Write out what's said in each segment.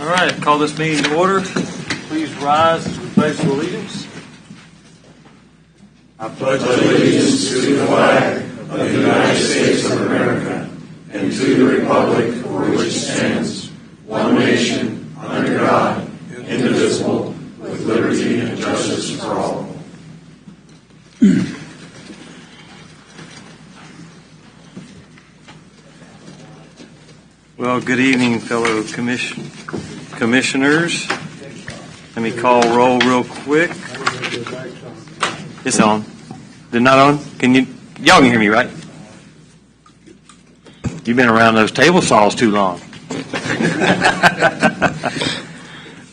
All right, call this meeting to order. Please rise as we pledge to allegiance. I pledge allegiance to the flag of the United States of America and to the republic for which it stands, one nation, under God, indivisible, with liberty and justice for all. Well, good evening, fellow commissioners. Let me call roll real quick. It's on. Is it not on? Y'all can hear me, right? You've been around those table saws too long.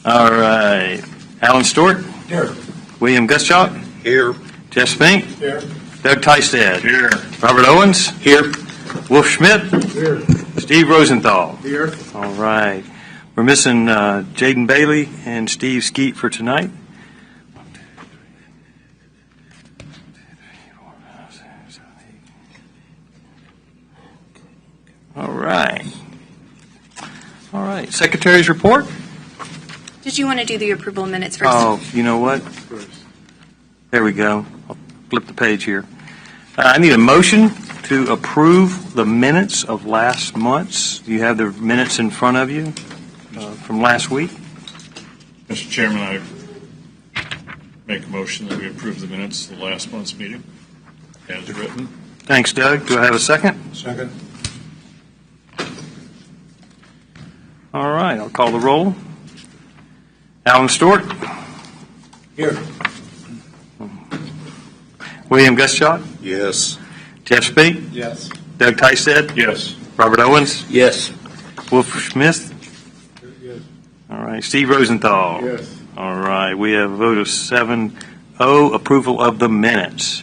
All right. Alan Stewart? Here. William Guschalk? Here. Jeff Spink? Here. Doug Tysted? Here. Robert Owens? Here. Wolf Schmidt? Here. Steve Rosenthal? Here. All right. We're missing Jaden Bailey and Steve Skeet for tonight. All right. All right. Secretary's report? Did you want to do the approval minutes first? Oh, you know what? There we go. I'll flip the page here. I need a motion to approve the minutes of last month's. You have the minutes in front of you from last week. Mr. Chairman, I make a motion that we approve the minutes of the last month's meeting as written. Thanks, Doug. Do I have a second? Second. All right. I'll call the roll. Alan Stewart? Here. William Guschalk? Yes. Jeff Spink? Yes. Doug Tysted? Yes. Robert Owens? Yes. Wolf Schmidt? Yes. All right. Steve Rosenthal? Yes. All right. We have a vote of 7-0, approval of the minutes.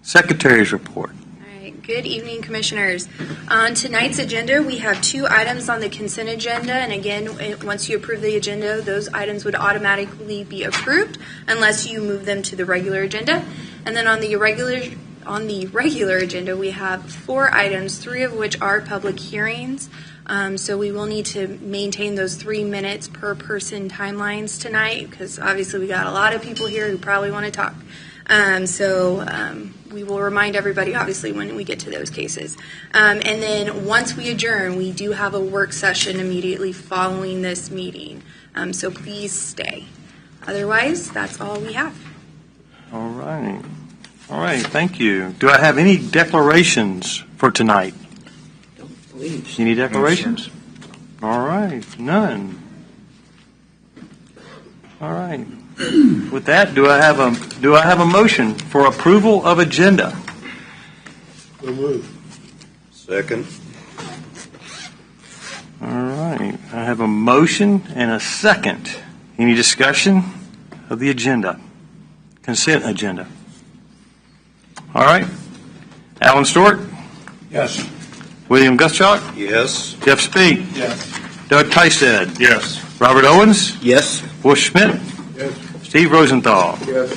Secretary's report. All right. Good evening, Commissioners. On tonight's agenda, we have 2 items on the consent agenda, and again, once you approve the agenda, those items would automatically be approved unless you move them to the regular agenda. And then on the regular agenda, we have 4 items, 3 of which are public hearings. So we will need to maintain those 3 minutes per person timelines tonight because obviously we got a lot of people here who probably want to talk. We will remind everybody, obviously, when we get to those cases. And then once we adjourn, we do have a work session immediately following this meeting. So please stay. Otherwise, that's all we have. All right. All right. Thank you. Do I have any declarations for tonight? Any declarations? All right. None. All right. With that, do I have a motion for approval of agenda? So moved. Second. All right. I have a motion and a second. Any discussion of the agenda? Consent agenda. All right. Alan Stewart? Yes. William Guschalk? Yes. Jeff Spink? Yes. Doug Tysted? Yes. Robert Owens? Yes. Wolf Schmidt? Yes. Steve Rosenthal? Yes.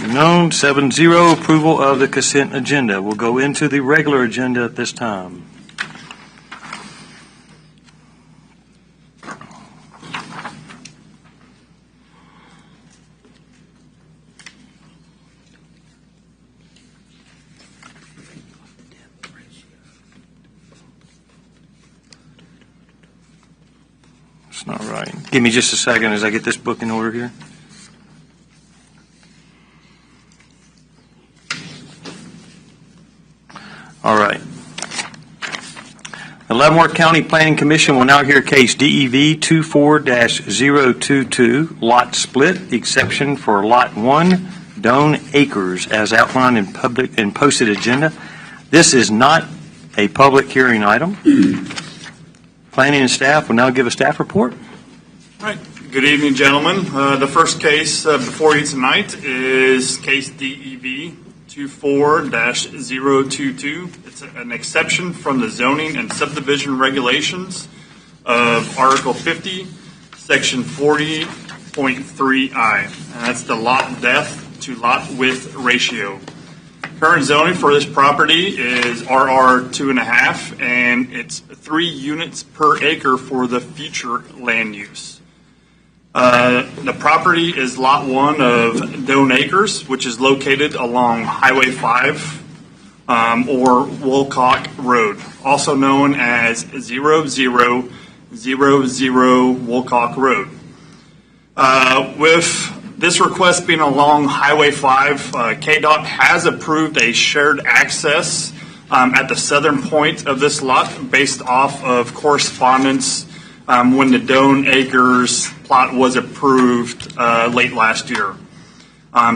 Known 7-0, approval of the consent agenda. We'll go into the regular agenda at this time. It's not right. Give me just a second as I get this book in order here. All right. The Leavenworth County Planning Commission will now hear case DEV 24-022, lot split, exception for Lot 1, Doan Acres, as outlined in public and posted agenda. This is not a public hearing item. Planning and staff will now give a staff report. All right. Good evening, gentlemen. The first case before you tonight is case DEV 24-022. It's an exception from the zoning and subdivision regulations of Article 50, Section 40.3I. And that's the lot depth to lot width ratio. Current zoning for this property is RR 2.5, and it's 3 units per acre for the future land use. The property is Lot 1 of Doan Acres, which is located along Highway 5 or Wolcott Road, also known as 0000 Wolcott Road. With this request being along Highway 5, KDOT has approved a shared access at the southern point of this lot based off of correspondence when the Doan Acres plot was approved late last year.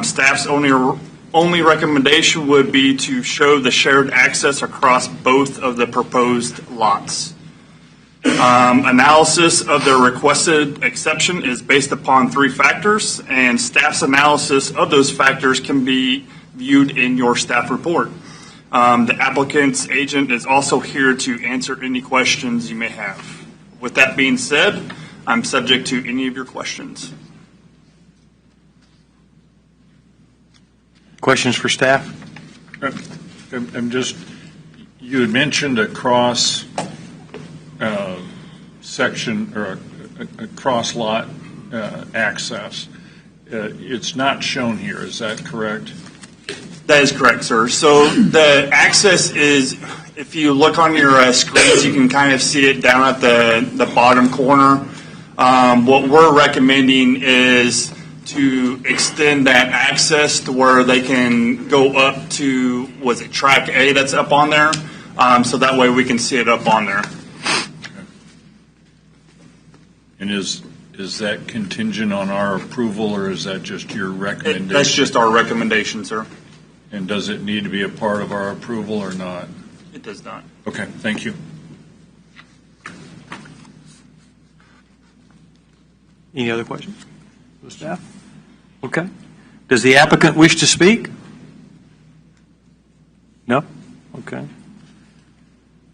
Staff's only recommendation would be to show the shared access across both of the proposed lots. Analysis of the requested exception is based upon 3 factors, and staff's analysis of those factors can be viewed in your staff report. The applicant's agent is also here to answer any questions you may have. With that being said, I'm subject to any of your questions. Questions for staff? I'm just, you had mentioned a cross section or a cross lot access. It's not shown here, is that correct? That is correct, sir. So the access is, if you look on your screens, you can kind of see it down at the bottom corner. What we're recommending is to extend that access to where they can go up to, was it track A that's up on there? So that way we can see it up on there. And is that contingent on our approval, or is that just your recommendation? That's just our recommendation, sir. And does it need to be a part of our approval or not? It does not. Okay, thank you. Any other questions for the staff? Okay. Does the applicant wish to speak? No? Okay.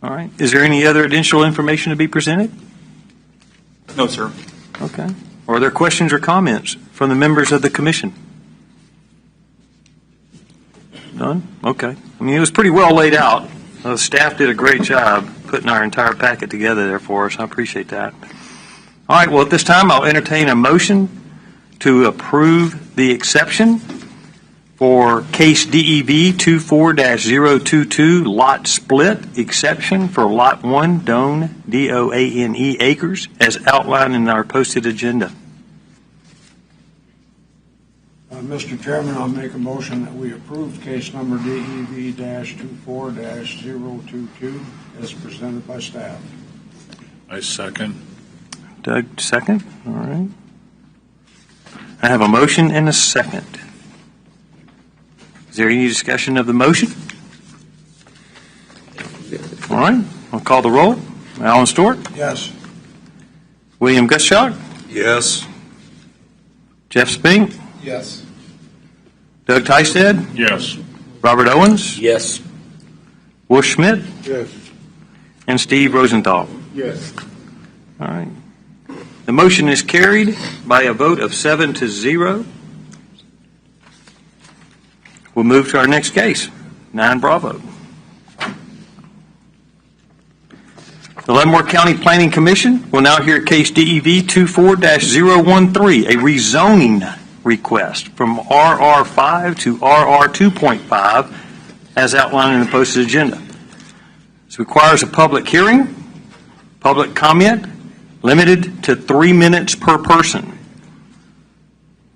All right. Is there any other additional information to be presented? No, sir. Okay. Are there questions or comments from the members of the commission? None? Okay. I mean, it was pretty well laid out. The staff did a great job putting our entire packet together there for us. I appreciate that. All right. Well, at this time, I'll entertain a motion to approve the exception for case DEV 24-022 lot split exception for Lot 1 Doan, D-O-A-N-E acres as outlined in our posted agenda. Mr. Chairman, I'll make a motion that we approve case number DEV-24-022 as presented by staff. I second. Doug, second. All right. I have a motion and a second. Is there any discussion of the motion? All right. I'll call the roll. Alan Stewart. Yes. William Gutschalk. Yes. Jeff Spink. Yes. Doug Tysted. Yes. Robert Owens. Yes. Will Schmidt. Yes. And Steve Rosenthal. Yes. All right. The motion is carried by a vote of 7-0. We'll move to our next case, 9 Bravo. The Leavenworth County Planning Commission will now hear case DEV 24-013, a rezoning request from RR5 to RR 2.5 as outlined in the posted agenda. This requires a public hearing, public comment, limited to 3 minutes per person.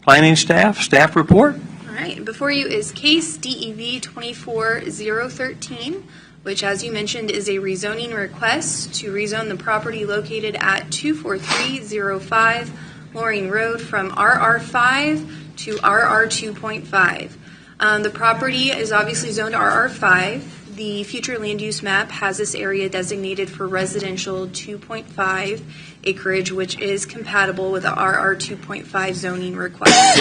Planning staff report. All right, before you is case DEV 24-013, which, as you mentioned, is a rezoning request to rezone the property located at 24305 Loring Road from RR5 to RR 2.5. The property is obviously zoned RR5. The future land use map has this area designated for residential 2.5 acreage, which is compatible with the RR 2.5 zoning request.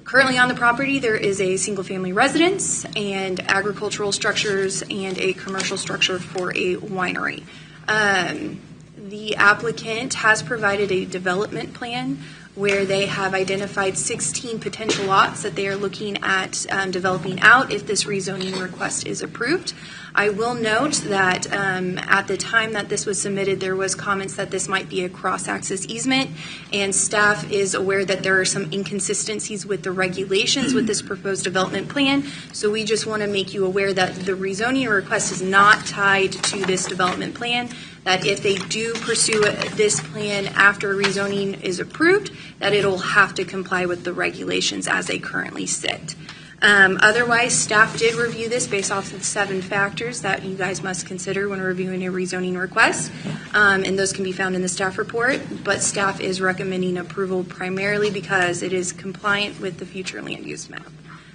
Currently on the property, there is a single-family residence and agricultural structures and a commercial structure for a winery. The applicant has provided a development plan where they have identified 16 potential lots that they are looking at developing out if this rezoning request is approved. I will note that at the time that this was submitted, there was comments that this might be a cross-access easement, and staff is aware that there are some inconsistencies with the regulations with this proposed development plan. So we just want to make you aware that the rezoning request is not tied to this development plan, that if they do pursue this plan after rezoning is approved, that it'll have to comply with the regulations as they currently sit. Otherwise, staff did review this based off of the 7 factors that you guys must consider when reviewing a rezoning request, and those can be found in the staff report, but staff is recommending approval primarily because it is compliant with the future land use map.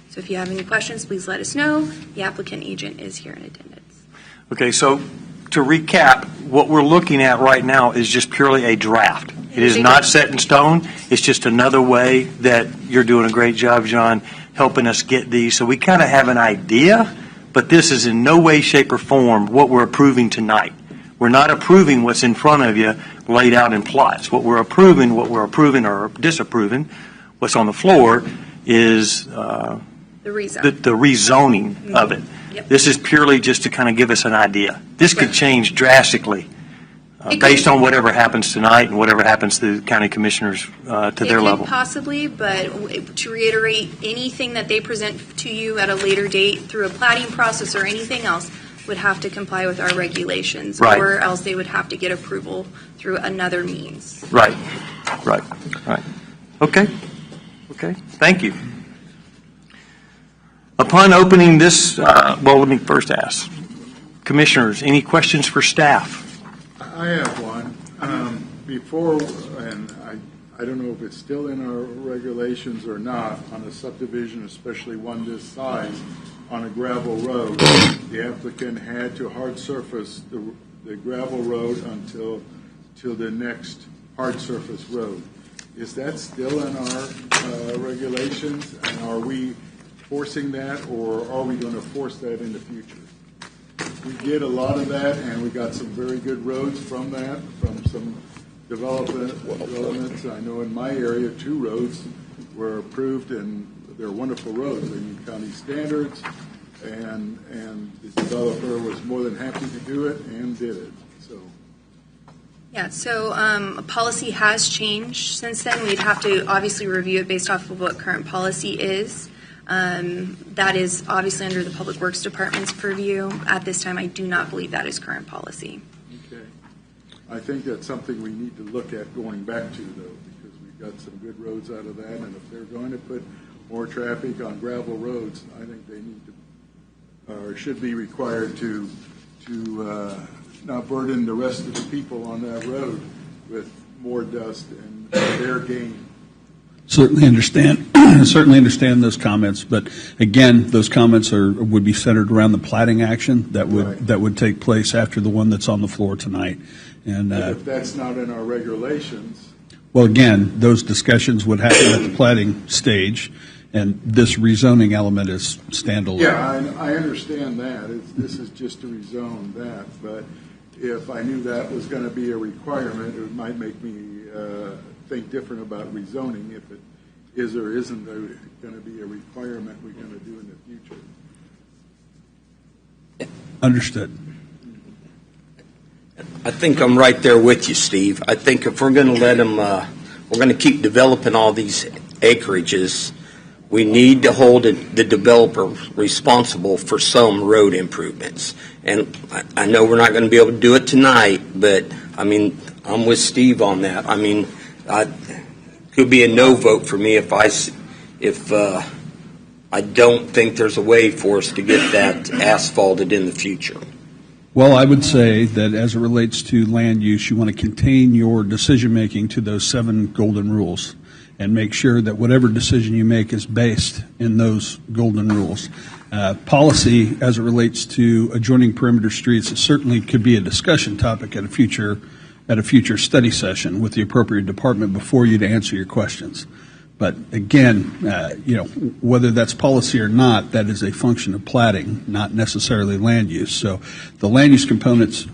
So if you have any questions, please let us know. The applicant agent is here in attendance. Okay, so to recap, what we're looking at right now is just purely a draft. It is not set in stone. It's just another way that you're doing a great job, John, helping us get these. So we kind of have an idea, but this is in no way, shape, or form what we're approving tonight. We're not approving what's in front of you laid out in plots. What we're approving or disapproving, what's on the floor is The rezone. the rezoning of it. Yep. This is purely just to kind of give us an idea. This could Right. change drastically It based could. on whatever happens tonight and whatever happens to the county commissioners to their It level. could possibly, but to reiterate, anything that they present to you at a later date through a plating process or anything else would have to comply with our regulations. Right. Or else they would have to get approval through another means. Right. Okay. Thank you. Upon opening this, let me first ask. Commissioners, any questions for staff? I have one. Before, and I don't know if it's still in our regulations or not, on a subdivision, especially one this size, on a gravel road, the applicant had to hard surface the gravel road until the next hard surface road. Is that still in our regulations, and are we forcing that, or are we going to force that in the future? We did a lot of that, and we got some very good roads from that, from some developments. I know in my area, 2 roads were approved, and they're wonderful roads. They meet county standards, and the developer was more than happy to do it and did it. So Yeah, so policy has changed since then. We'd have to obviously review it based off of what current policy is. That is obviously under the Public Works Department's purview. At this time, I do not believe that is current policy. okay, I think that's something we need to look at going back to, though, because we've got some good roads out of that, and if they're going to put more traffic on gravel roads, I think they need to, or should be required to not burden the rest of the people on that road with more dust and their gain. Certainly understand those comments, but again, those comments would be centered around the plating action that would take place after the one that's on the floor tonight. And But if that's not in our regulations, well, again, those discussions would happen at the plating stage, and this rezoning element is standalone. yeah, I understand that. This is just to rezone that, but if I knew that was going to be a requirement, it might make me think different about rezoning if it is or isn't going to be a requirement we're going to do in the future. Understood. I think I'm right there with you, Steve. I think if we're going to let them, we're going to keep developing all these acreages, we need to hold the developer responsible for some road improvements. And I know we're not going to be able to do it tonight, but, I mean, I'm with Steve on that. I mean, could be a no vote for me if I don't think there's a way for us to get that asphalted in the future. Well, I would say that as it relates to land use, you want to contain your decision-making to those 7 golden rules and make sure that whatever decision you make is based in those golden rules. Policy, as it relates to adjoining perimeter streets, it certainly could be a discussion topic at a future study session with the appropriate department before you to answer your questions. But again, whether that's policy or not, that is a function of plating, not necessarily land use. So the land use components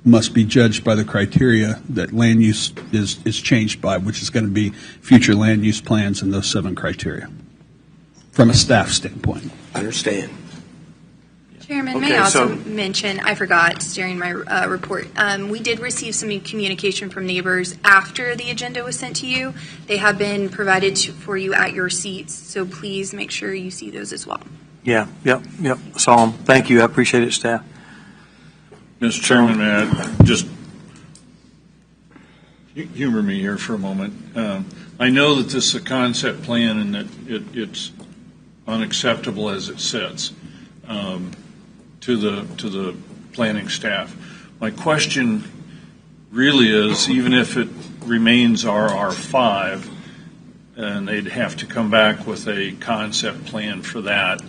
must be judged by the criteria that land use is changed by, which is going to be future land use plans and those 7 criteria from a staff standpoint. I understand. Chairman, may Okay, I also so- mention, I forgot during my report, we did receive some communication from neighbors after the agenda was sent to you. They have been provided for you at your seats, so please make sure you see those as well. Yeah, yep. Saw them. Thank you. I appreciate it, staff. Mr. Chairman, may I just humor me here for a moment? I know that this is a concept plan and that it's unacceptable as it sits to the planning staff. My question really is, even if it remains RR5, and they'd have to come back with a concept plan for that.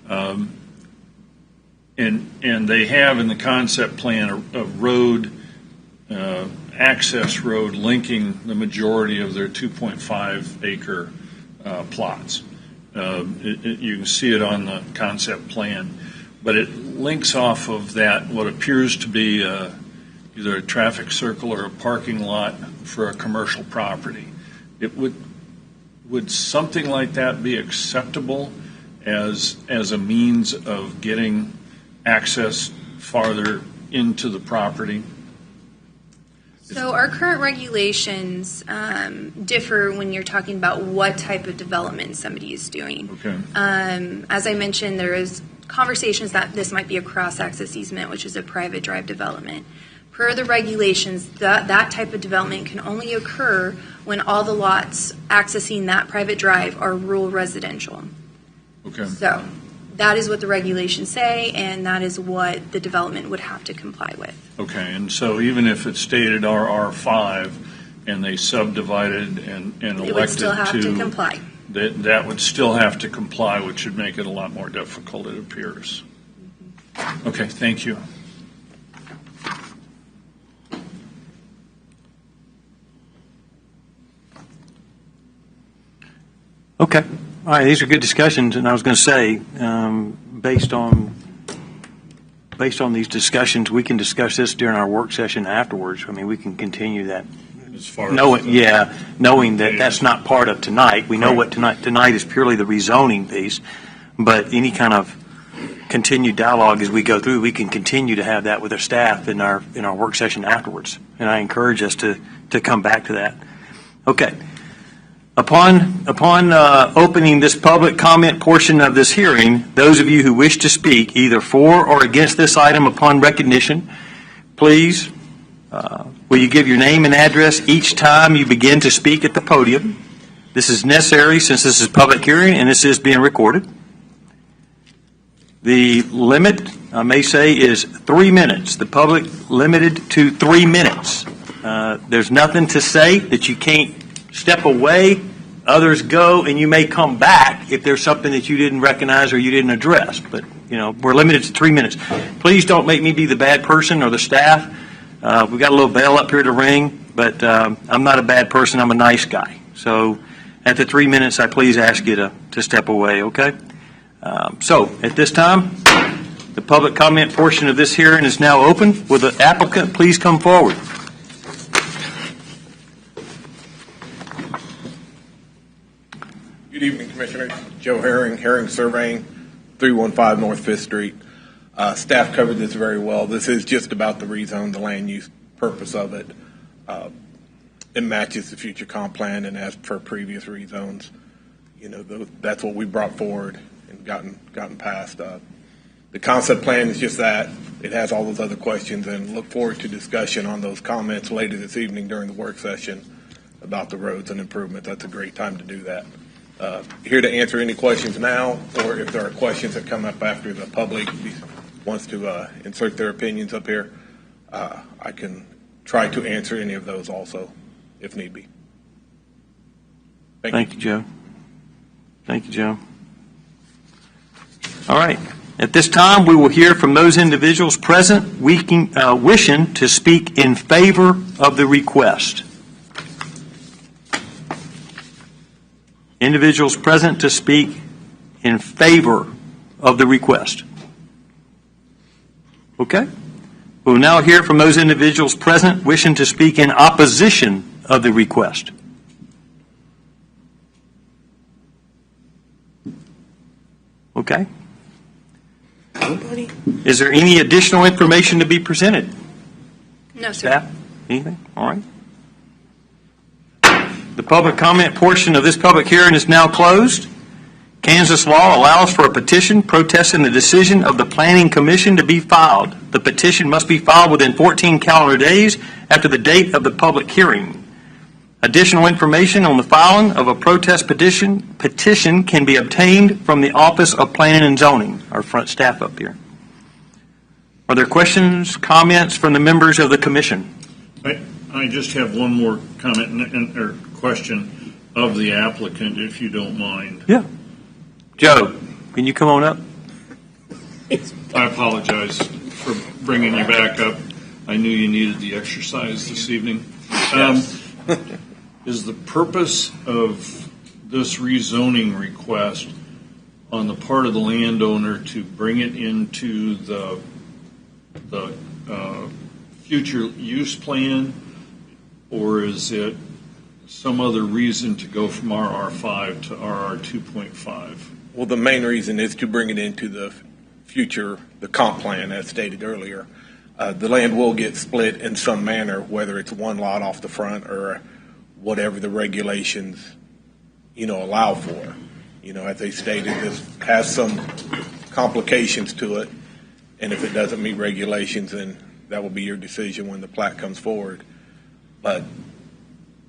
And they have in the concept plan a road, access road linking the majority of their 2.5 acre plots. You can see it on the concept plan, but it links off of that what appears to be either a traffic circle or a parking lot for a commercial property. Would something like that be acceptable as a means of getting access farther into the property? So our current regulations differ when you're talking about what type of development somebody is doing. Okay. As I mentioned, there is conversations that this might be a cross-access easement, which is a private drive development. Per the regulations, that type of development can only occur when all the lots accessing that private drive are rural residential. Okay. So that is what the regulations say, and that is what the development would have to comply with. Okay, and so even if it's stated RR5 and they subdivided and elected It would still have to comply. that would still have to comply, which would make it a lot more difficult, it appears. Okay, thank you. Okay. All right, these are good discussions, and I was going to say, based on these discussions, we can discuss this during our work session afterwards. I mean, we can continue that. As far Knowing that Yeah. that's not part of tonight. We know what tonight is purely the rezoning piece, but any kind of continued dialogue as we go through, we can continue to have that with our staff in our work session afterwards. And I encourage us to come back to that. Okay. Upon opening this public comment portion of this hearing, those of you who wish to speak either for or against this item upon recognition, please, will you give your name and address each time you begin to speak at the podium? This is necessary since this is a public hearing and this is being recorded. The limit, I may say, is 3 minutes. The public limited to 3 minutes. There's nothing to say that you can't step away, others go, and you may come back if there's something that you didn't recognize or you didn't address. But, we're limited to 3 minutes. Please don't make me be the bad person or the staff. We've got a little bell up here to ring, but I'm not a bad person. I'm a nice guy. So at the 3 minutes, I please ask you to step away, okay? So at this time, the public comment portion of this hearing is now open. Will the applicant please come forward? Good evening, Commissioners. Joe Herring, Herring Surveying, 315 North 5th Street. Staff covered this very well. This is just about the rezone, the land use purpose of it. It matches the future comp plan, and as per previous rezones, that's what we brought forward and gotten passed. The concept plan is just that. It has all those other questions, and look forward to discussion on those comments later this evening during the work session about the roads and improvements. That's a great time to do that. Here to answer any questions now, or if there are questions that come up after the public wants to insert their opinions up here, I can try to answer any of those also, if need be. Thank you, Joe. Thank you, Joe. All right. At this time, we will hear from those individuals present wishing to speak in favor of the request. Individuals present to speak in favor of the request. Okay? We will now hear from those individuals present wishing to speak in opposition of the request. Okay. Nobody? Is there any additional information to be presented? No, sir. Staff? Anything? All right. The public comment portion of this public hearing is now closed. Kansas law allows for a petition protesting the decision of the Planning Commission to be filed. The petition must be filed within 14 calendar days after the date of the public hearing. Additional information on the filing of a protest petition can be obtained from the Office of Planning and Zoning, our front staff up here. Are there questions, comments from the members of the commission? I just have one more comment or question of the applicant, if you don't mind. Yeah. Joe, can you come on up? I apologize for bringing you back up. I knew you needed the exercise this evening. Is the purpose of this rezoning request on the part of the landowner to bring it into the future use plan, or is it some other reason to go from RR5 to RR 2.5? Well, the main reason is to bring it into the future, the comp plan, as stated earlier. The land will get split in some manner, whether it's one lot off the front or whatever the regulations, allow for. As they stated, this has some complications to it, and if it doesn't meet regulations, then that will be your decision when the plat comes forward. But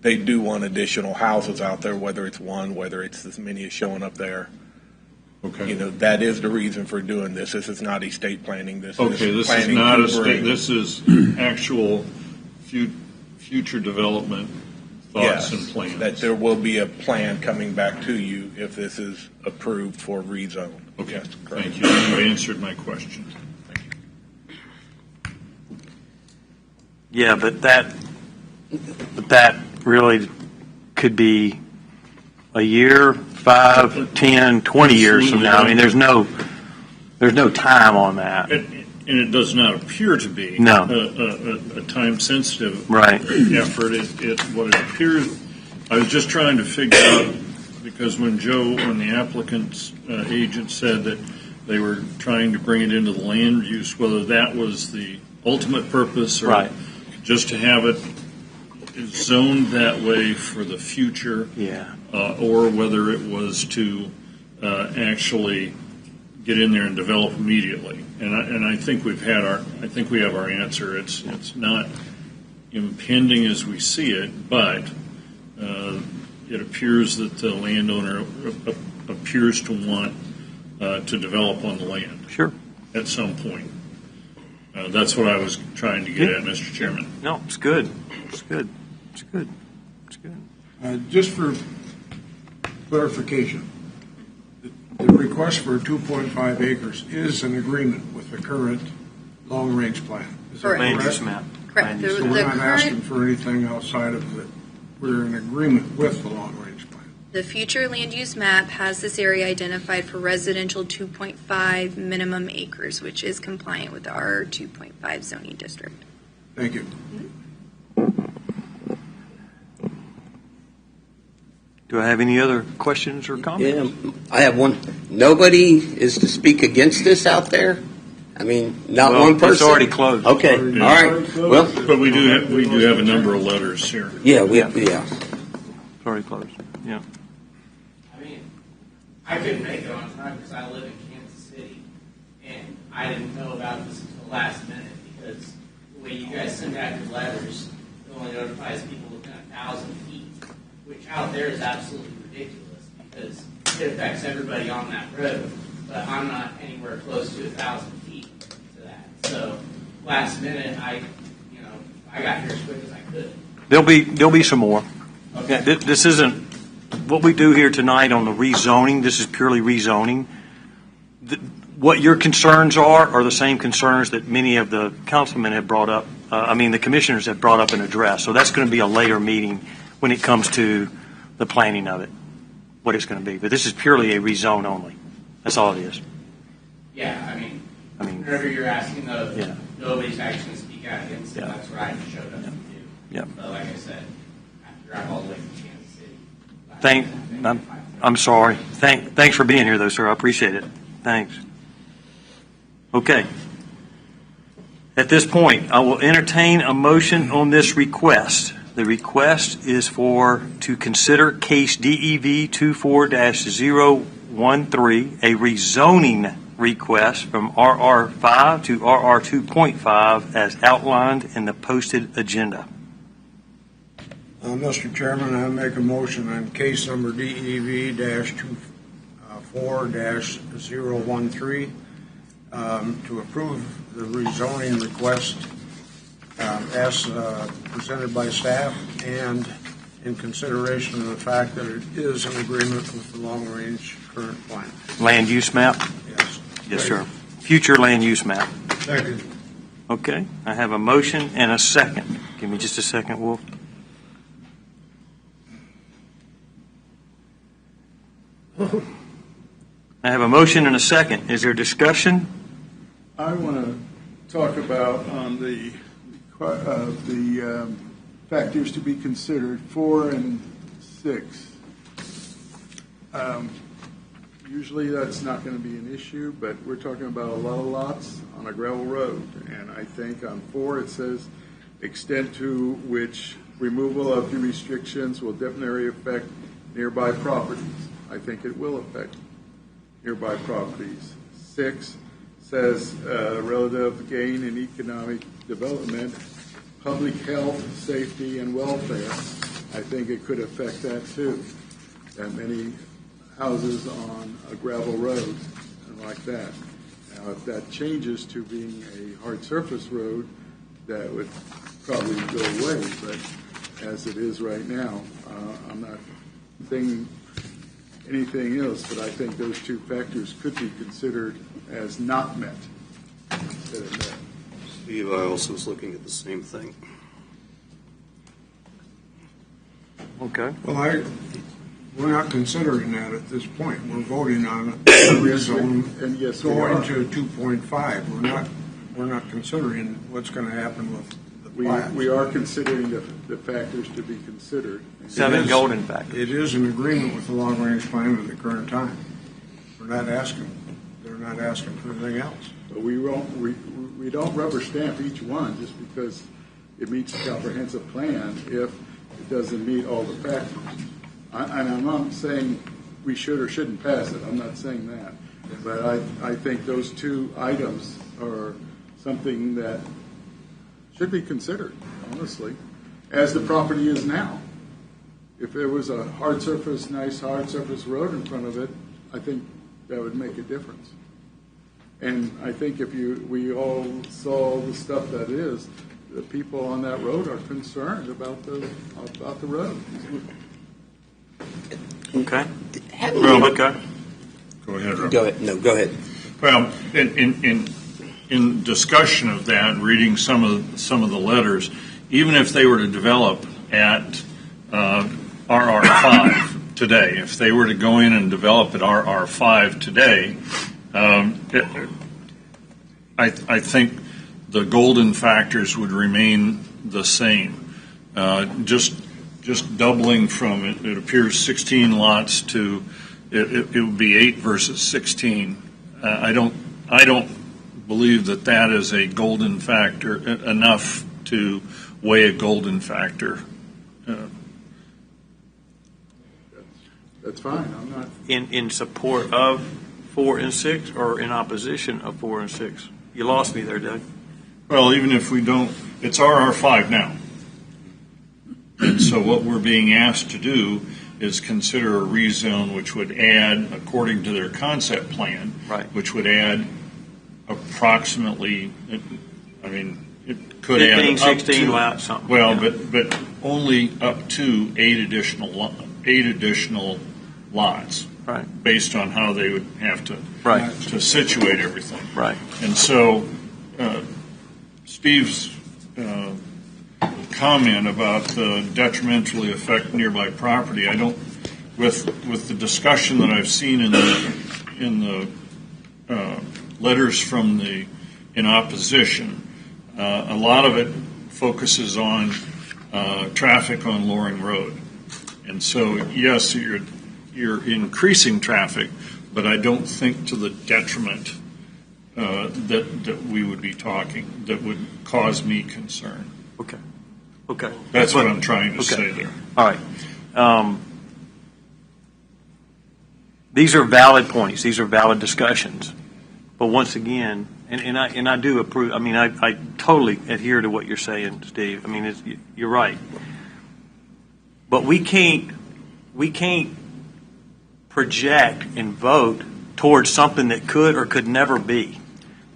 they do want additional houses out there, whether it's one, whether it's as many as showing up there. Okay. That is the reason for doing this. This is not estate planning. This Okay, is this is planning not to a state, bring- this is actual future development thoughts and plans. That there will be a plan coming back to you if this is approved for rezone. Okay, Yes, correct. thank you. You answered my question. Yeah, but that really could be a year, 5, 10, 20 years from now. I mean, there's no time on that. And it does not appear to be No. a time-sensitive Right. effort. What it appears, I was just trying to figure out, because when the applicant's agent said that they were trying to bring it into the land use, whether that was the ultimate purpose or Right. just to have it zoned that way for the future, Yeah. or whether it was to actually get in there and develop immediately. And I think we have our answer. It's not impending as we see it, but it appears that the landowner appears to want to develop on the land Sure. at some point. That's what I was trying to get at, Mr. Chairman. No, it's good. It's good. It's good. It's good. Just for clarification, the request for 2.5 acres is an agreement with the current long-range plan. Is that Correct. Land use correct? map. Correct. Land The- use So map. we're not asking current- for anything outside of it. We're in agreement with the long-range plan. The future land use map has this area identified for residential 2.5 minimum acres, which is compliant with our 2.5 zoning district. Thank you. Do I have any other questions or comments? Yeah, I have one. Nobody is to speak against this out there? I mean, not Well, one it's person? already closed. Okay, all right. Well, But we do have a number of letters here. yeah, It's already closed. Yeah. I mean, I couldn't make it on time because I live in Kansas City, and I didn't know about this until last minute because the way you guys send out your letters, it only notifies people within 1,000 feet, which out there is absolutely ridiculous because it affects everybody on that road, but I'm not anywhere close to 1,000 feet to that. So last minute, I got here as quick as I could. There'll be some more. Okay. Yeah, this isn't what we do here tonight on the rezoning. This is purely rezoning. What your concerns are the same concerns that many of the councilmen have brought up. The commissioners have brought up and addressed. So that's going to be a later meeting when it comes to the planning of it, what it's going to be. But this is purely a rezone only. That's all it is. Yeah, I mean, I mean, whenever you're asking those, Yeah. nobody's actually speaking speak out against it. Yeah. That's what I showed up to do. Yeah. But like I said, I have to drive all the way from Kansas City. I'm sorry. Thanks for being here, though, sir. I appreciate it. Thanks. Okay. At this point, I will entertain a motion on this request. The request is to consider case DEV 24-013, a rezoning request from RR5 to RR 2.5 as outlined in the posted agenda. Mr. Chairman, I make a motion on case number DEV-24-013 to approve the rezoning request as presented by staff, and in consideration of the fact that it is in agreement with the long-range current plan. Land use map? Yes. Yes, sir. Future land use map. Second. Okay. I have a motion and a second. Give me just a second, Wolf. I have a motion and a second. Is there discussion? I want to talk about the factors to be considered, 4 and 6. Usually that's not going to be an issue, but we're talking about a lot of lots on a gravel road. And I think on 4 it says, extent to which removal of the restrictions will definitely affect nearby properties. I think it will affect nearby properties. 6 says relative gain in economic development, public health, safety, and welfare. I think it could affect that too. That many houses on a gravel road and like that. Now, if that changes to being a hard surface road, that would probably go away. But as it is right now, I'm not saying anything else, but I think those 2 factors could be considered as not met instead of met. Steve, I also was looking at the same thing. Okay. Well, we're not considering that at this point. We're voting on a rezone And yes, we going are. to 2.5. We're not considering what's going to happen with the plat. We are considering the factors to be considered. 7 golden factors. It is in agreement with the long-range plan at the current time. They're not asking for anything else. But we don't rubber stamp each one just because it meets the comprehensive plan if it doesn't meet all the factors. And I'm not saying we should or shouldn't pass it. I'm not saying that. But I think those 2 items are something that should be considered, honestly, as the property is now. If there was a nice hard surface road in front of it, I think that would make a difference. And I think if we all saw the stuff that is, the people on that road are concerned about the road. Okay. Well, Okay. Go ahead, Rob. Go ahead. No, go ahead. Well, in discussion of that, reading some of the letters, even if they were to develop at RR5 today, if they were to go in and develop at RR5 today, I think the golden factors would remain the same. Just doubling from it appears 16 lots to it would be 8 versus 16. I don't believe that is a golden factor enough to weigh a golden factor. That's fine. I'm not. In support of 4 and 6, or in opposition of 4 and 6? You lost me there, Doug. Well, even if we don't, it's RR5 now. And so what we're being asked to do is consider a rezone which would add, according to their concept plan, Right. which would add approximately, it could add 15, up 16 to, lots, something. well, Yeah. but only up to 8 additional lots, Right. based on how they would have to Right. to situate everything. Right. And so, Steve's comment about detrimentally affect nearby property, I don't, with the discussion that I've seen in the letters from in opposition, A lot of it focuses on traffic on Loring Road. And so, yes, you're increasing traffic, but I don't think to the detriment that we would be talking, that would cause me concern. Okay. That's what I'm trying to say there. All right. These are valid points. These are valid discussions. But once again, and I do approve. I mean, I totally adhere to what you're saying, Steve. I mean, you're right. But we can't project and vote towards something that could or could never be.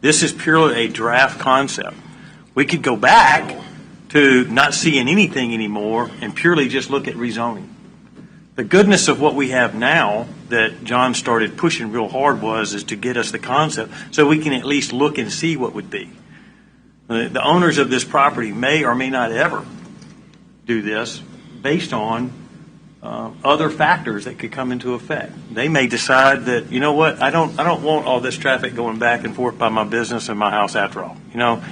This is purely a draft concept. We could go back to not seeing anything anymore and purely just look at rezoning. The goodness of what we have now that John started pushing real hard is to get us the concept so we can at least look and see what would be. The owners of this property may or may not ever do this based on other factors that could come into effect. They may decide that, you know what, I don't want all this traffic going back and forth by my business and my house after all. You know,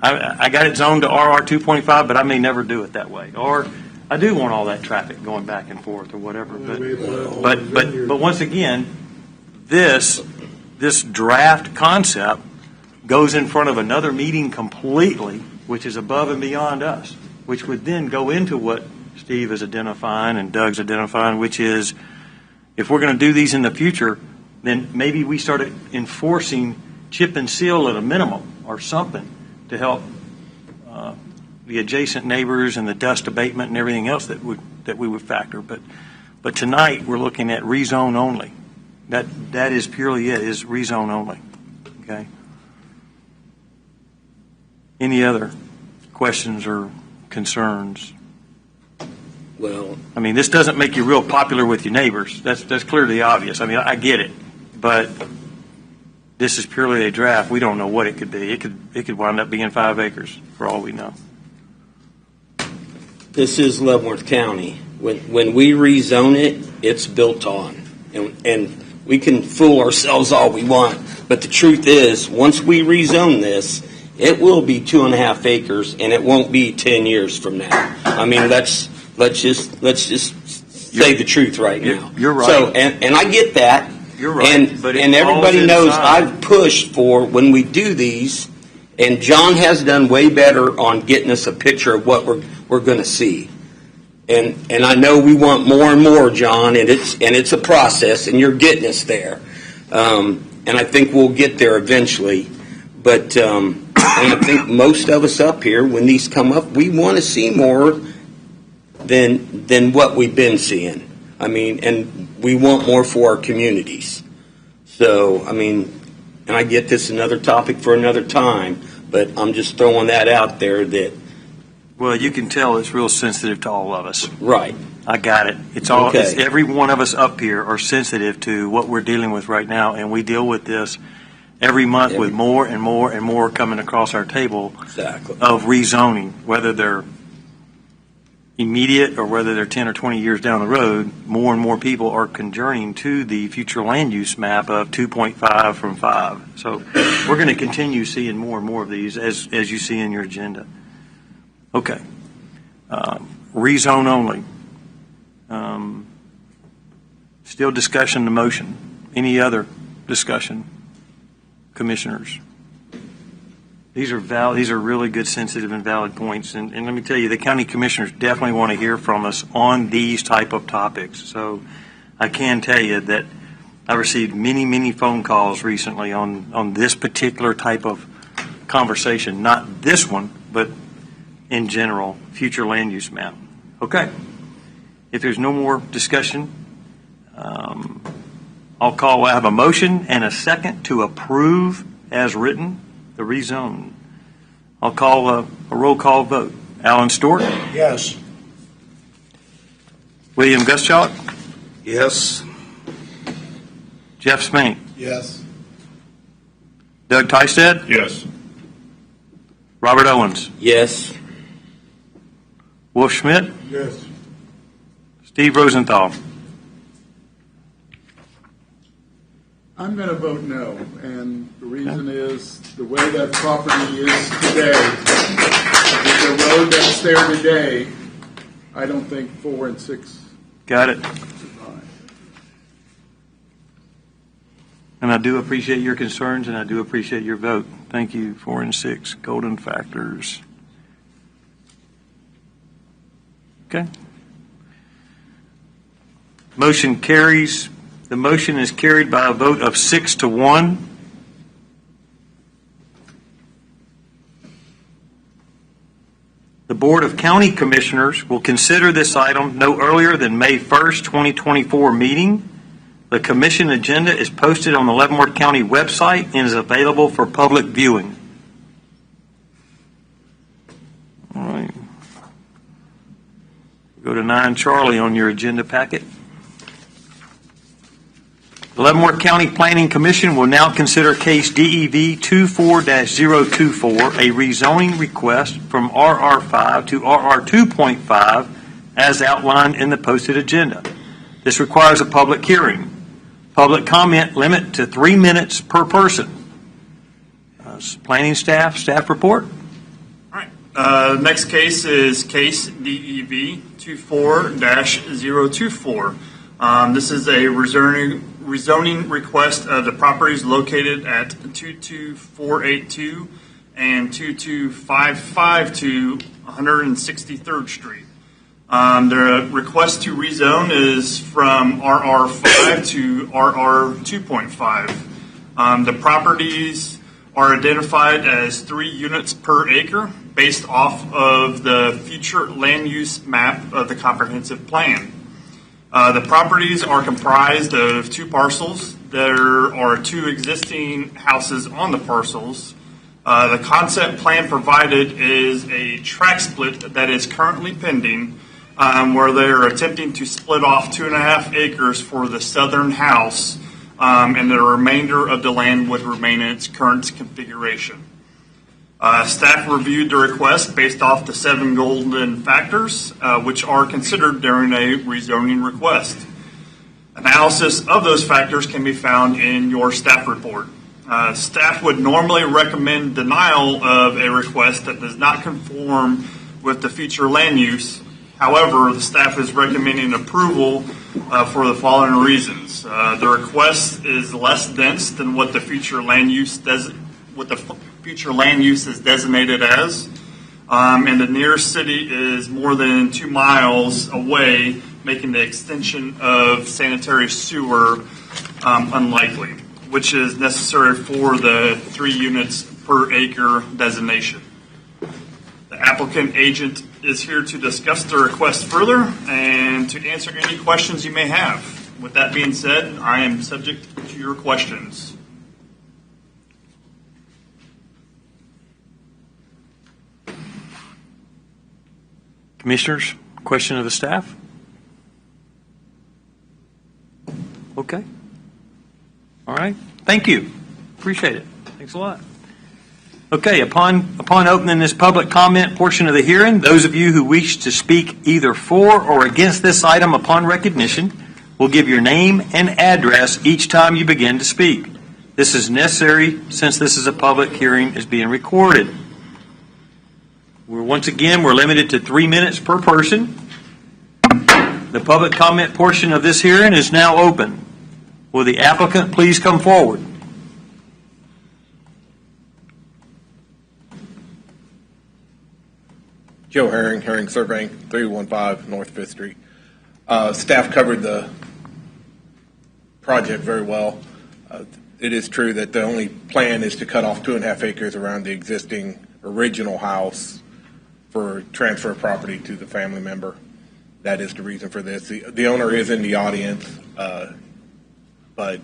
I got it zoned to RR 2.5, but I may never do it that way. Or I do want all that traffic going back and forth or whatever. But once again, this draft concept goes in front of another meeting completely, which is above and beyond us, which would then go into what Steve is identifying and Doug's identifying, which is if we're going to do these in the future, then maybe we start enforcing chip and seal at a minimum or something to help the adjacent neighbors and the dust abatement and everything else that we would factor. But tonight we're looking at rezone only. That is purely it, is rezone only. Okay. Any other questions or concerns? Well, I mean, this doesn't make you real popular with your neighbors. That's clearly obvious. I mean, I get it, but this is purely a draft. We don't know what it could be. It could wind up being 5 acres for all we know. this is Leavenworth County. When we rezone it, it's built on. And we can fool ourselves all we want, but the truth is, once we rezone this, it will be 2.5 acres, and it won't be 10 years from now. I mean, let's just say the truth right now. You're right. So, and I get that. You're right. And everybody knows I've pushed for when we do these, and John has done way better on getting us a picture of what we're going to see. And I know we want more and more, John, and it's a process, and you're getting us there. And I think we'll get there eventually. But and I think most of us up here, when these come up, we want to see more than what we've been seeing. I mean, and we want more for our communities. So, I mean, and I get this another topic for another time, but I'm just throwing that out there that. Well, you can tell it's real sensitive to all of us. Right. I got it. It's all. Okay. It's every one of us up here are sensitive to what we're dealing with right now, and we deal with this every month with more and more and more coming across our table Exactly. of rezoning, whether they're immediate or whether they're 10 or 20 years down the road. More and more people are conjourning to the future land use map of 2.5 from 5. So we're going to continue seeing more and more of these as you see in your agenda. Okay. Rezone only. Still discussion, the motion. Any other discussion? Commissioners? These are valid. These are really good, sensitive, and valid points. And let me tell you, the county commissioners definitely want to hear from us on these type of topics. So I can tell you that I received many, many phone calls recently on this particular type of conversation. Not this one, but in general, future land use map. Okay. If there's no more discussion, I have a motion and a second to approve as written the rezone. I'll call a roll call vote. Alan Stewart? Yes. William Guschalk? Yes. Jeff Spank? Yes. Doug Tysted? Yes. Robert Owens? Yes. Wolf Schmidt? Yes. Steve Rosenthal? I'm going to vote no, and the reason is the way that property is today, with the road that's there today, I don't think 4 and 6 Got it. survive. And I do appreciate your concerns, and I do appreciate your vote. Thank you, 4 and 6, golden factors. Okay. Motion carries. The motion is carried by a vote of 6-1. The Board of County Commissioners will consider this item no earlier than May 1st, 2024 meeting. The commission agenda is posted on the Leavenworth County website and is available for public viewing. All right. Go to 9 Charlie on your agenda packet. The Leavenworth County Planning Commission will now consider case DEV 24-024, a rezoning request from RR5 to RR2.5 as outlined in the posted agenda. This requires a public hearing. Public comment limit to 3 minutes per person. Planning staff report. All right. Next case is case DEV 24-024. This is a rezoning request of the properties located at 22482 and 22552 163rd Street. The request to rezone is from RR5 to RR2.5. The properties are identified as 3 units per acre based off of the future land use map of the comprehensive plan. The properties are comprised of 2 parcels. There are 2 existing houses on the parcels. The concept plan provided is a tract split that is currently pending, where they are attempting to split off 2.5 acres for the southern house, and the remainder of the land would remain in its current configuration. Staff reviewed the request based off the 7 golden factors, which are considered during a rezoning request. Analysis of those factors can be found in your staff report. Staff would normally recommend denial of a request that does not conform with the future land use. However, the staff is recommending approval for the following reasons. The request is less dense than what the future land use future land use is designated as, and the nearest city is more than 2 miles away, making the extension of sanitary sewer unlikely, which is necessary for the 3 units per acre designation. The applicant agent is here to discuss the request further and to answer any questions you may have. With that being said, I am subject to your questions. Commissioners, question of the staff? Okay. All right. Thank you. Appreciate it. Thanks a lot. Okay, upon opening this public comment portion of the hearing, those of you who wish to speak either for or against this item upon recognition will give your name and address each time you begin to speak. This is necessary since this is a public hearing is being recorded. We're limited to 3 minutes per person. The public comment portion of this hearing is now open. Will the applicant please come forward? Joe Herring, Herring Surveying, 315 North 5th Street. Staff covered the project very well. It is true that the only plan is to cut off 2.5 acres around the existing original house for transfer of property to the family member. That is the reason for this. The owner is in the audience, but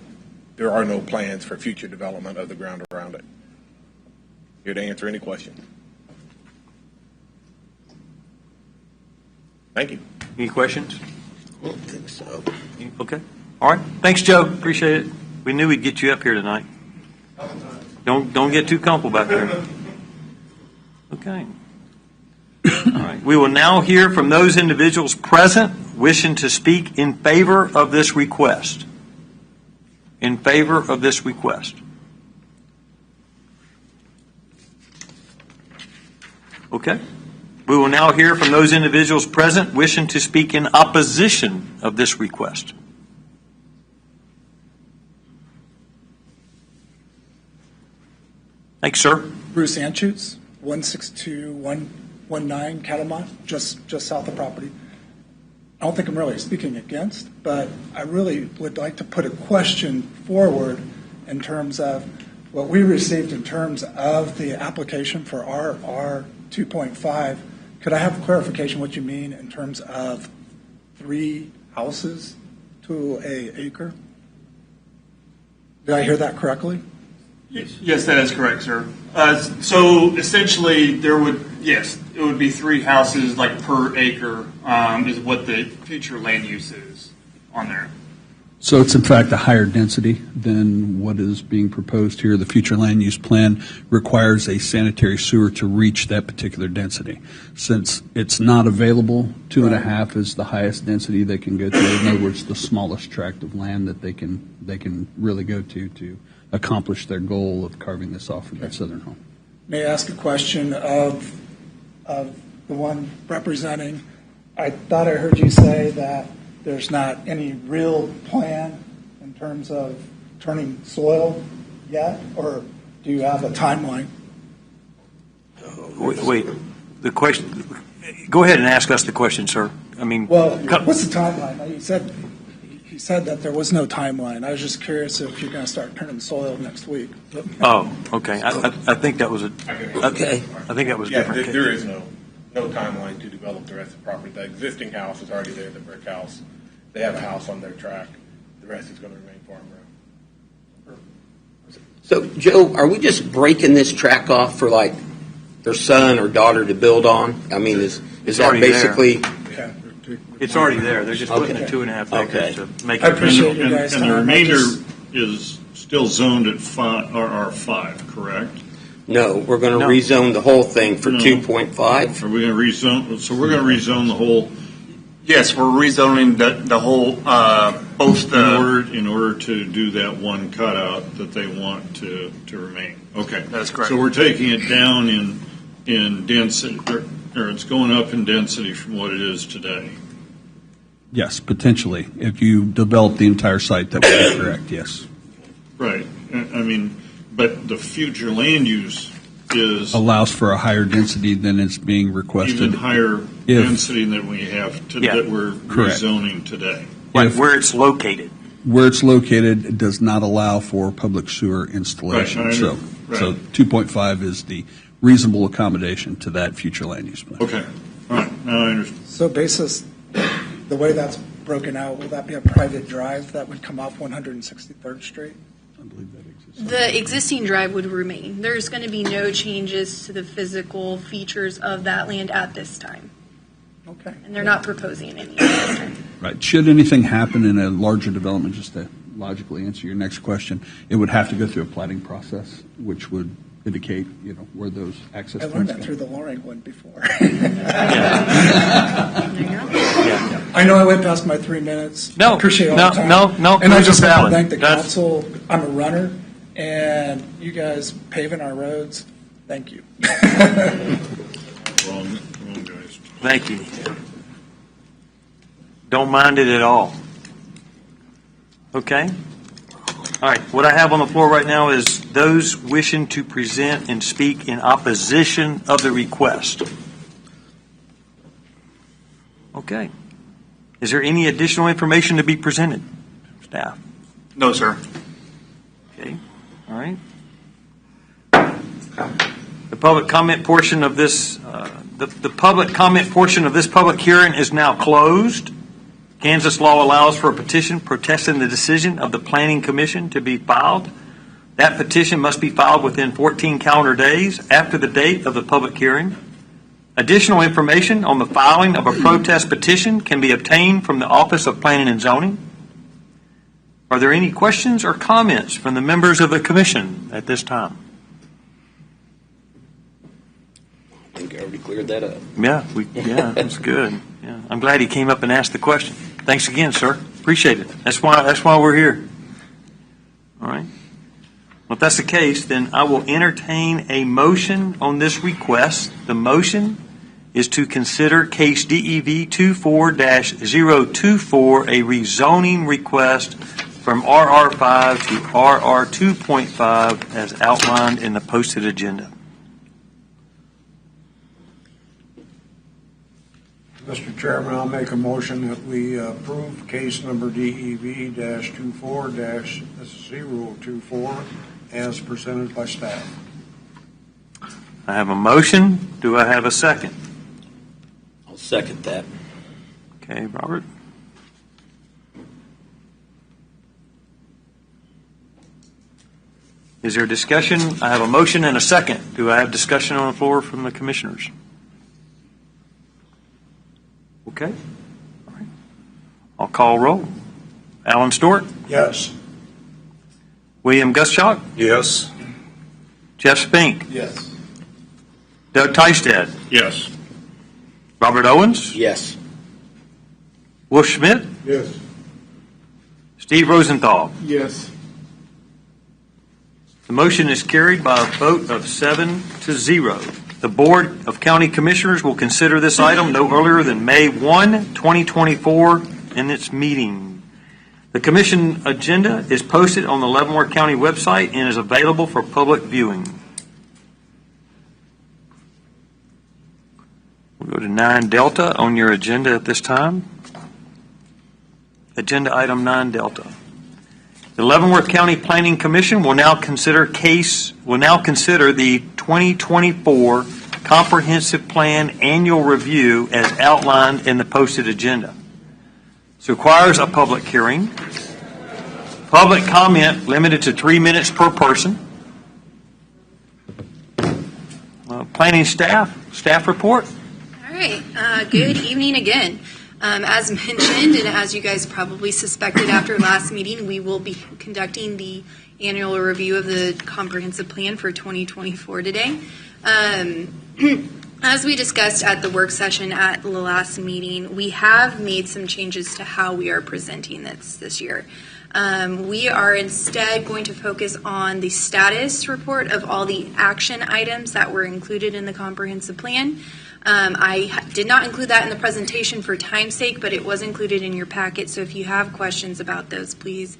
there are no plans for future development of the ground around it. Here to answer any questions. Thank you. Any questions? I don't think so. Okay. All right. Thanks, Joe. Appreciate it. We knew we'd get you up here tonight. Don't get too comfortable back there. Okay. All right. We will now hear from those individuals present wishing to speak in favor of this request. in favor of this request? Okay. We will now hear from those individuals present wishing to speak in opposition of this request. Thanks, sir. Bruce Anschutz, 162119 Catamount, just south of property. I don't think I'm really speaking against, but I really would like to put a question forward in terms of what we received in terms of the application for RR 2.5. Could I have clarification what you mean in terms of 3 houses to an acre? Did I hear that correctly? Yes, that is correct, sir. So essentially, it would be 3 houses like per acre is what the future land use is on there. So it's in fact a higher density than what is being proposed here. The future land use plan requires a sanitary sewer to reach that particular density. Since it's not available, 2.5 is the highest density they can go to. In other words, the smallest tract of land that they can really go to accomplish their goal of carving this off of that southern home. May I ask a question of the one representing? I thought I heard you say that there's not any real plan in terms of turning soil yet, or do you have a timeline? Wait. The question. Go ahead and ask us the question, sir. I mean, well, what's the timeline? He said that there was no timeline. I was just curious if you're going to start turning soil next week. Oh, okay. I think that was Okay. I think that was Yeah, different. there is no timeline to develop the rest of the property. The existing house is already there, the brick house. They have a house on their track. The rest is going to remain farm road. So, Joe, are we just breaking this track off for like their son or daughter to build on? I mean, is that already basically? It's already there. They're just putting Okay. the 2.5 acres Okay. to make I it. appreciate you guys' And time. the I remainder just- is still zoned at RR5, correct? No, we're going to No. rezone the whole thing for No. 2.5. Are we going to rezone? So we're going to rezone the whole Yes, we're rezoning the whole, both the. in order to do that one cutout that they want to remain. Okay, That's correct. So we're taking it down in density, or it's going up in density from what it is today. Yes, potentially. If you develop the entire site, that would be correct, yes. Right. I mean, but the future land use is Allows for a higher density than is being requested. even higher If- density than we have Yeah. that we're Correct. rezoning today. Like where it's located. Where it's located, it does not allow for public sewer installation. Right, I know. So Right. 2.5 is the reasonable accommodation to that future land use plan. Okay. All right. Now I understand. So basis, the way that's broken out, will that be a private drive that would come off 163rd Street? I believe that exists. The existing drive would remain. There's going to be no changes to the physical features of that land at this time, Okay. and they're not proposing any at this time. Right. Should anything happen in a larger development, just to logically answer your next question, it would have to go through a planning process, which would indicate, where those access I learned points that go. through the Loring one before. There you go. Yeah. I know I went past my 3 minutes. No, Appreciate all no, the time. no, And I those just are want to valid. thank the That's- council. I'm a runner, and you guys paving our roads, thank you. Wrong guys. Thank you. Don't mind it at all. Okay? All right, what I have on the floor right now is those wishing to present and speak in opposition of the request. Okay. Is there any additional information to be presented, staff? No, sir. Okay, all right. The public comment portion of this, the public comment portion of this public hearing is now closed. Kansas law allows for a petition protesting the decision of the Planning Commission to be filed. That petition must be filed within 14 calendar days after the date of the public hearing. Additional information on the filing of a protest petition can be obtained from the Office of Planning and Zoning. Are there any questions or comments from the members of the commission at this time? I think I already cleared that up. Yeah, that's good. Yeah, I'm glad he came up and asked the question. Thanks again, sir. Appreciate it. That's why we're here. All right. Well, if that's the case, then I will entertain a motion on this request. The motion is to consider case DEV 24-024, a rezoning request from RR5 to RR 2.5 as outlined in the posted agenda. Mr. Chairman, I'll make a motion that we approve case number DEV-24-024 as presented by staff. I have a motion. Do I have a second? I'll second that. Okay, Robert. Is there discussion? I have a motion and a second. Do I have discussion on the floor from the commissioners? Okay. All right. I'll call roll. Alan Stewart? Yes. William Guschock? Yes. Jeff Spink? Yes. Doug Tystad? Yes. Robert Owens? Yes. Wolf Schmidt? Yes. Steve Rosenthal? Yes. The motion is carried by a vote of 7-0. The Board of County Commissioners will consider this item no earlier than May 1, 2024 in its meeting. The Commission agenda is posted on the Leavenworth County website and is available for public viewing. We'll go to 9 Delta on your agenda at this time. Agenda item 9 Delta. The Leavenworth County Planning Commission will now consider the 2024 Comprehensive Plan Annual Review as outlined in the posted agenda. This requires a public hearing. Public comment limited to 3 minutes per person. Planning staff report. All right. Good evening again. As mentioned, and as you guys probably suspected after last meeting, we will be conducting the annual review of the comprehensive plan for 2024 today. As we discussed at the work session at the last meeting, we have made some changes to how we are presenting this year. We are instead going to focus on the status report of all the action items that were included in the comprehensive plan. I did not include that in the presentation for time's sake, but it was included in your packet, so if you have questions about those, please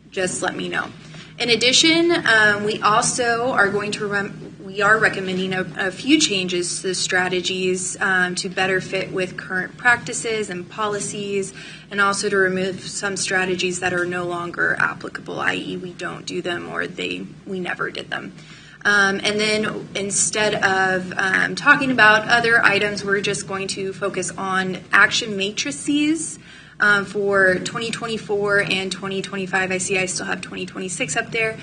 just let me know. In addition, we also are going to we are recommending a few changes to the strategies to better fit with current practices and policies, and also to remove some strategies that are no longer applicable, i.e. we don't do them or we never did them. And then instead of talking about other items, we're just going to focus on action matrices for 2024 and 2025. I see I still have 2026 up there.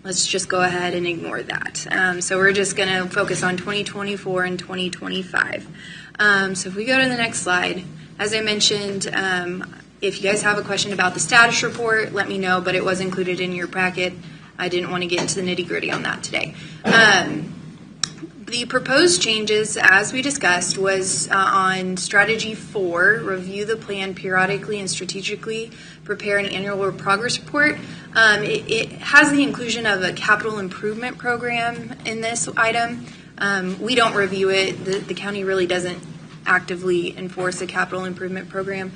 Let's just go ahead and ignore that. So we're just going to focus on 2024 and 2025. So if we go to the next slide, as I mentioned, if you guys have a question about the status report, let me know, but it was included in your packet. I didn't want to get into the nitty-gritty on that today. The proposed changes, as we discussed, was on Strategy 4, review the plan periodically and strategically, prepare an annual progress report. It has the inclusion of a capital improvement program in this item. We don't review it. The county really doesn't actively enforce a capital improvement program.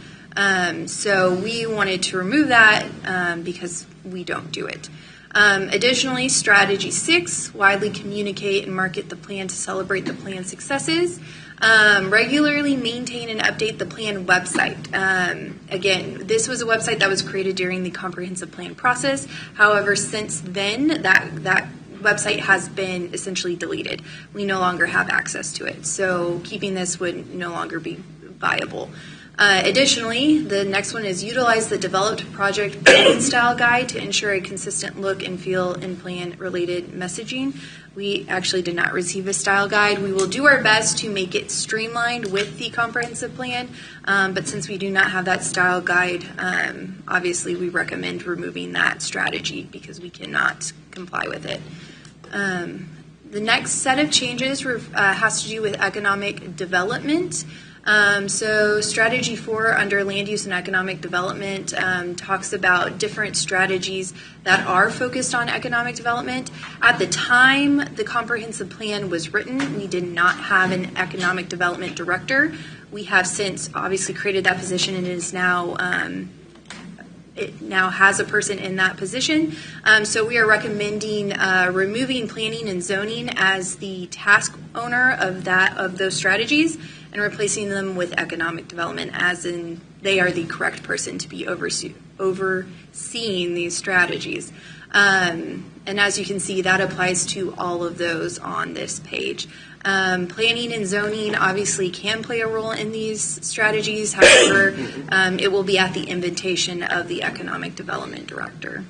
So we wanted to remove that because we don't do it. Additionally, Strategy 6, widely communicate and market the plan to celebrate the plan's successes. Regularly maintain and update the plan website. Again, this was a website that was created during the comprehensive plan process. However, since then, that website has been essentially deleted. We no longer have access to it. So keeping this would no longer be viable. Additionally, the next one is utilize the developed project planning style guide to ensure a consistent look and feel in plan-related messaging. We actually did not receive a style guide. We will do our best to make it streamlined with the comprehensive plan, but since we do not have that style guide, obviously we recommend removing that strategy because we cannot comply with it. The next set of changes has to do with economic development. So strategy 4 under land use and economic development talks about different strategies that are focused on economic development. At the time the comprehensive plan was written, we did not have an economic development director. We have since obviously created that position, and it is now it now has a person in that position. So we are recommending removing planning and zoning as the task owner of those strategies, and replacing them with economic development, as in they are the correct person to be overseeing these strategies. And as you can see, that applies to all of those on this page. Planning and zoning obviously can play a role in these strategies. However, it will be at the invitation of the economic development director.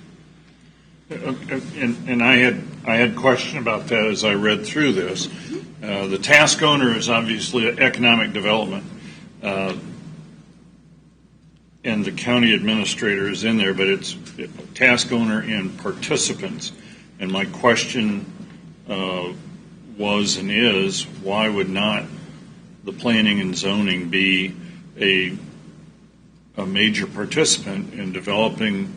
And I had a question about that as I read through this. The task owner is obviously economic development, and the county administrator is in there, but it's task owner and participants. And my question was and is, why would not the planning and zoning be a major participant in developing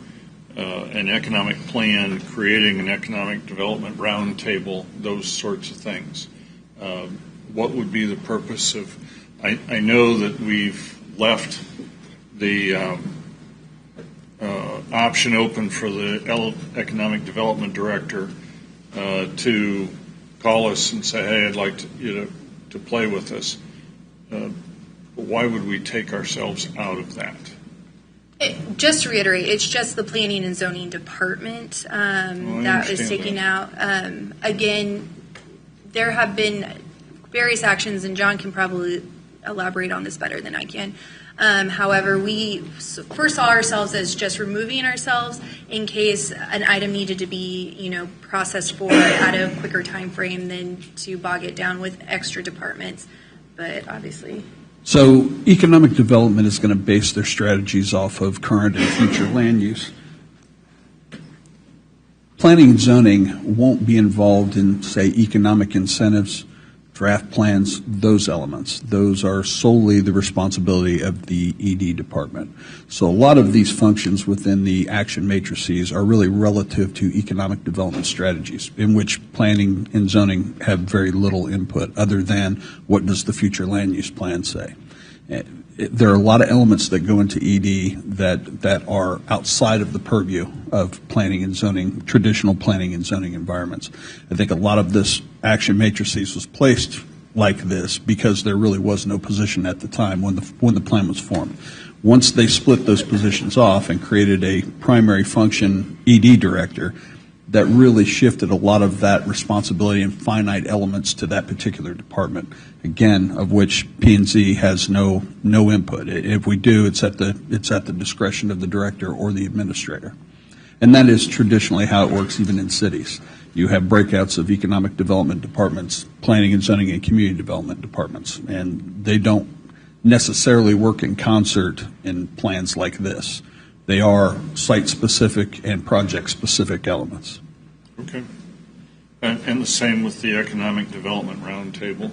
an economic plan, creating an economic development roundtable, those sorts of things? What would be the purpose of, I know that we've left the option open for the economic development director to call us and say, hey, I'd like you to play with us. But why would we take ourselves out of that? Just to reiterate, it's just the planning and zoning department that is taking out. Again, there have been various actions, and John can probably elaborate on this better than I can. However, we foresaw ourselves as just removing ourselves in case an item needed to be, processed for at a quicker time frame than to bog it down with extra departments. But obviously. So economic development is going to base their strategies off of current and future land use. Planning and zoning won't be involved in, say, economic incentives, draft plans, those elements. Those are solely the responsibility of the ED department. So a lot of these functions within the action matrices are really relative to economic development strategies, in which planning and zoning have very little input other than what does the future land use plan say. There are a lot of elements that go into ED that are outside of the purview of planning and zoning, traditional planning and zoning environments. I think a lot of this action matrices was placed like this because there really was no position at the time when the plan was formed. Once they split those positions off and created a primary function ED director, that really shifted a lot of that responsibility and finite elements to that particular department, again, of which P&Z has no input. If we do, it's at the discretion of the director or the administrator. And that is traditionally how it works even in cities. You have breakouts of economic development departments, planning and zoning and community development departments, and they don't necessarily work in concert in plans like this. They are site-specific and project-specific elements. Okay. And the same with the Economic Development Roundtable?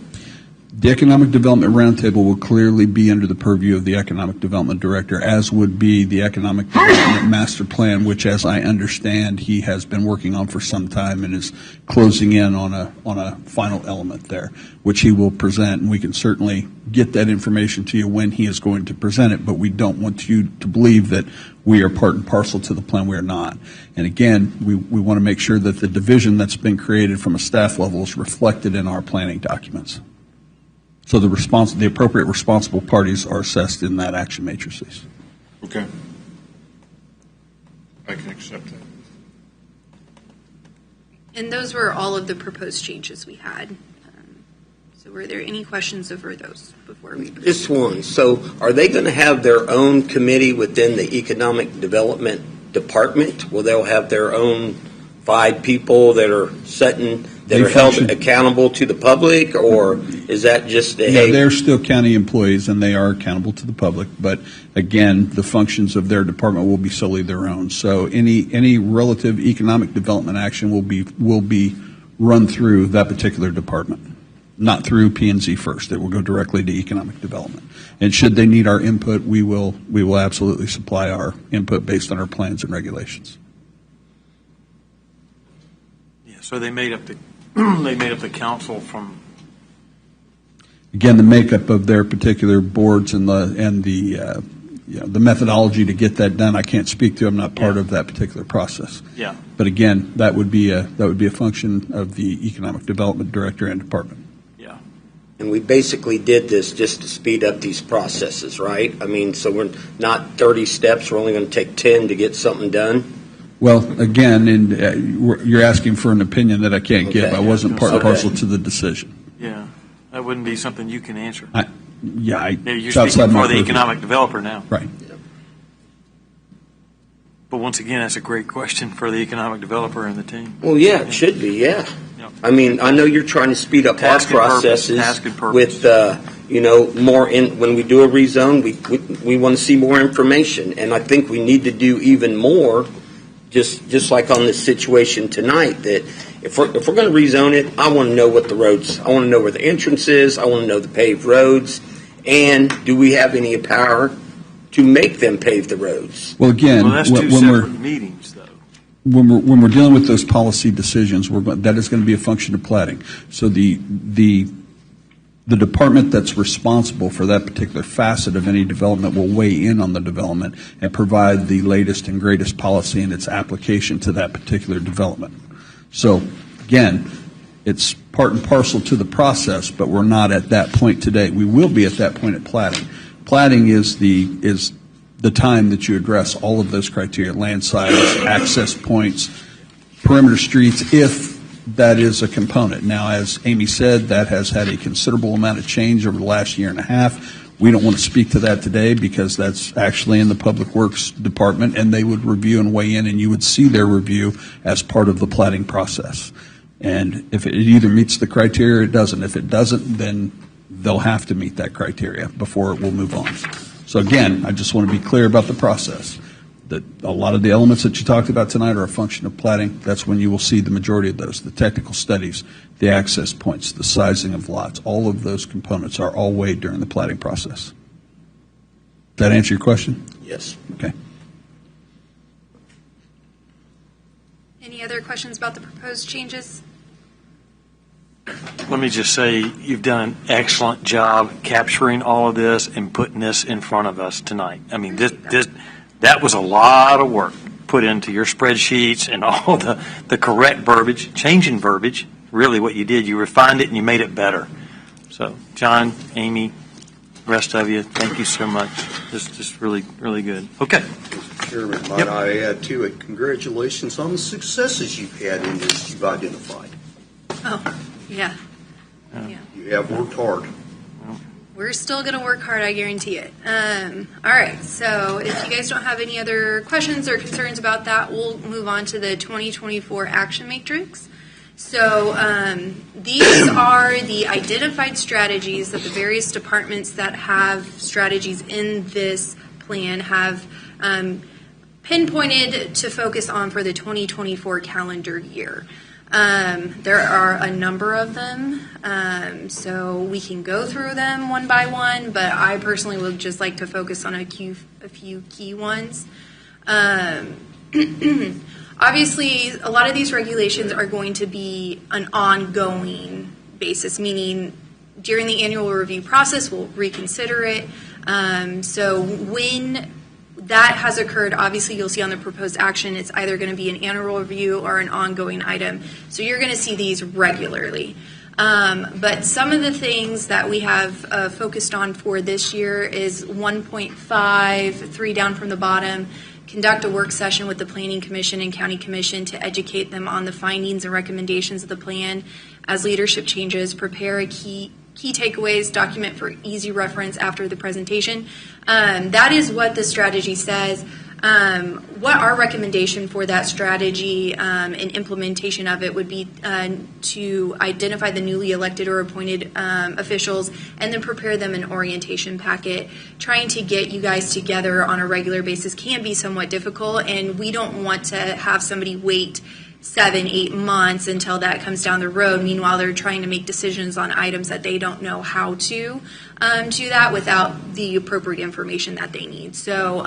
The Economic Development Roundtable will clearly be under the purview of the Economic Development Director, as would be the Economic Development Master Plan, which, as I understand, he has been working on for some time and is closing in on a final element there, which he will present. And we can certainly get that information to you when he is going to present it, but we don't want you to believe that we are part and parcel to the plan. We are not. And again, we want to make sure that the division that's been created from a staff level is reflected in our planning documents. So the appropriate responsible parties are assessed in that action matrices. Okay. I can accept that. And those were all of the proposed changes we had. So were there any questions over those before we proceed? Just one. So are they going to have their own committee within the Economic Development Department? Will they have their own 5 people that are held accountable to the public, or is that just they're still county employees and they are accountable to the public, but again, the functions of their department will be solely their own. So any relative economic development action will be run through that particular department. not through P&Z first. It will go directly to economic development. And should they need our input, we will absolutely supply our input based on our plans and regulations. Yeah, so they made up the council from. Again, the makeup of their particular boards and the methodology to get that done, I can't speak to. I'm not part of that particular process. Yeah. But again, that would be a function of the economic development director and department. Yeah. And we basically did this just to speed up these processes, right? I mean, so we're not 30 steps. We're only going to take 10 to get something done. Well, again, you're asking for an opinion that I can't give. Okay. I wasn't part and parcel to the decision. Yeah. That wouldn't be something you can answer. You're You're speaking for the economic developer now. Right. But once again, that's a great question for the economic developer and the team. Well, yeah, it should be, yeah. Yeah. I mean, I know you're trying to speed up Task our and purpose, processes task and purpose. with, more when we do a rezone, we want to see more information. And I think we need to do even more, just like on this situation tonight, that if we're going to rezone it, I want to know what the roads, I want to know where the entrance is, I want to know the paved roads, and do we have any power to make them pave the roads? Well, again, Well, that's two separate meetings, though. when we're dealing with those policy decisions, that is going to be a function of plating. So the department that's responsible for that particular facet of any development will weigh in on the development and provide the latest and greatest policy and its application to that particular development. So, again, it's part and parcel to the process, but we're not at that point today. We will be at that point at plating. Plating is the time that you address all of those criteria: land size, access points, perimeter streets, if that is a component. Now, as Amy said, that has had a considerable amount of change over the last year and a half. We don't want to speak to that today because that's actually in the Public Works Department, and they would review and weigh in, and you would see their review as part of the plating process. And if it either meets the criteria or it doesn't. If it doesn't, then they'll have to meet that criteria before it will move on. So again, I just want to be clear about the process. That a lot of the elements that you talked about tonight are a function of plating. That's when you will see the majority of those. The technical studies, the access points, the sizing of lots, all of those components are all weighed during the plating process. Does that answer your question? Yes. Okay. Any other questions about the proposed changes? Let me just say, you've done an excellent job capturing all of this and putting this in front of us tonight. I mean, that was a lot of work put into your spreadsheets and all the correct verbiage, changing verbiage. Really what you did, you refined it and you made it better. So, John, Amy, rest of you, thank you so much. Just really, really good. Okay. Mr. Chairman, might I add to it, congratulations on the successes you've had in this you've identified. Oh, yeah. You have worked hard. We're still going to work hard, I guarantee it. All right, so if you guys don't have any other questions or concerns about that, we'll move on to the 2024 action matrix. So these are the identified strategies that the various departments that have strategies in this plan have pinpointed to focus on for the 2024 calendar year. There are a number of them, so we can go through them one by one, but I personally would just like to focus on a few key ones. Obviously, a lot of these regulations are going to be an ongoing basis, meaning during the annual review process, we'll reconsider it. So when that has occurred, obviously you'll see on the proposed action, it's either going to be an annual review or an ongoing item. So you're going to see these regularly. But some of the things that we have focused on for this year is 1.5, 3 down from the bottom, conduct a work session with the Planning Commission and County Commission to educate them on the findings and recommendations of the plan. As leadership changes, prepare a key takeaways document for easy reference after the presentation. That is what the strategy says. What our recommendation for that strategy and implementation of it would be to identify the newly elected or appointed officials and then prepare them an orientation packet. Trying to get you guys together on a regular basis can be somewhat difficult, and we don't want to have somebody wait 7-8 months until that comes down the road. Meanwhile, they're trying to make decisions on items that they don't know how to do that without the appropriate information that they need. So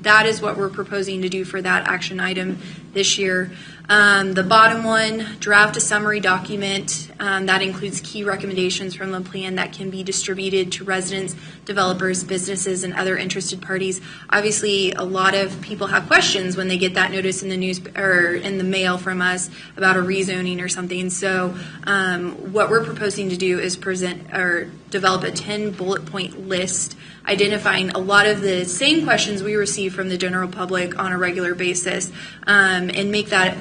that is what we're proposing to do for that action item this year. The bottom one, draft a summary document that includes key recommendations from the plan that can be distributed to residents, developers, businesses, and other interested parties. Obviously, a lot of people have questions when they get that notice in the news or in the mail from us about a rezoning or something. So what we're proposing to do is present or develop a 10 bullet point list identifying a lot of the same questions we receive from the general public on a regular basis, and make that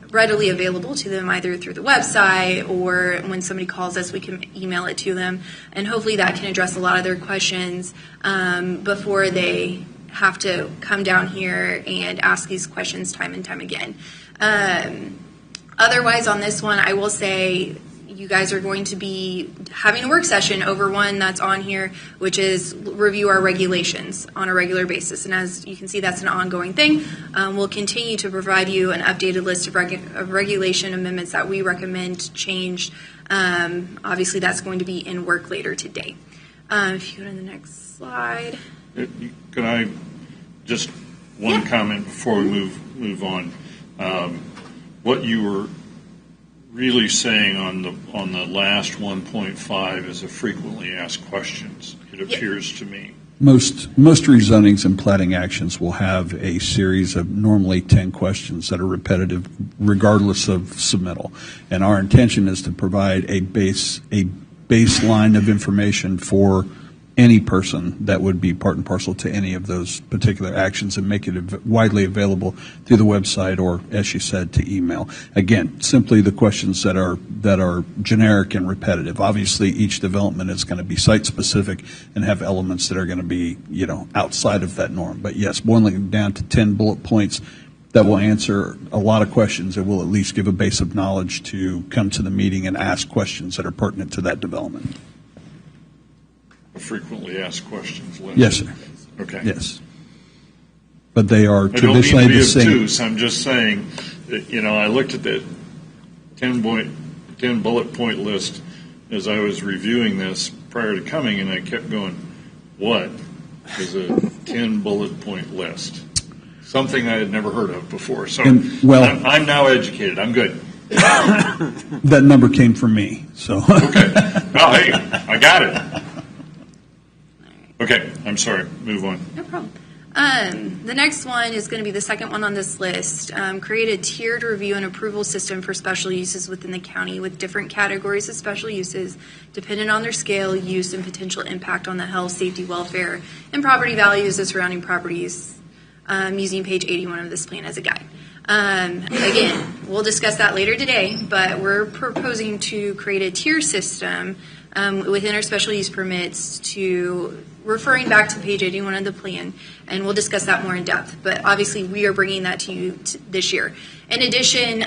readily available to them either through the website or when somebody calls us, we can email it to them. And hopefully that can address a lot of their questions before they have to come down here and ask these questions time and time again. Otherwise, on this one, I will say you guys are going to be having a work session over one that's on here, which is review our regulations on a regular basis. And as you can see, that's an ongoing thing. We'll continue to provide you an updated list of regulation amendments that we recommend changed. Obviously, that's going to be in work later today. If you go to the next slide. Can I just one comment before we move on? What you were really saying on the last 1.5 is a frequently asked questions, it appears to me. Most rezonings and platting actions will have a series of normally 10 questions that are repetitive regardless of submittal. And our intention is to provide a baseline of information for any person that would be part and parcel to any of those particular actions and make it widely available through the website or, as you said, to email. Again, simply the questions that are generic and repetitive. Obviously, each development is going to be site-specific and have elements that are going to be, outside of that norm. But yes, boiling it down to 10 bullet points that will answer a lot of questions. It will at least give a base of knowledge to come to the meeting and ask questions that are pertinent to that development. Frequently asked questions list. Yes, sir. Okay. Yes. But they are I don't traditionally mean to be the same. obtuse. I'm just saying that, I looked at that 10 bullet point list as I was reviewing this prior to coming, and I kept going, what is a 10 bullet point list? Something I had never heard of before. So I'm now educated. I'm good. That number came from me. So. Okay. Oh, hey, I got it. Okay, I'm sorry. Move on. No problem. The next one is going to be the second one on this list. Create a tiered review and approval system for special uses within the county with different categories of special uses dependent on their scale, use, and potential impact on the health, safety, welfare, and property values of surrounding properties, using page 81 of this plan as a guide. Again, we'll discuss that later today, but we're proposing to create a tier system within our special use permits to referring back to page 81 of the plan, and we'll discuss that more in depth. But obviously, we are bringing that to you this year. In addition,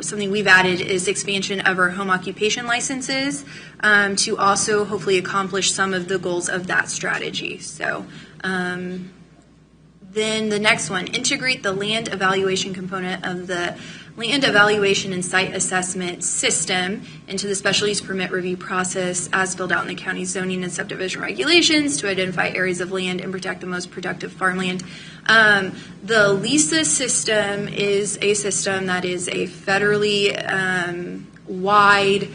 something we've added is expansion of our home occupation licenses to also hopefully accomplish some of the goals of that strategy. So then the next one, integrate the land evaluation component of the land evaluation and site assessment system into the special use permit review process as filled out in the county zoning and subdivision regulations to identify areas of land and protect the most productive farmland. The LISA system is a system that is a federally wide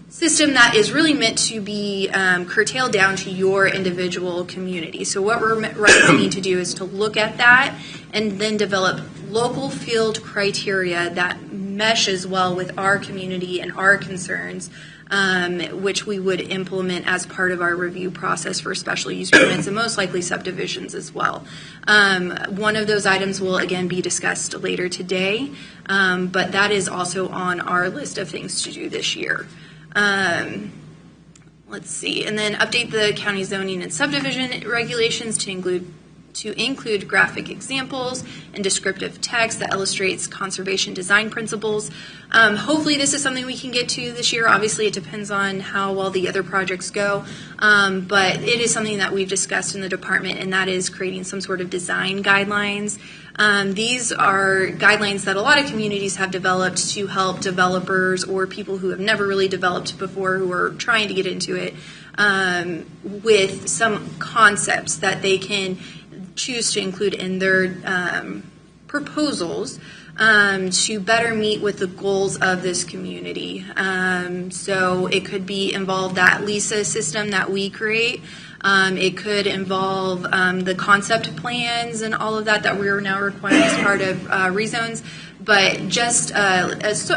system that is really meant to be curtailed down to your individual community. So what we're recommending to do is to look at that and then develop local field criteria that meshes well with our community and our concerns, which we would implement as part of our review process for special use permits and most likely subdivisions as well. One of those items will again be discussed later today, but that is also on our list of things to do this year. Let's see, and then update the county zoning and subdivision regulations to to include graphic examples and descriptive text that illustrates conservation design principles. Hopefully this is something we can get to this year. Obviously it depends on how well the other projects go, but it is something that we've discussed in the department, and that is creating some sort of design guidelines. These are guidelines that a lot of communities have developed to help developers or people who have never really developed before, who are trying to get into it, with some concepts that they can choose to include in their proposals to better meet with the goals of this community. So it could be involve that LISA system that we create. It could involve the concept plans and all of that we are now requiring as part of rezones, but just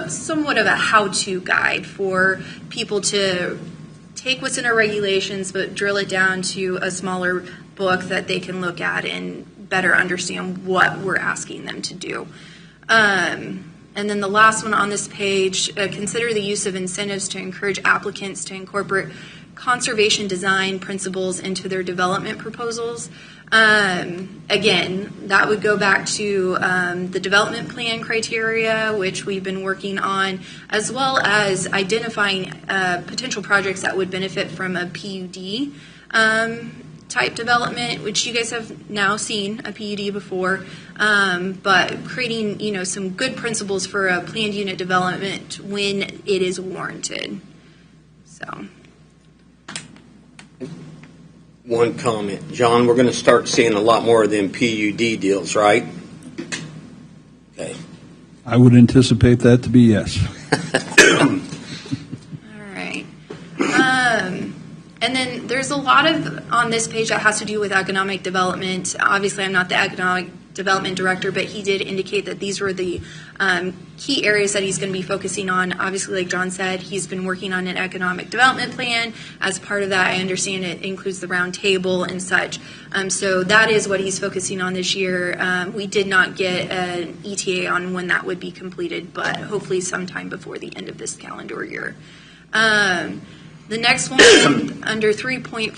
somewhat of a how-to guide for people to take what's in our regulations but drill it down to a smaller book that they can look at and better understand what we're asking them to do. And then the last one on this page, consider the use of incentives to encourage applicants to incorporate conservation design principles into their development proposals. Again, that would go back to the development plan criteria, which we've been working on, as well as identifying potential projects that would benefit from a PUD type development, which you guys have now seen a PUD before, but creating some good principles for a planned unit development when it is warranted. So. One comment. John, we're going to start seeing a lot more of them PUD deals, right? Okay. I would anticipate that to be yes. All right. And then there's a lot on this page that has to do with economic development. Obviously, I'm not the economic development director, but he did indicate that these were the key areas that he's going to be focusing on. Obviously, like John said, he's been working on an economic development plan. As part of that, I understand it includes the round table and such. So that is what he's focusing on this year. We did not get an ETA on when that would be completed, but hopefully sometime before the end of this calendar year. The next one, under 3.4,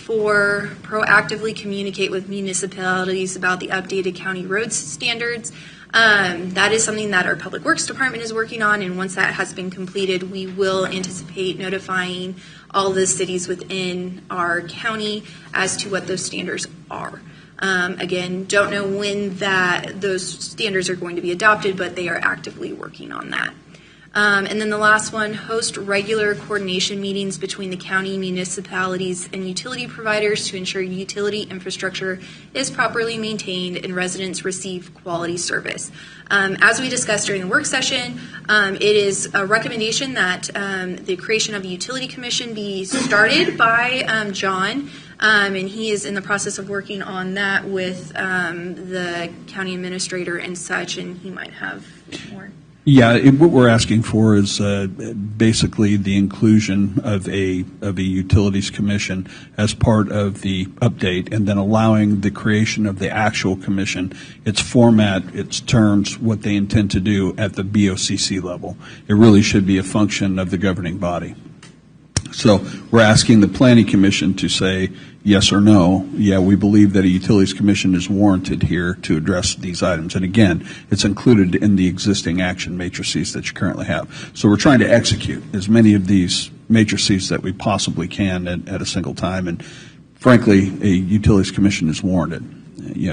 proactively communicate with municipalities about the updated county roads standards. That is something that our Public Works Department is working on, and once that has been completed, we will anticipate notifying all the cities within our county as to what those standards are. Again, don't know when those standards are going to be adopted, but they are actively working on that. And then the last one, host regular coordination meetings between the county, municipalities, and utility providers to ensure utility infrastructure is properly maintained and residents receive quality service. As we discussed during the work session, it is a recommendation that the creation of a utility commission be started by John, and he is in the process of working on that with the county administrator and such, and he might have more. Yeah, what we're asking for is basically the inclusion of a utilities commission as part of the update, and then allowing the creation of the actual commission, its format, its terms, what they intend to do at the BOCC level. It really should be a function of the governing body. So we're asking the Planning Commission to say yes or no. Yeah, we believe that a Utilities Commission is warranted here to address these items. And again, it's included in the existing action matrices that you currently have. So we're trying to execute as many of these matrices that we possibly can at a single time. And frankly, a Utilities Commission is warranted,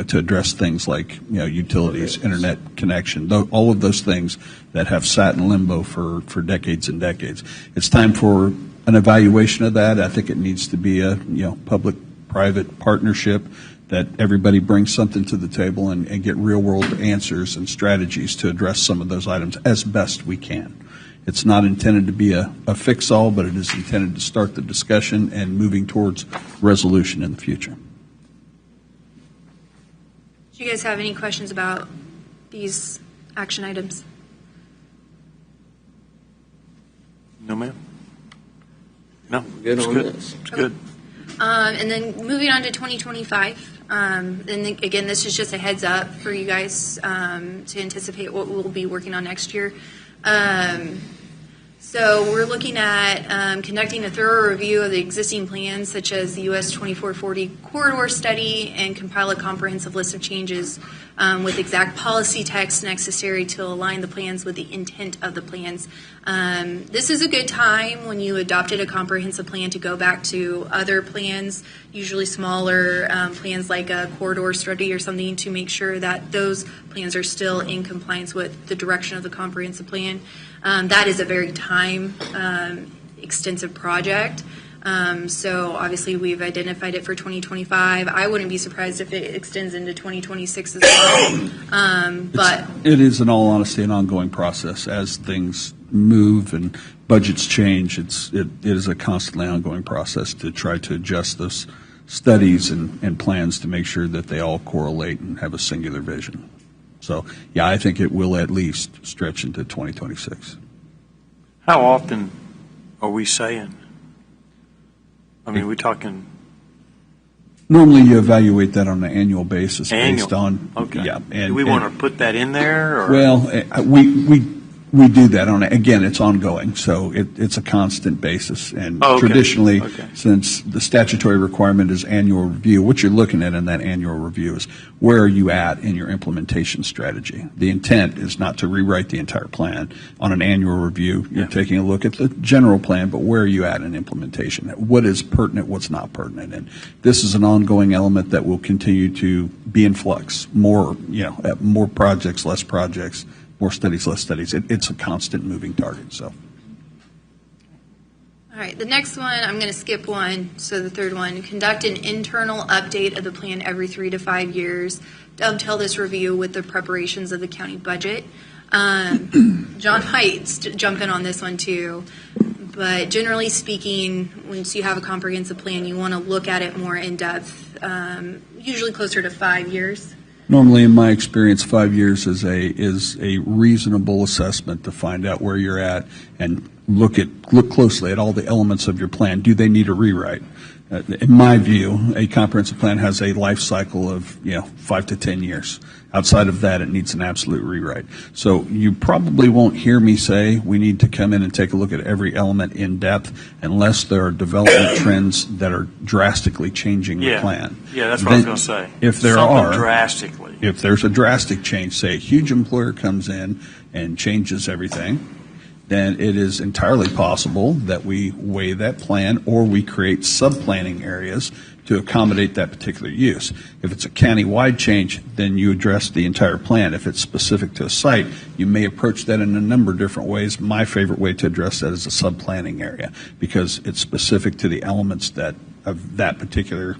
to address things like, utilities, internet connection, all of those things that have sat in limbo for decades and decades. It's time for an evaluation of that. I think it needs to be a public-private partnership that everybody brings something to the table and get real-world answers and strategies to address some of those items as best we can. It's not intended to be a fix-all, but it is intended to start the discussion and moving towards resolution in the future. Do you guys have any questions about these action items? No, ma'am. No, Good it's on good. this. It's good. And then moving on to 2025, and then again, this is just a heads up for you guys to anticipate what we'll be working on next year. So we're looking at conducting a thorough review of the existing plans, such as the US 2440 corridor study, and compile a comprehensive list of changes with exact policy text necessary to align the plans with the intent of the plans. This is a good time when you adopted a comprehensive plan to go back to other plans, usually smaller plans like a corridor study or something, to make sure that those plans are still in compliance with the direction of the comprehensive plan. That is a very time extensive project. So obviously we've identified it for 2025. I wouldn't be surprised if it extends into 2026 as well. But It is, in all honesty, an ongoing process. As things move and budgets change, it is a constantly ongoing process to try to adjust those studies and plans to make sure that they all correlate and have a singular vision. So, yeah, I think it will at least stretch into 2026. How often are we saying? I mean, we're talking Normally, you evaluate that on an annual basis based annual. on. Okay. Yeah. Do we want to put that in there? Or? Well, we do that on, again, it's ongoing, so it's a constant basis. And Oh, okay. traditionally, Okay. since the statutory requirement is annual review, what you're looking at in that annual review is where are you at in your implementation strategy. The intent is not to rewrite the entire plan. On an annual review, you're taking a look at the general plan, but where are you at in implementation? What is pertinent, what's not pertinent? And this is an ongoing element that will continue to be in flux. More projects, less projects. More studies, less studies. It's a constant moving target. So, all right, the next one, I'm going to skip one. So the third one, conduct an internal update of the plan every 3 to 5 years. Dovetail this review with the preparations of the county budget. John might jump in on this one too. But generally speaking, once you have a comprehensive plan, you want to look at it more in depth, usually closer to 5 years. normally, in my experience, 5 years is a reasonable assessment to find out where you're at and look closely at all the elements of your plan. Do they need a rewrite? In my view, a comprehensive plan has a life cycle of 5 to 10 years. Outside of that, it needs an absolute rewrite. So you probably won't hear me say we need to come in and take a look at every element in depth unless there are development trends that are drastically changing the plan. Yeah, that's what I was going to say. If there Something are, drastically. if there's a drastic change, say a huge employer comes in and changes everything, then it is entirely possible that we weigh that plan or we create sub-planning areas to accommodate that particular use. If it's a county-wide change, then you address the entire plan. If it's specific to a site, you may approach that in a number of different ways. My favorite way to address that is a sub-planning area because it's specific to the elements of that particular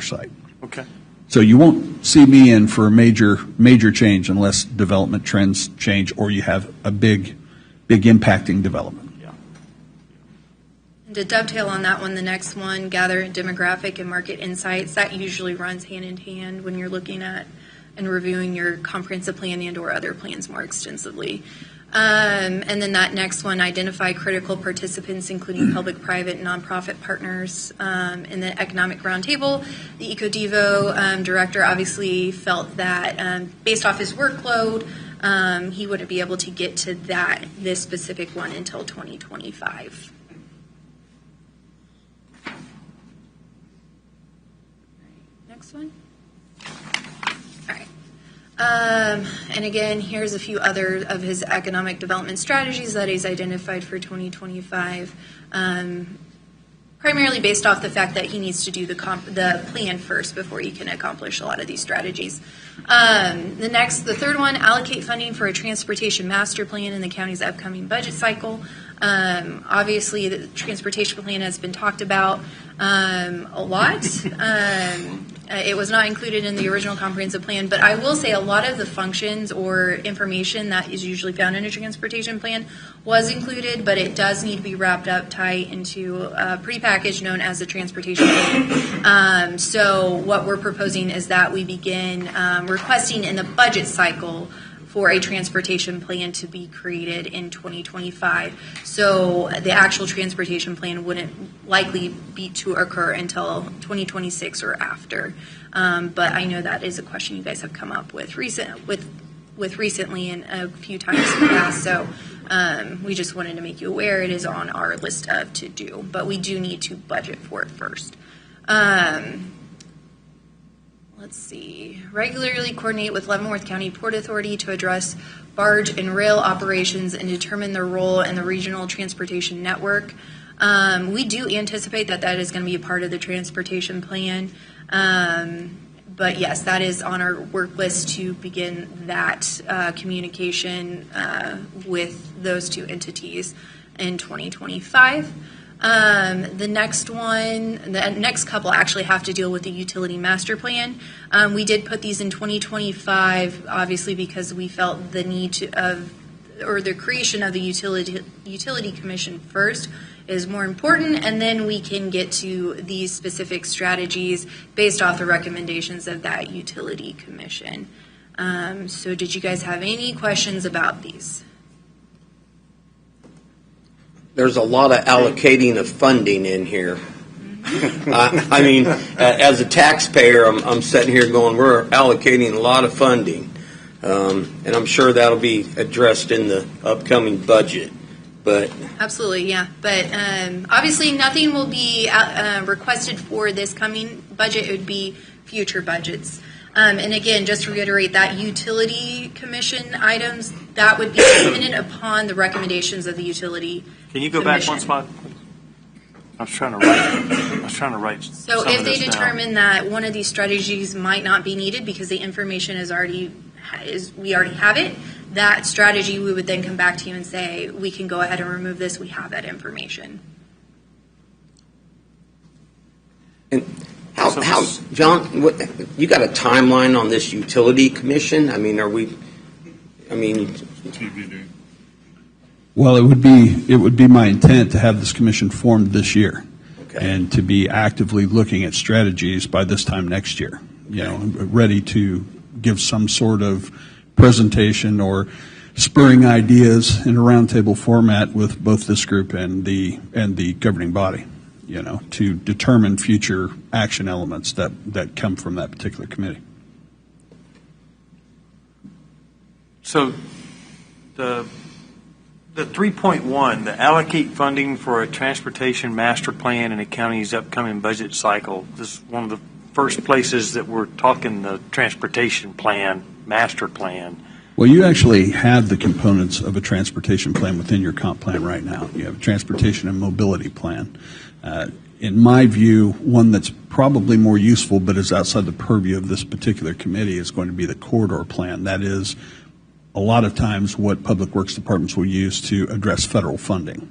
site. Okay. So you won't see me in for a major change unless development trends change or you have a big impacting development. And to dovetail on that one, the next one, gather demographic and market insights. That usually runs hand in hand when you're looking at and reviewing your comprehensive plan and or other plans more extensively. And then that next one, identify critical participants, including public, private, nonprofit partners in the economic roundtable. The EcoDevo director obviously felt that based off his workload, he wouldn't be able to get to this specific one until 2025. Next one. All right. And again, here's a few other of his economic development strategies that he's identified for 2025. Primarily based off the fact that he needs to do the plan first before he can accomplish a lot of these strategies. The third one, allocate funding for a transportation master plan in the county's upcoming budget cycle. Obviously, the transportation plan has been talked about a lot. It was not included in the original comprehensive plan, but I will say a lot of the functions or information that is usually found in a transportation plan was included, but it does need to be wrapped up tight into a prepackaged known as the transportation plan. So what we're proposing is that we begin requesting in the budget cycle for a transportation plan to be created in 2025. So the actual transportation plan wouldn't likely be to occur until 2026 or after. But I know that is a question you guys have come up with recently and a few times in the past. So We just wanted to make you aware it is on our list of to do, but we do need to budget for it first. Let's see. Regularly coordinate with Leavenworth County Port Authority to address barge and rail operations and determine their role in the regional transportation network. We do anticipate that that is going to be a part of the transportation plan. But yes, that is on our work list to begin that communication with those two entities in 2025. The next couple actually have to deal with the utility master plan. We did put these in 2025, obviously, because we felt the need or the creation of the utility commission first is more important, and then we can get to these specific strategies based off the recommendations of that utility commission. So did you guys have any questions about these? There's a lot of allocating of funding in here. I mean, as a taxpayer, I'm sitting here going, we're allocating a lot of funding. And I'm sure that'll be addressed in the upcoming budget. But absolutely, yeah. But obviously nothing will be requested for this coming budget. It would be future budgets. And again, just to reiterate, that utility commission items, that would be dependent upon the recommendations of the utility Can you go commission. back one spot, please? I was trying to write. So if they determine that one of these strategies might not be needed because the information we already have it, that strategy we would then come back to you and say, we can go ahead and remove this, we have that information. And how John, you got a timeline on this utility commission? I mean, Well, it would be my intent to have this commission formed this year, and to be actively looking at strategies by this time next year. Ready to give some sort of presentation or spurring ideas in a roundtable format with both this group and the governing body. To determine future action elements that come from that particular committee. So the 3.1, the allocate funding for a transportation master plan in the county's upcoming budget cycle. This is one of the first places that we're talking the transportation plan, master plan. Well, you actually have the components of a transportation plan within your comp plan right now. You have a transportation and mobility plan. In my view, one that's probably more useful but is outside the purview of this particular committee is going to be the corridor plan. That is a lot of times what public works departments will use to address federal funding.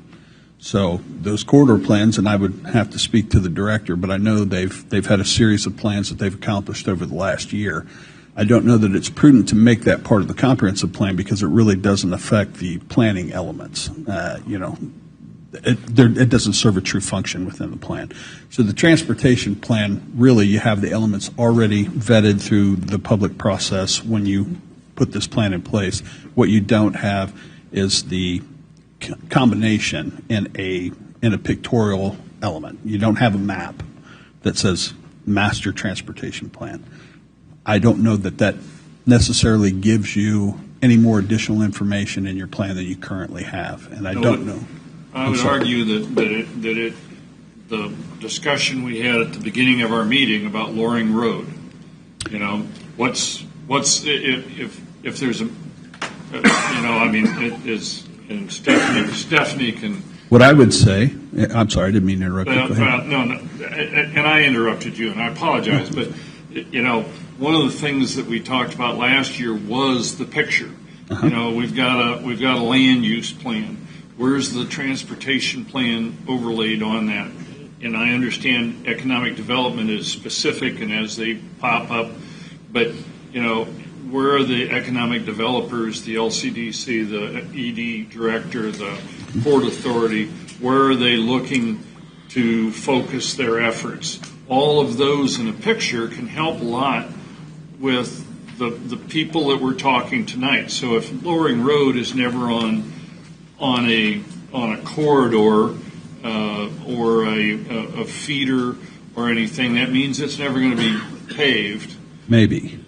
So those corridor plans, and I would have to speak to the director, but I know they've had a series of plans that they've accomplished over the last year. I don't know that it's prudent to make that part of the comprehensive plan because it really doesn't affect the planning elements. It doesn't serve a true function within the plan. So the transportation plan, really, you have the elements already vetted through the public process when you put this plan in place. What you don't have is the combination in a pictorial element. You don't have a map that says master transportation plan. I don't know that necessarily gives you any more additional information in your plan than you currently have, and I don't know. I would argue that the discussion we had at the beginning of our meeting about Loring Road, what's if there's a, it is, and Stephanie can. What I would say, I'm sorry, I didn't mean to interrupt you. Go ahead. No, and I interrupted you, and I apologize, but one of the things that we talked about last year was the picture. Uh-huh. We've got a land use plan. Where's the transportation plan overlaid on that? And I understand economic development is specific and as they pop up, but where are the economic developers, the LCDC, the ED director, the Port Authority? Where are they looking to focus their efforts? All of those in a picture can help a lot with the people that we're talking tonight. So if Loring Road is never on a corridor or a feeder or anything, that means it's never going to be paved. Maybe.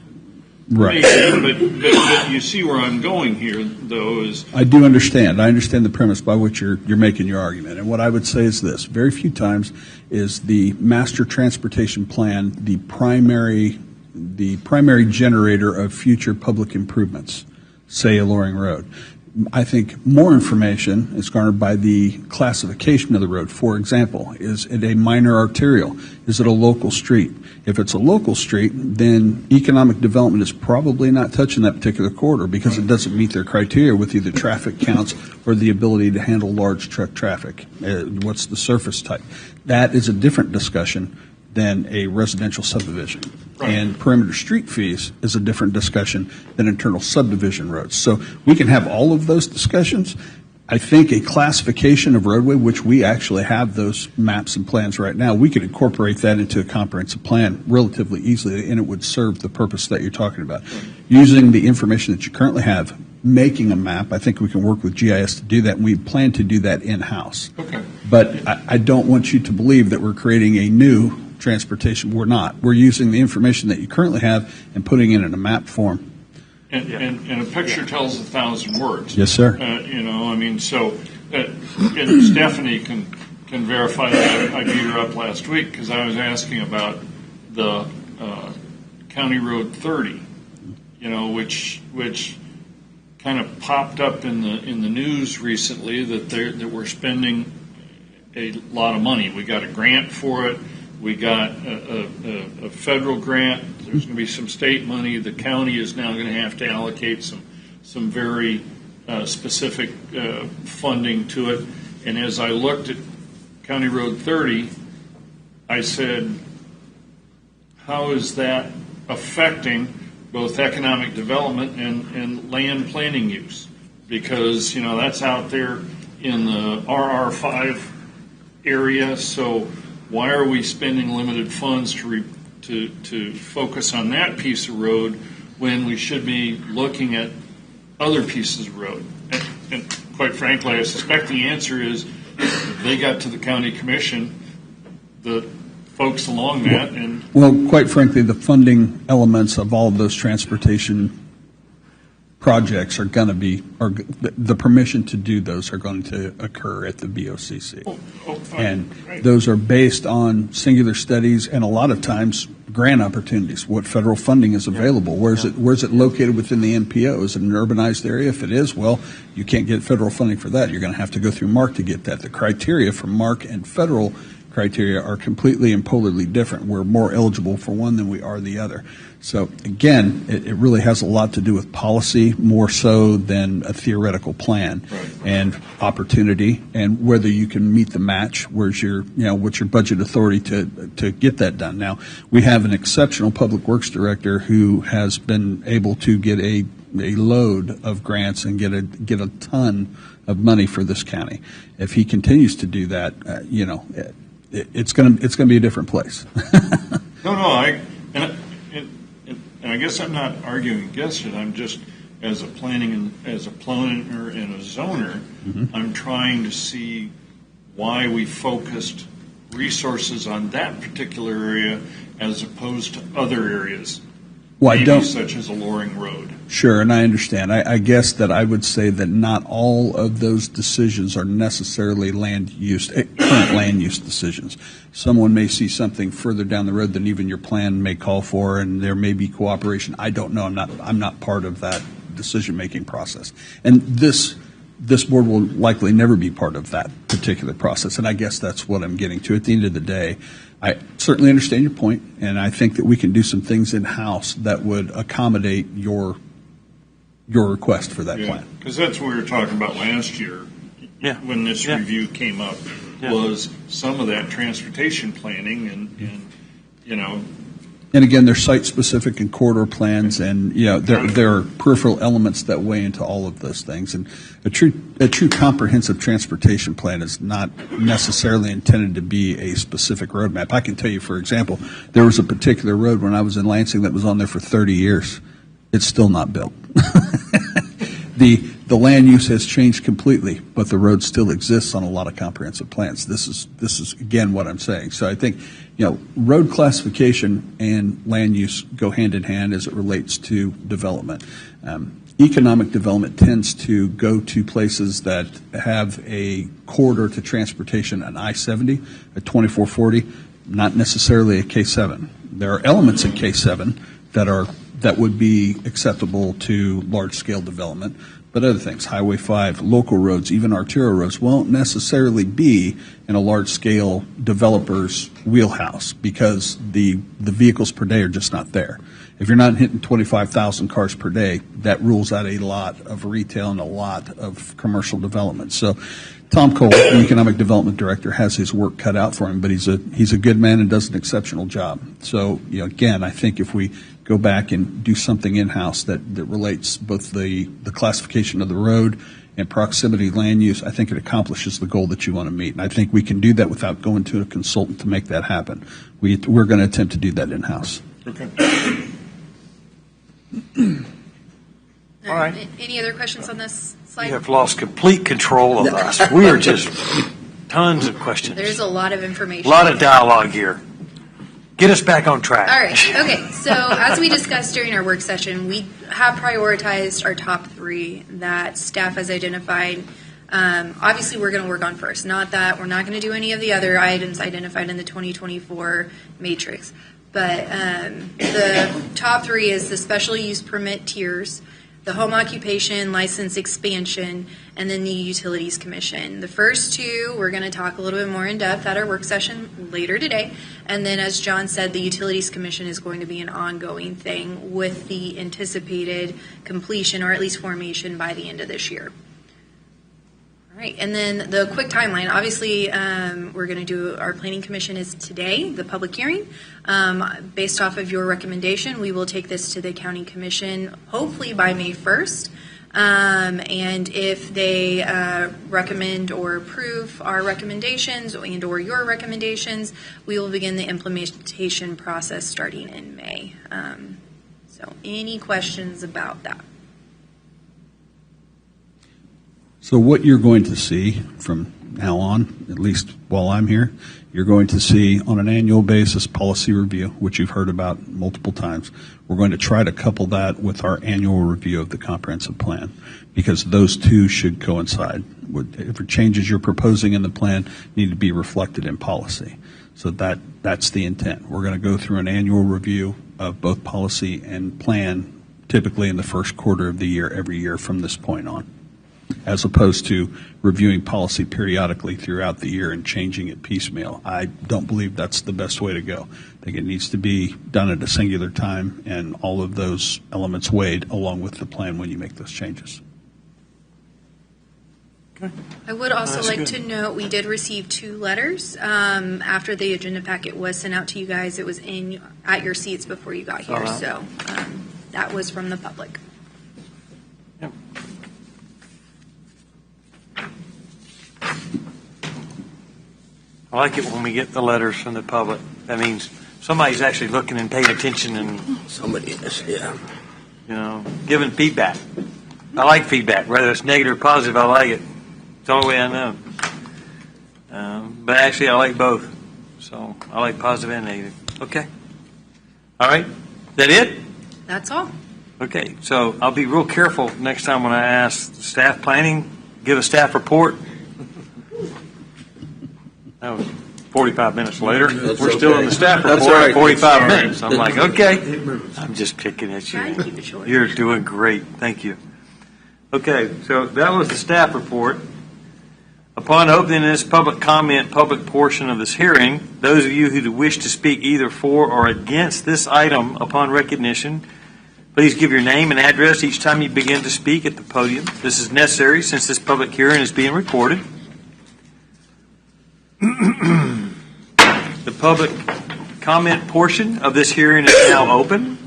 Right. But you see where I'm going here, though, is I do understand. I understand the premise by which you're making your argument. And what I would say is this: very few times is the master transportation plan the primary generator of future public improvements, say a Loring Road. I think more information is garnered by the classification of the road. For example, is it a minor arterial? Is it a local street? If it's a local street, then economic development is probably not touching that particular corridor because it doesn't meet their criteria with either traffic counts or the ability to handle large truck traffic. What's the surface type? That is a different discussion than a residential subdivision. Right. And perimeter street fees is a different discussion than internal subdivision roads. So we can have all of those discussions. I think a classification of roadway, which we actually have those maps and plans right now, we could incorporate that into a comprehensive plan relatively easily, and it would serve the purpose that you're talking about. Using the information that you currently have, making a map, I think we can work with GIS to do that, and we plan to do that in-house. okay. But I don't want you to believe that we're creating a new transportation. We're not. We're using the information that you currently have and putting it in a map form. And a picture tells 1,000 words. Yes, sir. I mean, so, and Stephanie can verify that. I beat her up last week because I was asking about the County Road 30, which kind of popped up in the news recently that we're spending a lot of money. We got a grant for it. We got a federal grant. There's going to be some state money. The county is now going to have to allocate some very specific funding to it. And as I looked at County Road 30, I said, how is that affecting both economic development and land planning use? Because, that's out there in the RR5 area. So why are we spending limited funds to focus on that piece of road when we should be looking at other pieces of road? And quite frankly, I suspect the answer is they got to the county commission, the folks along that, and well, quite frankly, the funding elements of all of those transportation projects are going to be, or the permission to do those are going to occur at the BOCC. And those are based on singular studies and a lot of times grant opportunities, what federal funding is available. Where's it located within the MPO? Is it an urbanized area? If it is, well, you can't get federal funding for that. You're going to have to go through MARC to get that. The criteria for MARC and federal criteria are completely and polarly different. We're more eligible for one than we are the other. So again, it really has a lot to do with policy more so than a theoretical plan, and opportunity, and whether you can meet the match. Where's your, what's your budget authority to get that done? Now, we have an exceptional public works director who has been able to get a load of grants and get a ton of money for this county. If he continues to do that, it's going to be a different place. And I guess I'm not arguing against it. I'm just, as a planner and a zoner, I'm trying to see why we focused resources on that particular area as opposed to other areas, such as a Loring Road. Sure, and I understand. I guess that I would say that not all of those decisions are necessarily current land use decisions. Someone may see something further down the road than even your plan may call for, and there may be cooperation. I don't know. I'm not part of that decision-making process. And this board will likely never be part of that particular process, and I guess that's what I'm getting to. At the end of the day, I certainly understand your point, and I think that we can do some things in-house that would accommodate your request for that plan. Because that's what we were talking about last year when this review came up, was some of that transportation planning And again, they're site-specific and corridor plans, and there are peripheral elements that weigh into all of those things. And a true comprehensive transportation plan is not necessarily intended to be a specific roadmap. I can tell you, for example, there was a particular road when I was in Lansing that was on there for 30 years. It's still not built. The land use has changed completely, but the road still exists on a lot of comprehensive plans. This is again what I'm saying. So I think, road classification and land use go hand in hand as it relates to development. Economic development tends to go to places that have a corridor to transportation, an I-70, a 2440, not necessarily a K7. There are elements in K7 that would be acceptable to large-scale development, but other things, Highway 5, local roads, even arterial roads, won't necessarily be in a large-scale developer's wheelhouse because the vehicles per day are just not there. If you're not hitting 25,000 cars per day, that rules out a lot of retail and a lot of commercial development. So Tom Cole, the Economic Development Director, has his work cut out for him, but he's a good man and does an exceptional job. So, again, I think if we go back and do something in-house that relates both the classification of the road and proximity land use, I think it accomplishes the goal that you want to meet. And I think we can do that without going to a consultant to make that happen. We're going to attempt to do that in-house. Okay. All right. Any other questions on this slide? You have lost complete control of us. We are just tons of questions. There's a lot of information. A lot of dialogue here. Get us back on track. All right. Okay. So as we discussed during our work session, we have prioritized our top 3 that staff has identified. Obviously, we're going to work on first. Not that we're not going to do any of the other items identified in the 2024 matrix. But the top 3 is the special use permit tiers, the home occupation license expansion, and then the Utilities Commission. The first 2, we're going to talk a little bit more in depth at our work session later today. And then, as John said, the Utilities Commission is going to be an ongoing thing with the anticipated completion, or at least formation, by the end of this year. All right, and then the quick timeline. Obviously, we're going to do our Planning Commission is today, the public hearing. Based off of your recommendation, we will take this to the County Commission hopefully by May 1st. And if they recommend or approve our recommendations and or your recommendations, we will begin the implementation process starting in May. So any questions about that? So what you're going to see from now on, at least while I'm here, you're going to see on an annual basis policy review, which you've heard about multiple times. We're going to try to couple that with our annual review of the comprehensive plan because those 2 should coincide. Whatever changes you're proposing in the plan need to be reflected in policy. So that's the intent. We're going to go through an annual review of both policy and plan, typically in the first quarter of the year, every year from this point on, as opposed to reviewing policy periodically throughout the year and changing it piecemeal. I don't believe that's the best way to go. I think it needs to be done at a singular time and all of those elements weighed along with the plan when you make those changes. Okay. I would also That's like good. to note we did receive 2 letters after the agenda packet was sent out to you guys. It was at your seats before you got here, Uh-huh. so that was from the public. Yep. I like it when we get the letters from the public. That means somebody's actually looking and paying attention and, Somebody is, yeah. giving feedback. I like feedback. Whether it's negative or positive, I like it. It's the only way I know. But actually, I like both. So I like positive and negative. Okay. All right. Is that it? That's all. Okay. So I'll be real careful next time when I ask staff planning, give a staff report. That was 45 minutes later. That's We're still okay. in the staff That's report all at right. 45 Sorry. minutes. I'm like, okay. I'm just picking at Try and keep you. it short. You're doing great. Thank you. Okay, so that was the staff report. Upon opening this public comment, public portion of this hearing, those of you who wish to speak either for or against this item upon recognition, please give your name and address each time you begin to speak at the podium. This is necessary since this public hearing is being recorded. The public comment portion of this hearing is now open.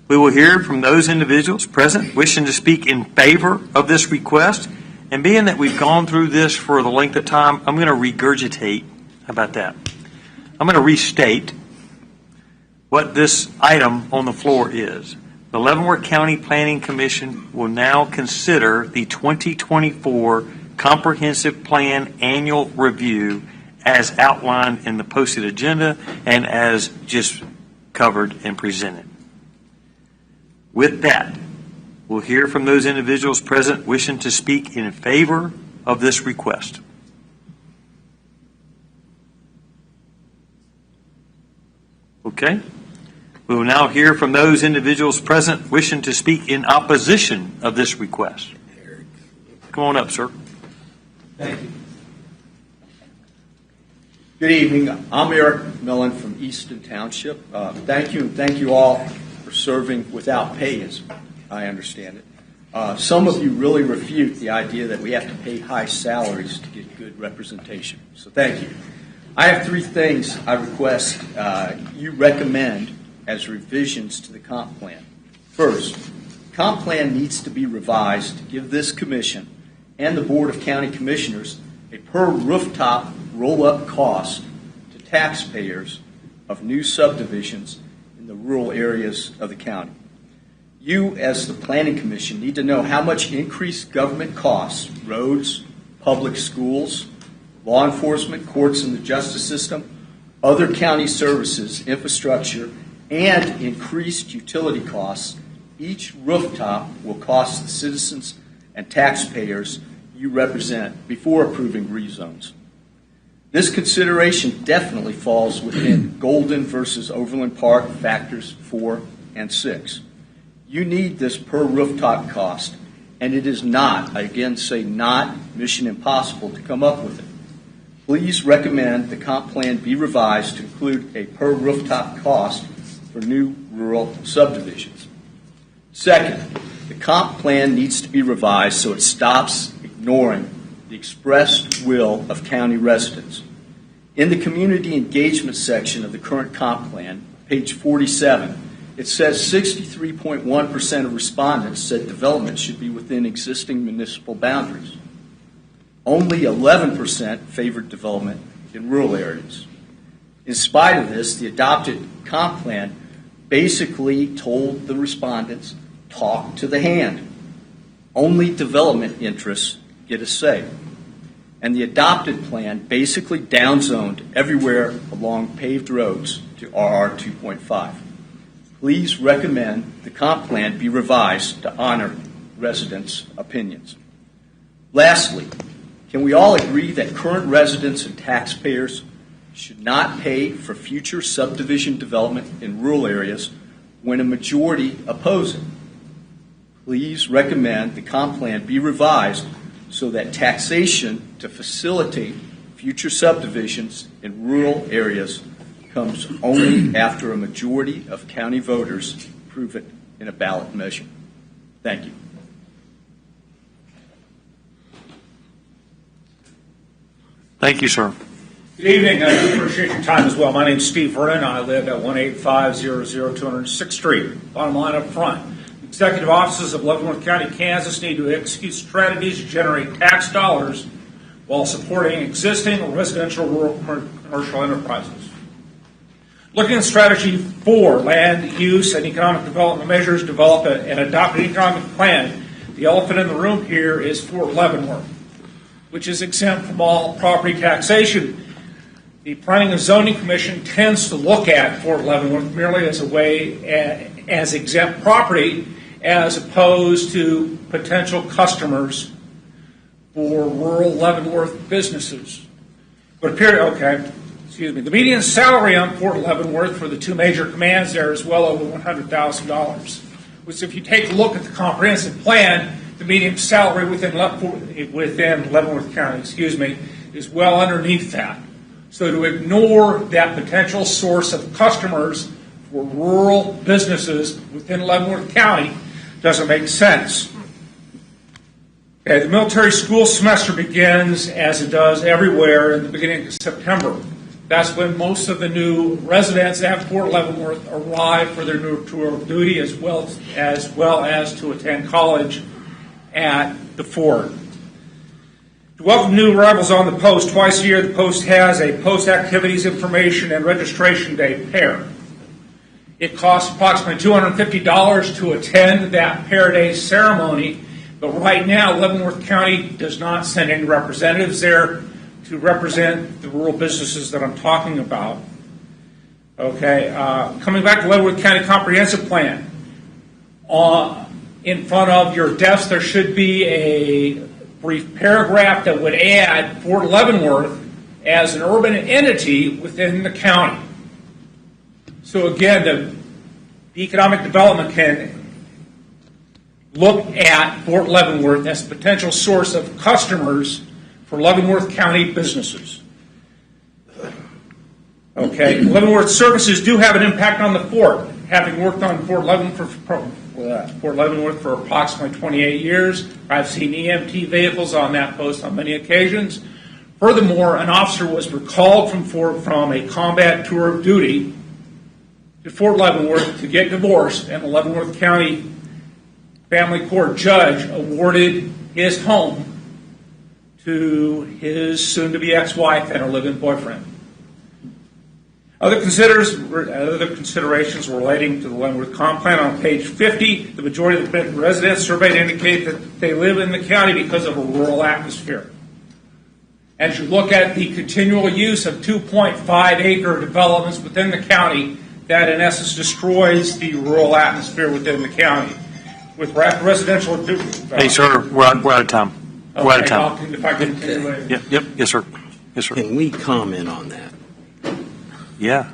We will hear from those individuals present wishing to speak in favor of this request. And being that we've gone through this for the length of time, I'm going to regurgitate. How about that? I'm going to restate what this item on the floor is. The Leavenworth County Planning Commission will now consider the 2024 Comprehensive Plan Annual Review as outlined in the posted agenda and as just covered and presented. With that, we'll hear from those individuals present wishing to speak in favor of this request. Okay. We will now hear from those individuals present wishing to speak in opposition of this request. Come on up, sir. Thank you. Good evening. I'm Eric Millen from Easton Township. Thank you all for serving without pay, as I understand it. Some of you really refute the idea that we have to pay high salaries to get good representation. So thank you. I have three things I request you recommend as revisions to the comp plan. First, comp plan needs to be revised to give this commission and the Board of County Commissioners a per rooftop roll-up cost to taxpayers of new subdivisions in the rural areas of the county. You, as the Planning Commission, need to know how much increased government costs, roads, public schools, law enforcement, courts and the justice system, other county services, infrastructure, and increased utility costs, each rooftop will cost the citizens and taxpayers you represent before approving rezones. This consideration definitely falls within Golden versus Overland Park factors 4 and 6. You need this per rooftop cost, and it is not, I again say not, mission impossible to come up with it. Please recommend the comp plan be revised to include a per rooftop cost for new rural subdivisions. Second, the comp plan needs to be revised so it stops ignoring the expressed will of county residents. In the community engagement section of the current comp plan, page 47, it says 63.1% of respondents said development should be within existing municipal boundaries. Only 11% favored development in rural areas. In spite of this, the adopted comp plan basically told the respondents, talk to the hand. Only development interests get a say. And the adopted plan basically downzoned everywhere along paved roads to RR 2.5. Please recommend the comp plan be revised to honor residents' opinions. Lastly, can we all agree that current residents and taxpayers should not pay for future subdivision development in rural areas when a majority oppose it? Please recommend the comp plan be revised so that taxation to facilitate future subdivisions in rural areas comes only after a majority of county voters approve it in a ballot measure. Thank you. Thank you, sir. Good evening. I do appreciate your time as well. My name is Steve Vernon. I live at 18500 206th Street. Bottom line up front. Executive offices of Leavenworth County, Kansas need to execute strategies to generate tax dollars while supporting existing residential, rural, commercial enterprises. Looking at strategy 4, land use and economic development measures, develop and adopt an economic plan. The elephant in the room here is Fort Leavenworth, which is exempt from all property taxation. The Planning and Zoning Commission tends to look at Fort Leavenworth merely as a way as exempt property as opposed to potential customers for rural Leavenworth businesses. But the median salary on Fort Leavenworth for the two major commands there is well over $100,000. Which, if you take a look at the comprehensive plan, the median salary within Leavenworth County, is well underneath that. So to ignore that potential source of customers for rural businesses within Leavenworth County doesn't make sense. Okay, the military school semester begins, as it does everywhere, in the beginning of September. That's when most of the new residents at Fort Leavenworth arrive for their new tour of duty, as well as to attend college at the fort. To welcome new arrivals on the post, twice a year the post has a post activities information and registration day pair. It costs approximately $250 to attend that Pair Day ceremony, but right now Leavenworth County does not send any representatives there to represent the rural businesses that I'm talking about. Okay, coming back to Leavenworth County Comprehensive Plan. In front of your desk, there should be a brief paragraph that would add Fort Leavenworth as an urban entity within the county. So again, the economic development can look at Fort Leavenworth as a potential source of customers for Leavenworth County businesses. Okay, Leavenworth services do have an impact on the fort. Having worked on Fort Leavenworth for approximately 28 years, I've seen EMT vehicles on that post on many occasions. Furthermore, an officer was recalled from a combat tour of duty to Fort Leavenworth to get divorced, and the Leavenworth County Family Court judge awarded his home to his soon-to-be ex-wife and her live-in boyfriend. Other considerations relating to the Leavenworth Comp Plan on page 50, the majority of the residents surveyed indicate that they live in the county because of a rural atmosphere. As you look at the continual use of 2.5-acre developments within the county, that in essence destroys the rural atmosphere within the county. With residential... Hey, sir, we're out of time. We're out of time. If I can continue later. Yep, yes, sir. Yes, sir. Can we comment on that? Yeah,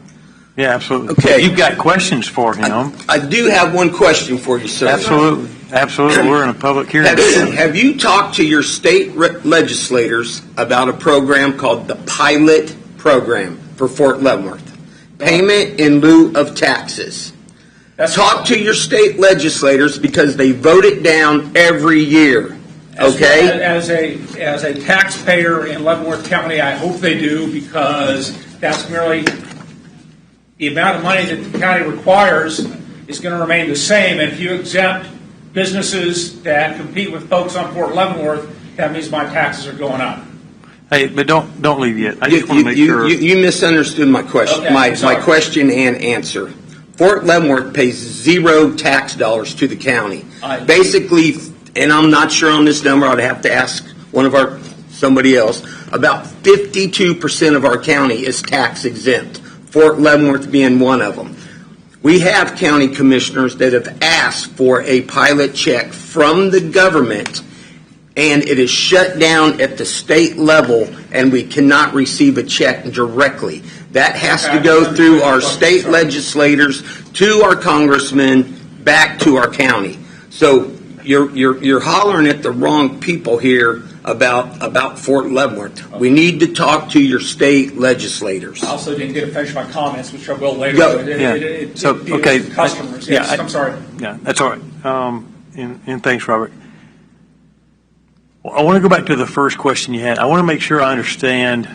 absolutely. Okay. You've got questions for him. I do have one question for you, sir. Absolutely. We're in a public hearing. Have you talked to your state legislators about a program called the Pilot Program for Fort Leavenworth? Payment in lieu of taxes. Talk to your state legislators because they vote it down every year. Okay? As a taxpayer in Leavenworth County, I hope they do, because that's merely the amount of money that the county requires is going to remain the same. And if you exempt businesses that compete with folks on Fort Leavenworth, that means my taxes are going up. Hey, but don't leave yet. I just want to make sure. You misunderstood my question. Okay, my question and answer. Fort Leavenworth pays zero tax dollars to the county. Basically, and I'm not sure on this number, I'd have to ask somebody else, about 52% of our county is tax exempt, Fort Leavenworth being one of them. We have county commissioners that have asked for a pilot check from the government, and it is shut down at the state level, and we cannot receive a check directly. That has to go through our state legislators, to our congressmen, back to our county. So you're hollering at the wrong people here about Fort Leavenworth. We need to talk to your state legislators. I also didn't get to finish my comments, which I will later. Go. It deals with customers. Yes, I'm sorry. Yeah, that's all right. And thanks, Robert. Well, I want to go back to the first question you had. I want to make sure I understand.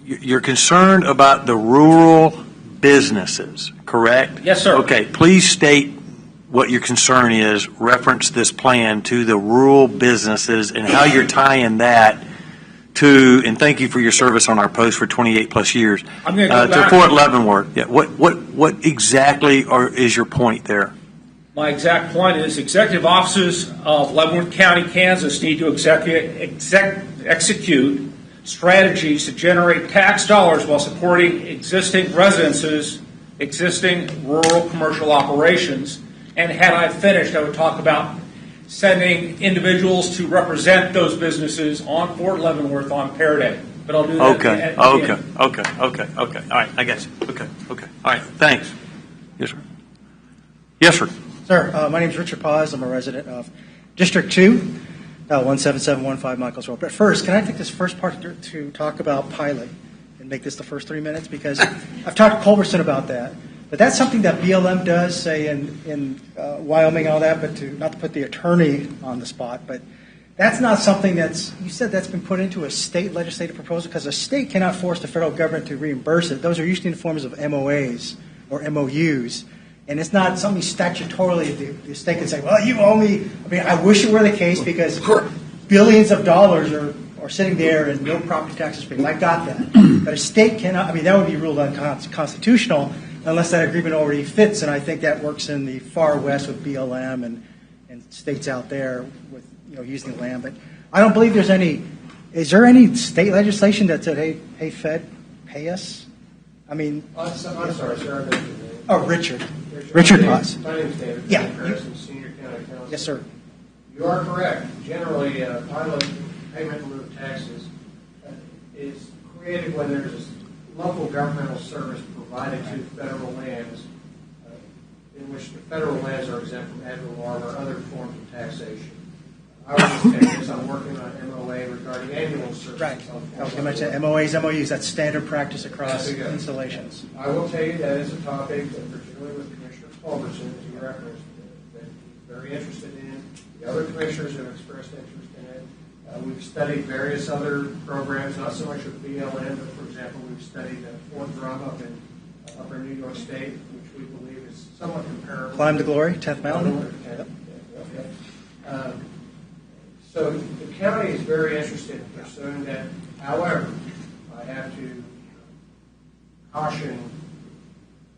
You're concerned about the rural businesses, correct? Yes, sir. Okay, please state what your concern is, reference this plan to the rural businesses and how you're tying that to, and thank you for your service on our post for 28 plus years, I'm going to go back to Fort Leavenworth. Yeah, what exactly is your point there? My exact point is executive offices of Leavenworth County, Kansas need to execute strategies to generate tax dollars while supporting existing residences, existing rural commercial operations. And had I finished, I would talk about sending individuals to represent those businesses on Fort Leavenworth on Pair Day. But I'll do that Okay. All right, I got you. Okay. All right, thanks. Yes, sir. Yes, sir. Sir, my name is Richard Paz. I'm a resident of District 2, 17715 Michaels Road. But first, can I take this first part to talk about pilot and make this the first 3 minutes? Because I've talked to Culberson about that. But that's something that BLM does, say, in Wyoming and all that, but not to put the attorney on the spot. But that's not something you said that's been put into a state legislative proposal, because a state cannot force the federal government to reimburse it. Those are usually in the forms of MOAs or MOUs. And it's not something statutorily the state can say, well, you owe me. I mean, I wish it were the case, because billions of dollars are sitting there and no property taxes paid. I got that. But a state cannot, I mean, that would be ruled unconstitutional. unless that agreement already fits, and I think that works in the far west with BLM and states out there with, using the land. But I don't believe there's any. Is there any state legislation that said, hey, Fed, pay us? I mean, I'm sorry, sir. Oh, Richard Paz. My name's David. Yeah. Harrison, Senior County Counsel. Yes, sir. You are correct. Generally, pilot payment in lieu of taxes is created when there's a local governmental service provided to federal lands in which the federal lands are exempt from ad valorem or other forms of taxation. I was just saying this, I'm working on MOA regarding annual services. Right. I was going to mention MOAs, MOUs, that's standard practice across installations. I will tell you that is a topic that particularly with Commissioner Culberson, as you referenced, that he's very interested in. The other commissioners have expressed interest in it. We've studied various other programs, not so much with BLM, but for example, we've studied Fort Drum up in upper New York State, which we believe is somewhat comparable. Climb to Glory, 10th Mountain. So the county is very interested in pursuing that. However, I have to caution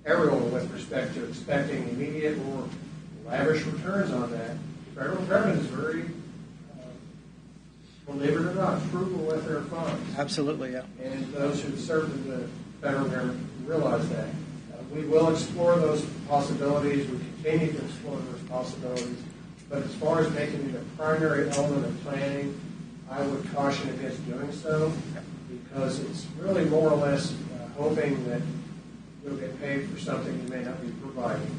everyone with respect to expecting immediate or lavish returns on that. The federal government is very, believe it or not, frugal with their funds. Absolutely, yeah. And those who serve in the federal government realize that. We will explore those possibilities. We continue to explore those possibilities. But as far as making it a primary element of planning, I would caution against doing so because it's really more or less hoping that you'll get paid for something you may not be providing.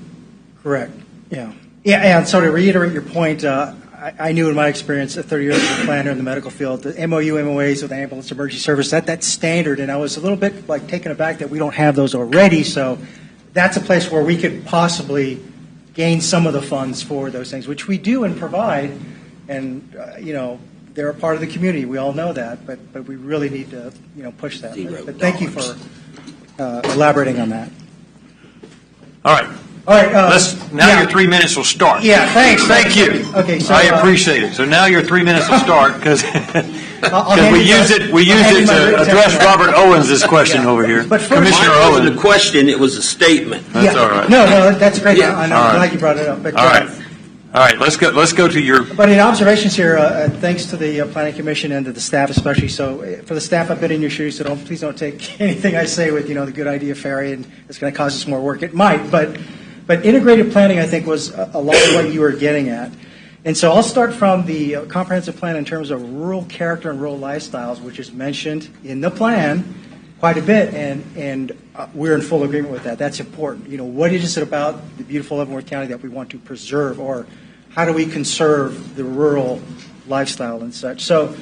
Correct. Yeah. Yeah, and so to reiterate your point, I knew in my experience, 30 years as a planner in the medical field, the MOU, MOAs with ambulance emergency service, that's standard, and I was a little bit like taken aback that we don't have those already, so that's a place where we could possibly gain some of the funds for those things, which we do and provide, and, they're a part of the community. We all know that, but we really need to, push that. But thank you for elaborating on that. All right. All right. Your 3 minutes will start. Yeah, thanks. Thank you. Okay, so I appreciate it. So now your 3 minutes will start because we use it to address Robert Owens' question over here. But Commissioner Owens. It Owens. wasn't a question, it was a statement. That's all right. No, that's great. Yeah. I'm All right. glad you brought it up. But, All right. All right, let's go to your. But in observations here, thanks to the Planning Commission and to the staff especially. So for the staff, I've been in your shoes, so please don't take anything I say with the good idea fairy, and it's going to cause us more work. It might, but integrated planning, I think, was a lot of what you were getting at. And so I'll start from the comprehensive plan in terms of rural character and rural lifestyles, which is mentioned in the plan quite a bit, and we're in full agreement with that. That's important. What is it about the beautiful Leavenworth County that we want to preserve, or how do we conserve the rural lifestyle and such? So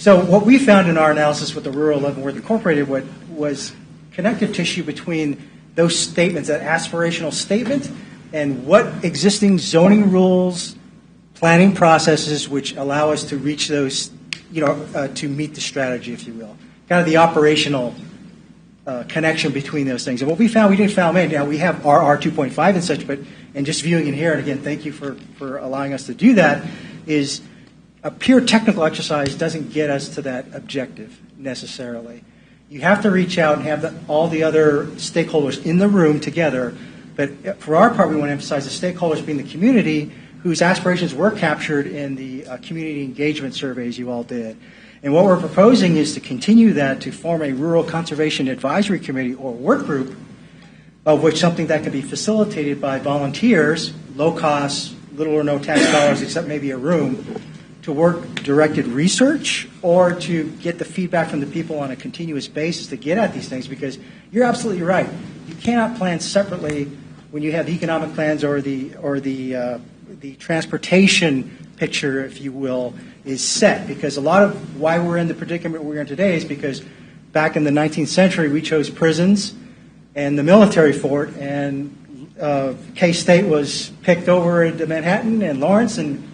what we found in our analysis with the Rural Leavenworth Incorporated was connective tissue between those statements, that aspirational statement, and what existing zoning rules, planning processes, which allow us to reach those, to meet the strategy, if you will. Kind of the operational connection between those things. And what we found, we didn't found now we have RR 2.5 and such, but and just viewing it here, and again, thank you for allowing us to do that, is a pure technical exercise doesn't get us to that objective necessarily. You have to reach out and have all the other stakeholders in the room together, but for our part, we want to emphasize the stakeholders being the community whose aspirations were captured in the community engagement surveys you all did. And what we're proposing is to continue that to form a Rural Conservation Advisory Committee or work group, of which something that can be facilitated by volunteers, low cost, little or no tax dollars except maybe a room, to work directed research or to get the feedback from the people on a continuous basis to get at these things, because you're absolutely right. You cannot plan separately when you have the economic plans or the transportation picture, if you will, is set, because a lot of why we're in the predicament we're in today is because back in the 19th century we chose prisons and the military fort, and K-State was picked over into Manhattan and Lawrence, and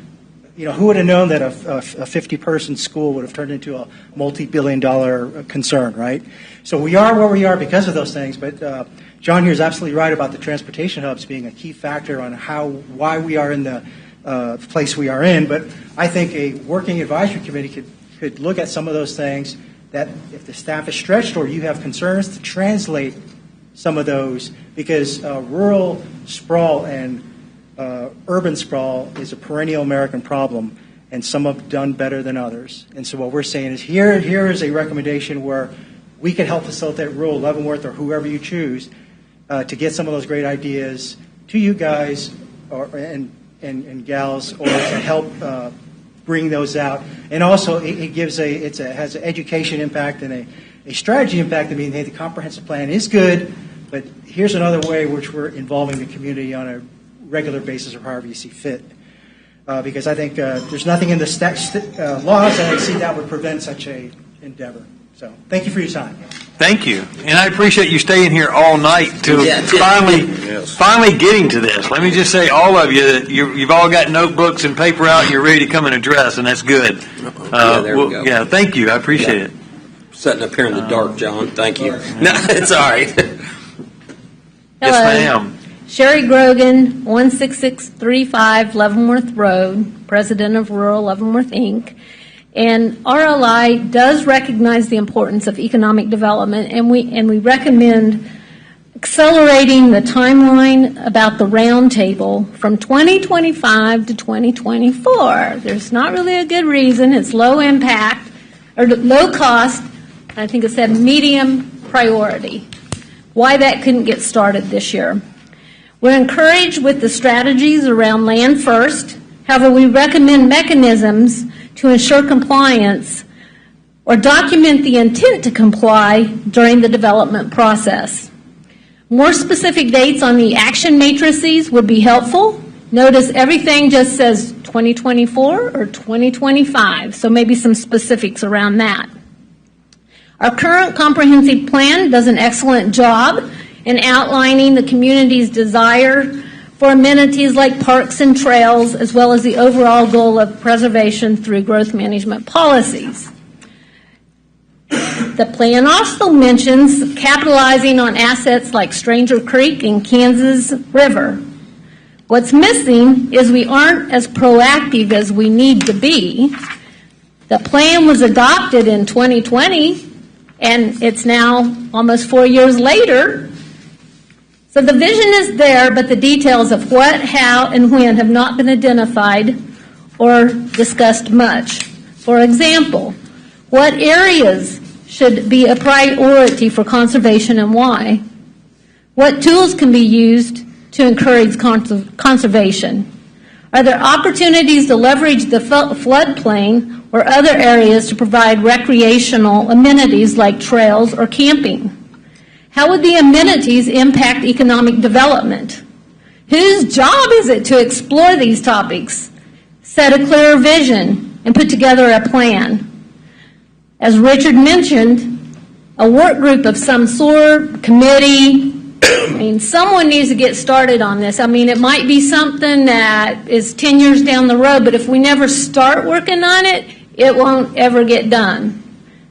who would have known that a 50-person school would have turned into a multi-billion-dollar concern, right? So we are where we are because of those things, but John here is absolutely right about the transportation hubs being a key factor on why we are in the place we are in. But I think a working advisory committee could look at some of those things that if the staff is stretched or you have concerns, to translate some of those, because rural sprawl and urban sprawl is a perennial American problem, and some have done better than others. And so what we're saying is here is a recommendation where we can help facilitate rural Leavenworth or whoever you choose to get some of those great ideas to you guys and gals, or to help bring those out. And also it has an education impact and a strategy impact. I mean, hey, the comprehensive plan is good, but here's another way which we're involving the community on a regular basis or however you see fit. Because I think there's nothing in the laws that I see that would prevent such a endeavor. So thank you for your time. Thank you. And I appreciate you staying here all night to finally getting to this. Let me just say, all of you, you've all got notebooks and paper out, and you're ready to come and address, and that's good. There we go. Yeah, thank you. I appreciate it. Sitting up here in the dark, John. Thank you. No, it's all right. Yes, ma'am. Sherry Grogan, 16635 Leavenworth Road, president of Rural Leavenworth, Inc. And RLI does recognize the importance of economic development, and we recommend accelerating the timeline about the roundtable from 2025 to 2024. There's not really a good reason. It's low impact or low cost. I think it said medium priority. Why that couldn't get started this year. We're encouraged with the strategies around Land First. However, we recommend mechanisms to ensure compliance or document the intent to comply during the development process. More specific dates on the action matrices would be helpful. Notice everything just says 2024 or 2025, so maybe some specifics around that. Our current comprehensive plan does an excellent job in outlining the community's desire for amenities like parks and trails, as well as the overall goal of preservation through growth management policies. The plan also mentions capitalizing on assets like Stranger Creek and Kansas River. What's missing is we aren't as proactive as we need to be. The plan was adopted in 2020, and it's now almost 4 years later. So the vision is there, but the details of what, how, and when have not been identified or discussed much. For example, what areas should be a priority for conservation and why? What tools can be used to encourage conservation? Are there opportunities to leverage the floodplain or other areas to provide recreational amenities like trails or camping? How would the amenities impact economic development? Whose job is it to explore these topics, set a clearer vision, and put together a plan? As Richard mentioned, a work group of some sort, committee, someone needs to get started on this. It might be something that is 10 years down the road, but if we never start working on it, it won't ever get done.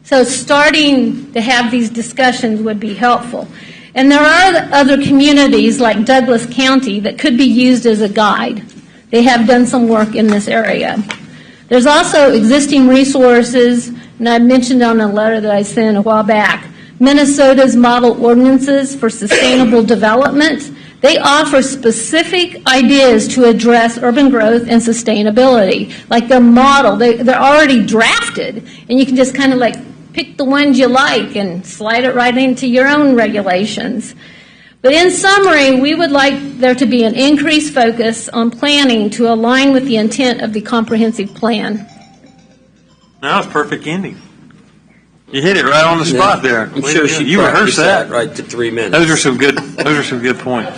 So starting to have these discussions would be helpful. And there are other communities like Douglas County that could be used as a guide. They have done some work in this area. There's also existing resources, and I mentioned on a letter that I sent a while back, Minnesota's model ordinances for sustainable development. They offer specific ideas to address urban growth and sustainability. Like their model, they're already drafted, and you can just kind of like pick the ones you like and slide it right into your own regulations. But in summary, we would like there to be an increased focus on planning to align with the intent of the comprehensive plan. That was perfect ending. You hit it right on the spot there. I'm sure you rehearsed that right to 3 minutes. Those are some good points.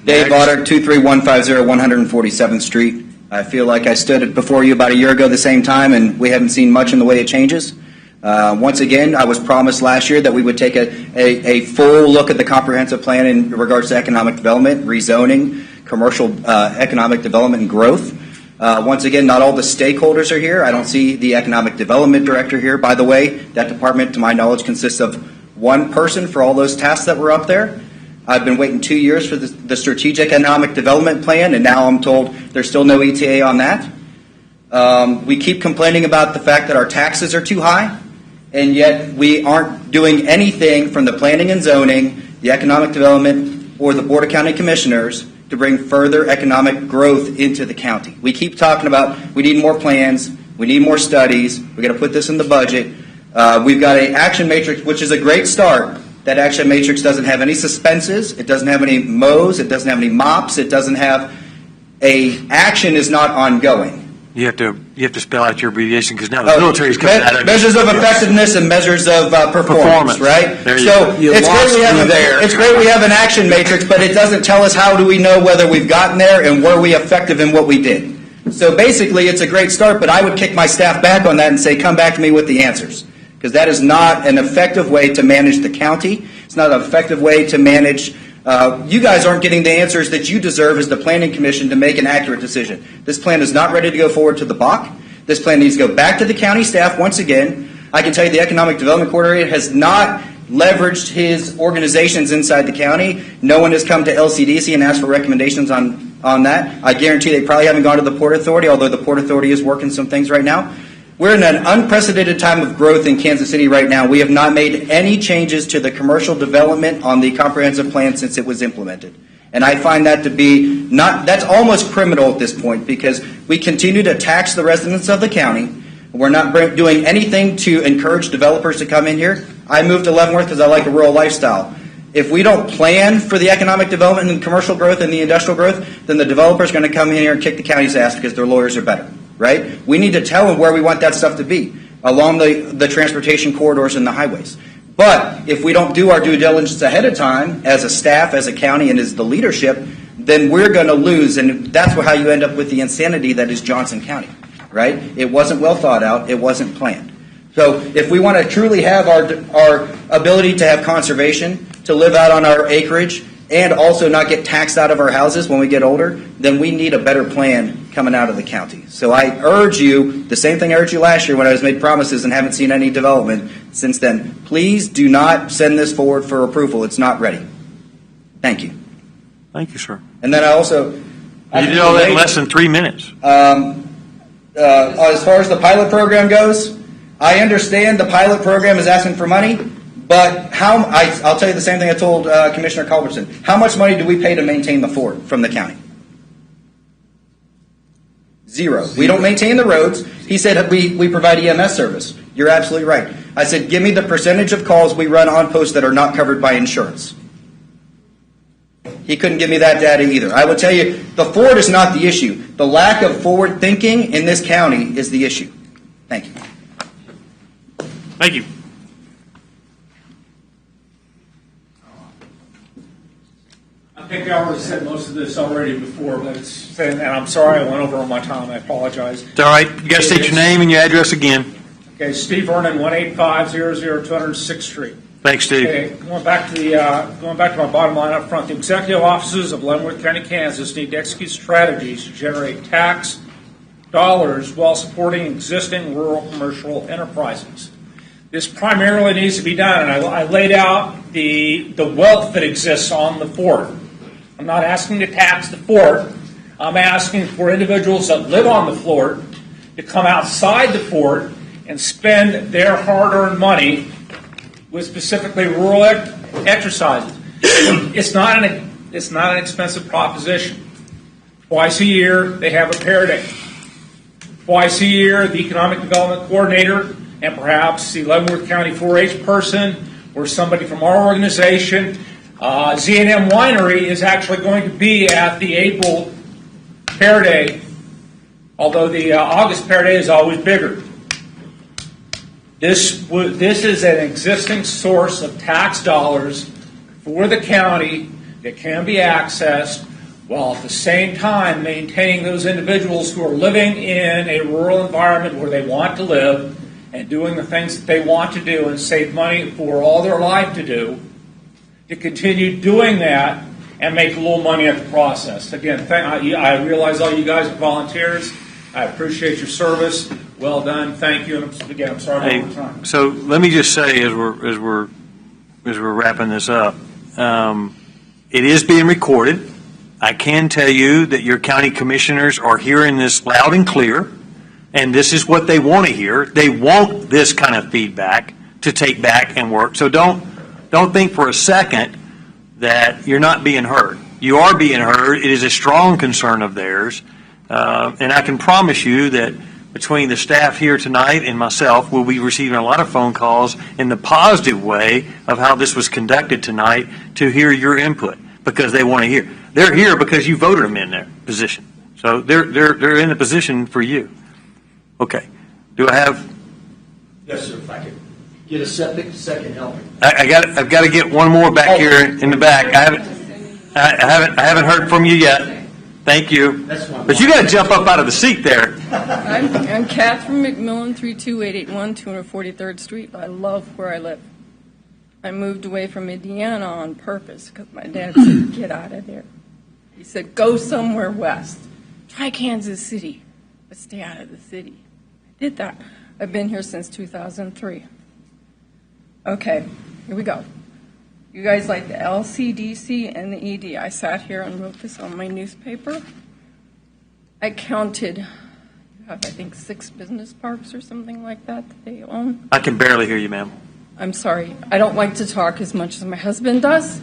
Dave Otter, 23150 147th Street. I feel like I stood before you about a year ago the same time, and we haven't seen much in the way of changes. Once again, I was promised last year that we would take a full look at the comprehensive plan in regards to economic development, rezoning, commercial economic development, and growth. Once again, not all the stakeholders are here. I don't see the economic development director here. By the way, that department, to my knowledge, consists of one person for all those tasks that were up there. I've been waiting 2 years for the strategic economic development plan, and now I'm told there's still no ETA on that. We keep complaining about the fact that our taxes are too high, and yet we aren't doing anything from the planning and zoning, the economic development, or the Board of County Commissioners to bring further economic growth into the county. We keep talking about we need more plans, we need more studies, we got to put this in the budget. We've got an action matrix, which is a great start. That action matrix doesn't have any suspenses, it doesn't have any mows, it doesn't have any mops, it doesn't have action is not ongoing. You have to spell out your abbreviation because now the military is coming out of it. Measures of effectiveness and measures of performance, right? There you so go. it's great we have an action matrix, but it doesn't tell us how do we know whether we've gotten there and were we effective in what we did. So basically, it's a great start, but I would kick my staff back on that and say, come back to me with the answers. Because that is not an effective way to manage the county. It's not an effective way to manage. You guys aren't getting the answers that you deserve as the Planning Commission to make an accurate decision. This plan is not ready to go forward to the BOC. This plan needs to go back to the county staff once again. I can tell you the Economic Development Coordinator has not leveraged his organizations inside the county. No one has come to LCDC and asked for recommendations on that. I guarantee they probably haven't gone to the Port Authority, although the Port Authority is working some things right now. We're in an unprecedented time of growth in Kansas City right now. We have not made any changes to the commercial development on the comprehensive plan since it was implemented. And I find that to be that's almost criminal at this point because we continue to tax the residents of the county. We're not doing anything to encourage developers to come in here. I moved to Leavenworth because I like a rural lifestyle. If we don't plan for the economic development and commercial growth and the industrial growth, then the developer's going to come in here and kick the county's ass because their lawyers are better. Right? We need to tell them where we want that stuff to be along the transportation corridors and the highways. But if we don't do our due diligence ahead of time as a staff, as a county, and as the leadership, then we're going to lose. And that's how you end up with the insanity that is Johnson County. Right? It wasn't well thought out. It wasn't planned. So if we want to truly have our ability to have conservation, to live out on our acreage, and also not get taxed out of our houses when we get older, then we need a better plan coming out of the county. So I urge you, the same thing I urged you last year when I was made promises and haven't seen any development since then. Please do not send this forward for approval. It's not ready. Thank you. Thank you, sir. And then I you did all that in less than 3 minutes. As far as the pilot program goes, I understand the pilot program is asking for money. But I'll tell you the same thing I told Commissioner Culbertson. How much money do we pay to maintain the fort from the county? Zero. We don't maintain the roads. He said we provide EMS service. You're absolutely right. I said, give me the percentage of calls we run on post that are not covered by insurance. He couldn't give me that data either. I will tell you, the fort is not the issue. The lack of forward thinking in this county is the issue. Thank you. Thank you. I think I already said most of this already before, but and I'm sorry I went over on my time. I apologize. It's all right. You got to state your name and your address again. Okay, Steve Vernon, 18500 206th Street. Thanks, Steve. Okay, going back to my bottom line up front, the executive offices of Leavenworth County, Kansas need to execute strategies to generate tax dollars while supporting existing rural commercial enterprises. This primarily needs to be done, and I laid out the wealth that exists on the fort. I'm not asking to tax the fort. I'm asking for individuals that live on the fort to come outside the fort and spend their hard-earned money with specifically rural exercises. It's not an expensive proposition. Twice a year, they have a Pear Day. Twice a year, the Economic Development Coordinator and perhaps the Leavenworth County 4-H person or somebody from our organization. Z&M Winery is actually going to be at the April Pear Day, although the August Pear Day is always bigger. This is an existing source of tax dollars for the county that can be accessed while at the same time maintaining those individuals who are living in a rural environment where they want to live and doing the things that they want to do and save money for all their life to do, to continue doing that and make a little money at the process. Again, I realize all you guys are volunteers. I appreciate your service. Well done. Thank you. And again, I'm sorry about the time. So let me just say, as we're wrapping this up, it is being recorded. I can tell you that your county commissioners are hearing this loud and clear, and this is what they want to hear. They want this kind of feedback to take back and work. So don't think for a second that you're not being heard. You are being heard. It is a strong concern of theirs. And I can promise you that between the staff here tonight and myself, we'll be receiving a lot of phone calls in the positive way of how this was conducted tonight to hear your input, because they want to hear. They're here because you voted them in their position. So they're in a position for you. Okay. Do I have? Yes, sir. If I could get a second helping. I've got to get one more back here in the back. I haven't heard from you yet. Thank you. But you got to jump up out of the seat there. I'm Catherine McMillan, 32881 243rd Street. I love where I live. I moved away from Indiana on purpose because my dad said, get out of there. He said, go somewhere west. Try Kansas City, but stay out of the city. I did that. I've been here since 2003. Okay, here we go. You guys like the LCDC and the ED. I sat here and wrote this on my newspaper. I counted, you have, I think, 6 business parks or something like that they own. I can barely hear you, ma'am. I'm sorry. I don't like to talk as much as my husband does.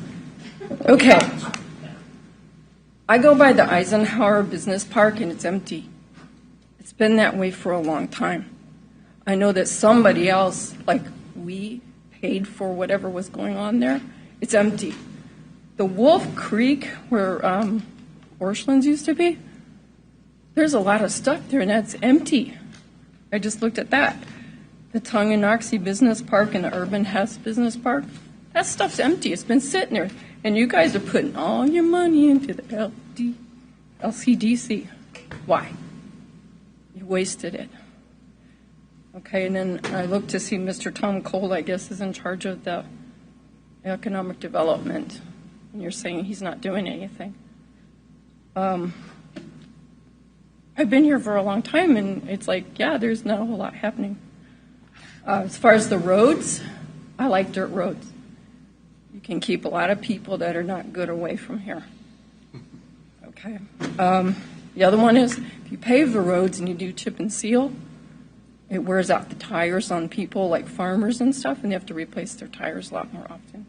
Okay. I go by the Eisenhower Business Park, and it's empty. It's been that way for a long time. I know that somebody else, like we, paid for whatever was going on there. It's empty. The Wolf Creek, where Orchlands used to be, there's a lot of stuff there, and that's empty. I just looked at that. The Tonganoxie Business Park and the Urban Hess Business Park, that stuff's empty. It's been sitting there. And you guys are putting all your money into the LCDC. Why? You wasted it. Okay, and then I looked to see Mr. Tom Cole, I guess, is in charge of the economic development. And you're saying he's not doing anything. I've been here for a long time, and it's like, yeah, there's not a whole lot happening. As far as the roads, I like dirt roads. You can keep a lot of people that are not good away from here. Okay. The other one is, if you pave the roads and you do chip and seal, it wears out the tires on people like farmers and stuff, and they have to replace their tires a lot more often.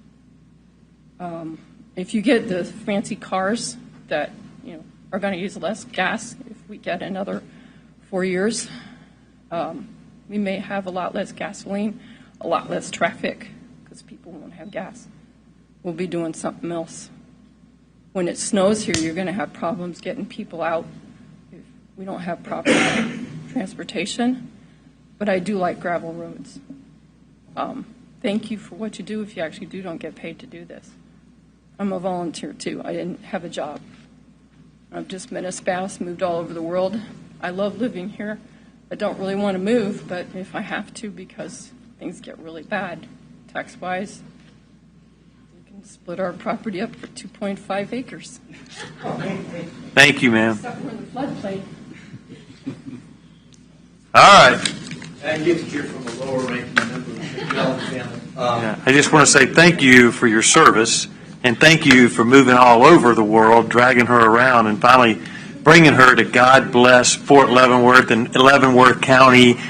If you get the fancy cars that are going to use less gas, if we get another 4 years, we may have a lot less gasoline, a lot less traffic, because people won't have gas. We'll be doing something else. When it snows here, you're going to have problems getting people out if we don't have proper transportation. But I do like gravel roads. Thank you for what you do if you actually don't get paid to do this. I'm a volunteer, too. I didn't have a job. I've just met a spouse, moved all over the world. I love living here. I don't really want to move, but if I have to because things get really bad tax-wise, we can split our property up for 2.5 acres. Thank you, ma'am. Except for the floodplain. All right. I get to hear from a lower ranking member of the McMillan family. I just want to say thank you for your service, and thank you for moving all over the world, dragging her around, and finally bringing her to God bless Fort Leavenworth and Leavenworth County,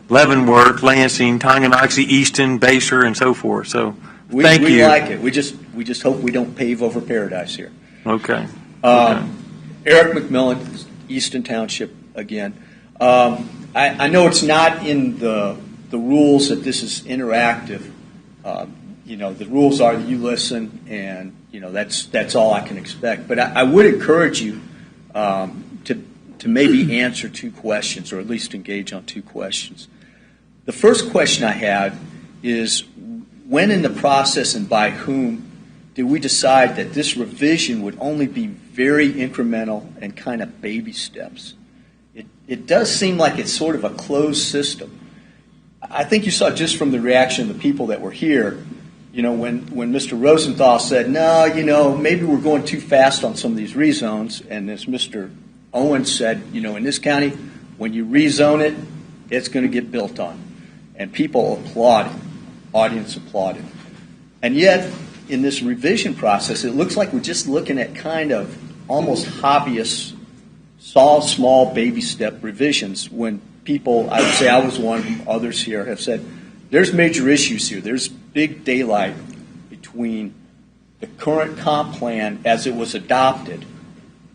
Leavenworth, Lansing, Tonganoxie, Easton, Basehor, and so forth. So thank you. We like it. We just hope we don't pave over paradise here. Okay. Eric McMillan, Easton Township again. I know it's not in the rules that this is interactive. The rules are that you listen, and that's all I can expect. But I would encourage you to maybe answer 2 questions, or at least engage on 2 questions. The first question I had is, when in the process and by whom did we decide that this revision would only be very incremental and kind of baby steps? It does seem like it's sort of a closed system. I think you saw just from the reaction of the people that were here, when Mr. Rosenthal said, no, maybe we're going too fast on some of these rezones, and as Mr. Owens said, in this county, when you rezone it, it's going to get built on. And people applauded, audience applauded. And yet, in this revision process, it looks like we're just looking at kind of almost hobbyist, small baby step revisions when people, I would say I was one of them, others here have said, there's major issues here. There's big daylight between the current comp plan as it was adopted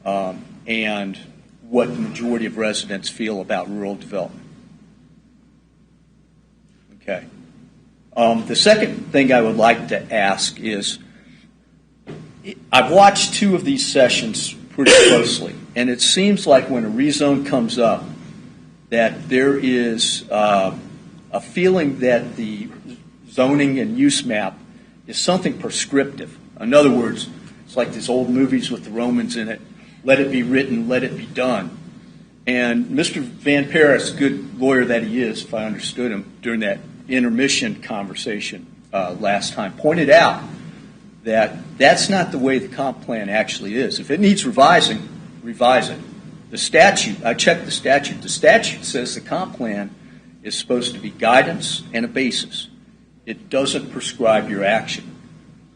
and what the majority of residents feel about rural development. Okay. The second thing I would like to ask is, I've watched 2 of these sessions pretty closely, and it seems like when a rezone comes up that there is a feeling that the zoning and use map is something prescriptive. In other words, it's like these old movies with the Romans in it, let it be written, let it be done. And Mr. Van Paris, good lawyer that he is, if I understood him, during that intermission conversation last time, pointed out that that's not the way the comp plan actually is. If it needs revising, revise it. The statute, I checked the statute. The statute says the comp plan is supposed to be guidance and a basis. It doesn't prescribe your action.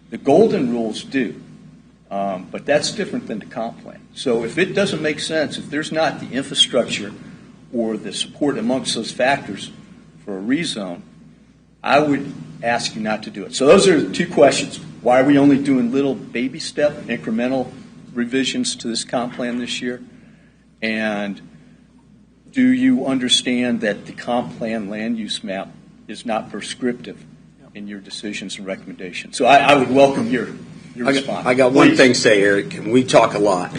The golden rules do, but that's different than the comp plan. So if it doesn't make sense, if there's not the infrastructure or the support amongst those factors for a rezone, I would ask you not to do it. So those are the 2 questions. Why are we only doing little baby step, incremental revisions to this comp plan this year? And do you understand that the comp plan land use map is not prescriptive in your decisions and recommendations? So I would welcome your response. I got one thing to say, Eric. We talk a lot.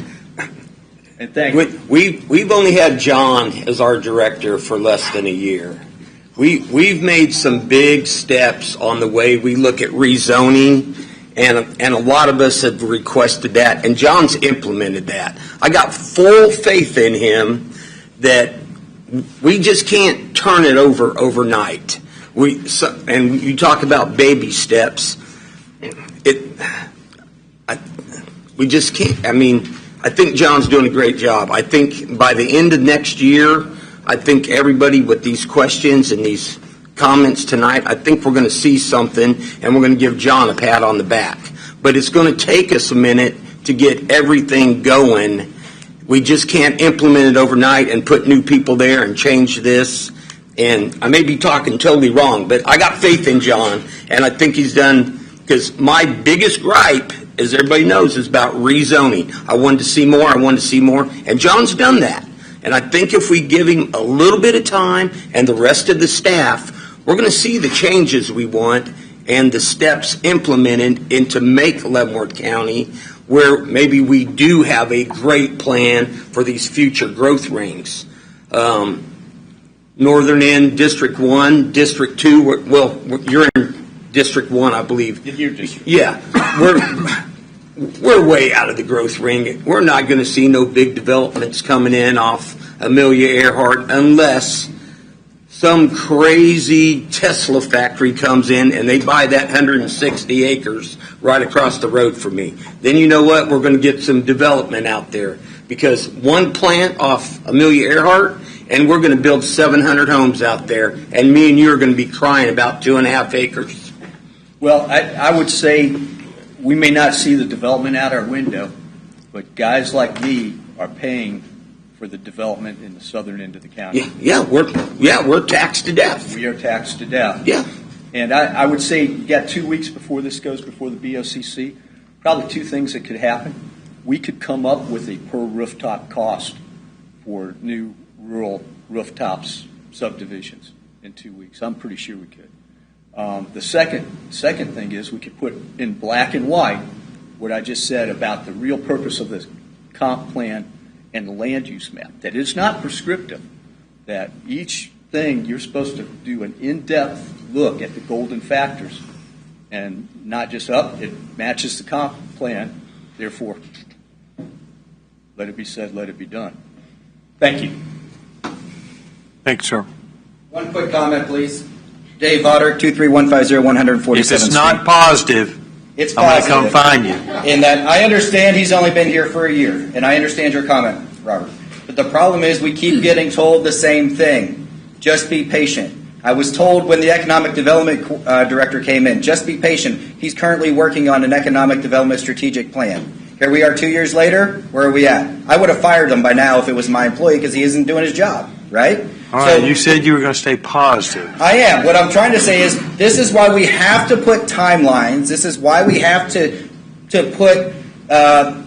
And thank you. We've only had John as our director for less than a year. We've made some big steps on the way we look at rezoning, and a lot of us have requested that, and John's implemented that. I got full faith in him that we just can't turn it over overnight. And you talk about baby steps. We just can't. I mean, I think John's doing a great job. I think by the end of next year, I think everybody with these questions and these comments tonight, I think we're going to see something, and we're going to give John a pat on the back. But it's going to take us a minute to get everything going. We just can't implement it overnight and put new people there and change this. And I may be talking totally wrong, but I got faith in John, and I think he's done, because my biggest gripe, as everybody knows, is about rezoning. I wanted to see more, and John's done that. And I think if we give him a little bit of time and the rest of the staff, we're going to see the changes we want and the steps implemented into make Leavenworth County where maybe we do have a great plan for these future growth rings. Northern End, District 1, District 2, well, you're in District 1, I believe. In your district. Yeah. We're way out of the growth ring. We're not going to see no big developments coming in off Amelia Earhart unless some crazy Tesla factory comes in and they buy that 160 acres right across the road from me. Then you know what? We're going to get some development out there, because one plant off Amelia Earhart and we're going to build 700 homes out there, and me and you are going to be crying about 2.5 acres. Well, I would say we may not see the development out our window, but guys like me are paying for the development in the southern end of the county. We're taxed to death. We are taxed to death. Yeah. And I would say you got 2 weeks before this goes before the BOCC, probably 2 things that could happen. We could come up with a per rooftop cost for new rural rooftops subdivisions in 2 weeks. I'm pretty sure we could. The second thing is we could put in black and white what I just said about the real purpose of this comp plan and the land use map. That it's not prescriptive, that each thing you're supposed to do an in-depth look at the golden factors and not just it matches the comp plan, therefore let it be said, let it be done. Thank you. Thanks, sir. One quick comment, please. Dave Otter, 23150-147th If it's not positive, it's I'm going to positive. come find you. In that I understand he's only been here for a year, and I understand your comment, Robert. But the problem is we keep getting told the same thing. Just be patient. I was told when the economic development director came in, just be patient. He's currently working on an economic development strategic plan. Here we are 2 years later. Where are we at? I would have fired him by now if it was my employee because he isn't doing his job, right? All right, you said you were going to stay positive. I am. What I'm trying to say is this is why we have to put timelines. This is why we have to put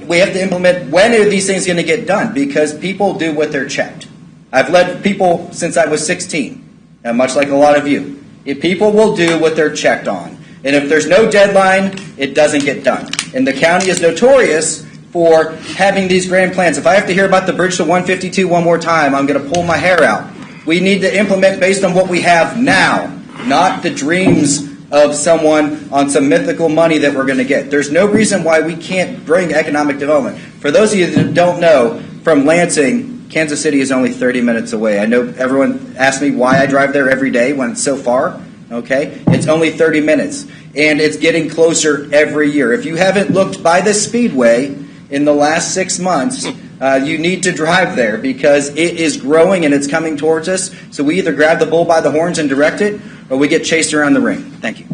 we have to implement when are these things going to get done, because people do what they're checked. I've led people since I was 16, and much like a lot of you. If people will do what they're checked on. And if there's no deadline, it doesn't get done. And the county is notorious for having these grand plans. If I have to hear about the bridge to 152 one more time, I'm going to pull my hair out. We need to implement based on what we have now, not the dreams of someone on some mythical money that we're going to get. There's no reason why we can't bring economic development. For those of you that don't know, from Lansing, Kansas City is only 30 minutes away. I know everyone asks me why I drive there every day when it's so far. Okay? It's only 30 minutes. And it's getting closer every year. If you haven't looked by the Speedway in the last 6 months, you need to drive there because it is growing and it's coming towards us. So we either grab the bull by the horns and direct it, or we get chased around the ring. Thank you.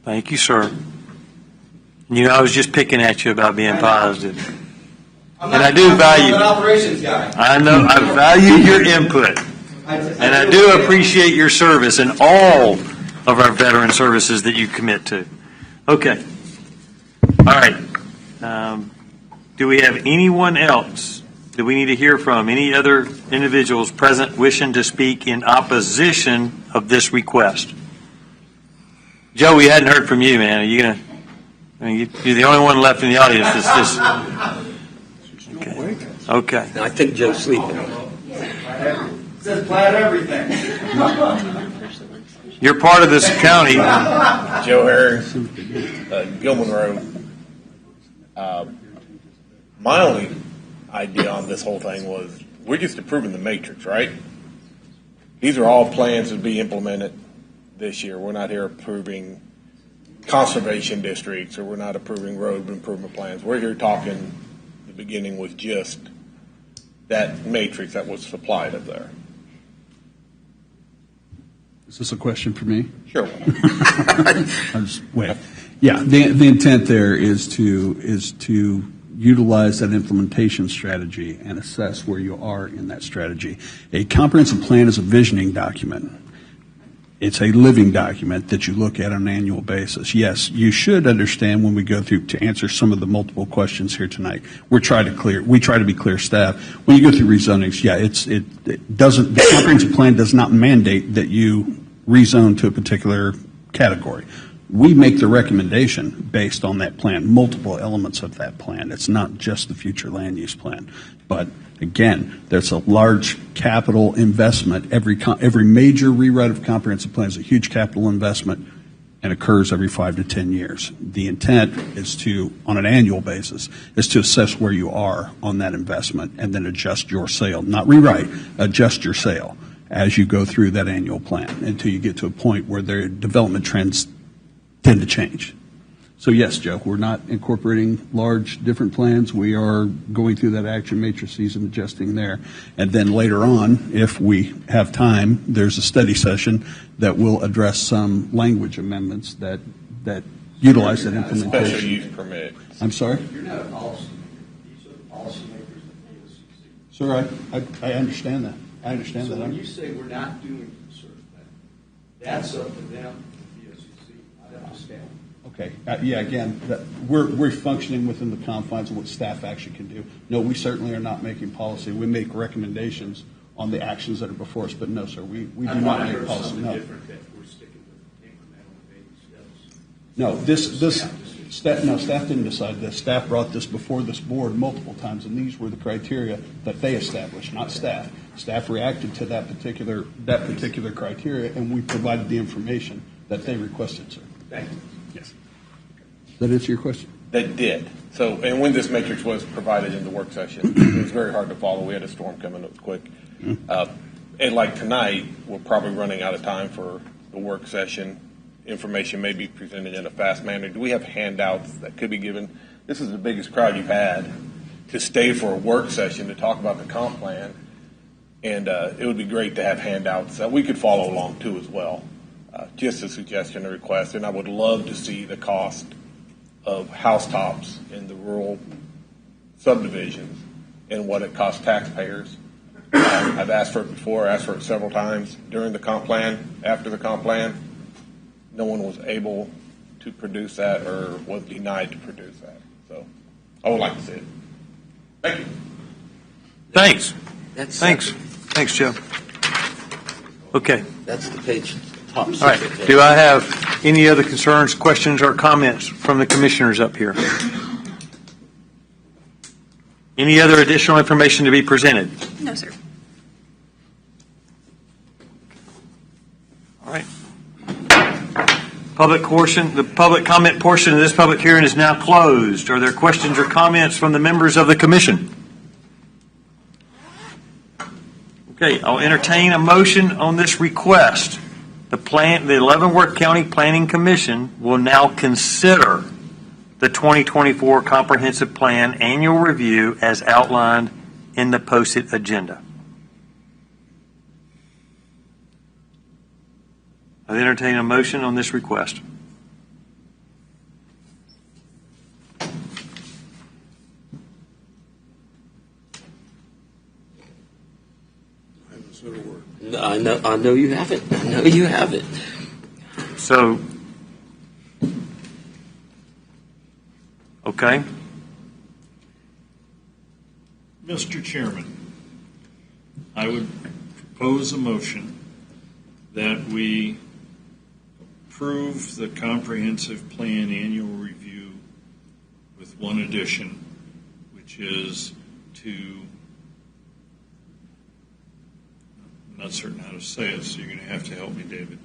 Thank you, sir. You know, I was just picking at you about being positive. And I do value. I'm an operations guy. I know. I value your input. And I do appreciate your service and all of our veteran services that you commit to. Okay. All right. Do we have anyone else that we need to hear from? Any other individuals present wishing to speak in opposition of this request? Joe, we hadn't heard from you, man. Are you gonna? I mean, you're the only one left in the audience. It's just. Okay. I think Joe's sleeping. It says plat everything. You're part of this county. Joe Herring, Gilman Road. My only idea on this whole thing was we're just approving the matrix, right? These are all plans to be implemented this year. We're not here approving conservation districts, or we're not approving road improvement plans. We're here talking, the beginning was just that matrix that was supplied up there. Is this a question for me? Sure. I'll just wait. Yeah, the intent there is to utilize that implementation strategy and assess where you are in that strategy. A comprehensive plan is a visioning document. It's a living document that you look at on an annual basis. Yes, you should understand when we go through to answer some of the multiple questions here tonight. We try to be clear staff. When you go through rezonings, yeah, it doesn't. The comprehensive plan does not mandate that you rezone to a particular category. We make the recommendation based on that plan, multiple elements of that plan. It's not just the future land use plan. But again, there's a large capital investment. Every major rewrite of comprehensive plan is a huge capital investment and occurs every 5 to 10 years. The intent is to, on an annual basis, is to assess where you are on that investment and then adjust your sale. Not rewrite, adjust your sale as you go through that annual plan until you get to a point where their development trends tend to change. So yes, Joe, we're not incorporating large different plans. We are going through that action matrices and adjusting there. And then later on, if we have time, there's a study session that will address some language amendments that utilize that implementation. Special use permit. I'm sorry? You're not a policy maker. These are the policymakers of the PSCC. Sir, I understand that. I understand so that. When you say we're not doing the search plan, that's up to them, the PSCC, not up to staff. Okay. Yeah, again, we're functioning within the confines of what staff actually can do. No, we certainly are not making policy. We make recommendations on the actions that are before us, but no, sir, we do not make policy. No. Different that we're sticking with incremental and baby steps. No, staff didn't decide this. Staff brought this before this board multiple times, and these were the criteria that they established, not staff. Staff reacted to that particular criteria, and we provided the information that they requested, sir. Thank you. Yes. Does that answer your question? That did. So, and when this matrix was provided in the work session, it was very hard to follow. We had a storm coming. It was quick. And like tonight, we're probably running out of time for the work session. Information may be presented in a fast manner. Do we have handouts that could be given? This is the biggest crowd you've had to stay for a work session to talk about the comp plan. And it would be great to have handouts that we could follow along too as well. Just a suggestion, a request, and I would love to see the cost of housetops in the rural subdivisions and what it costs taxpayers I've asked for it before, asked for it several times during the comp plan, after the comp plan. No one was able to produce that or was denied to produce that. So I would like to see it. Thank you. Thanks. Thanks. Thanks, Joe. Okay. That's the page, top All right. secret. Do I have any other concerns, questions, or comments from the commissioners up here? Any other additional information to be presented? No, sir. All right. The public comment portion of this public hearing is now closed. Are there questions or comments from the members of the commission? Okay, I'll entertain a motion on this request. The Leavenworth County Planning Commission will now consider the 2024 Comprehensive Plan Annual Review as outlined in the posted agenda. I'll entertain a motion on this request. No, I know you have it. I know you have it. So, okay. Mr. Chairman, I would propose a motion that we approve the comprehensive plan annual review with one addition, which is to, I'm not certain how to say it, so you're going to have to help me, David,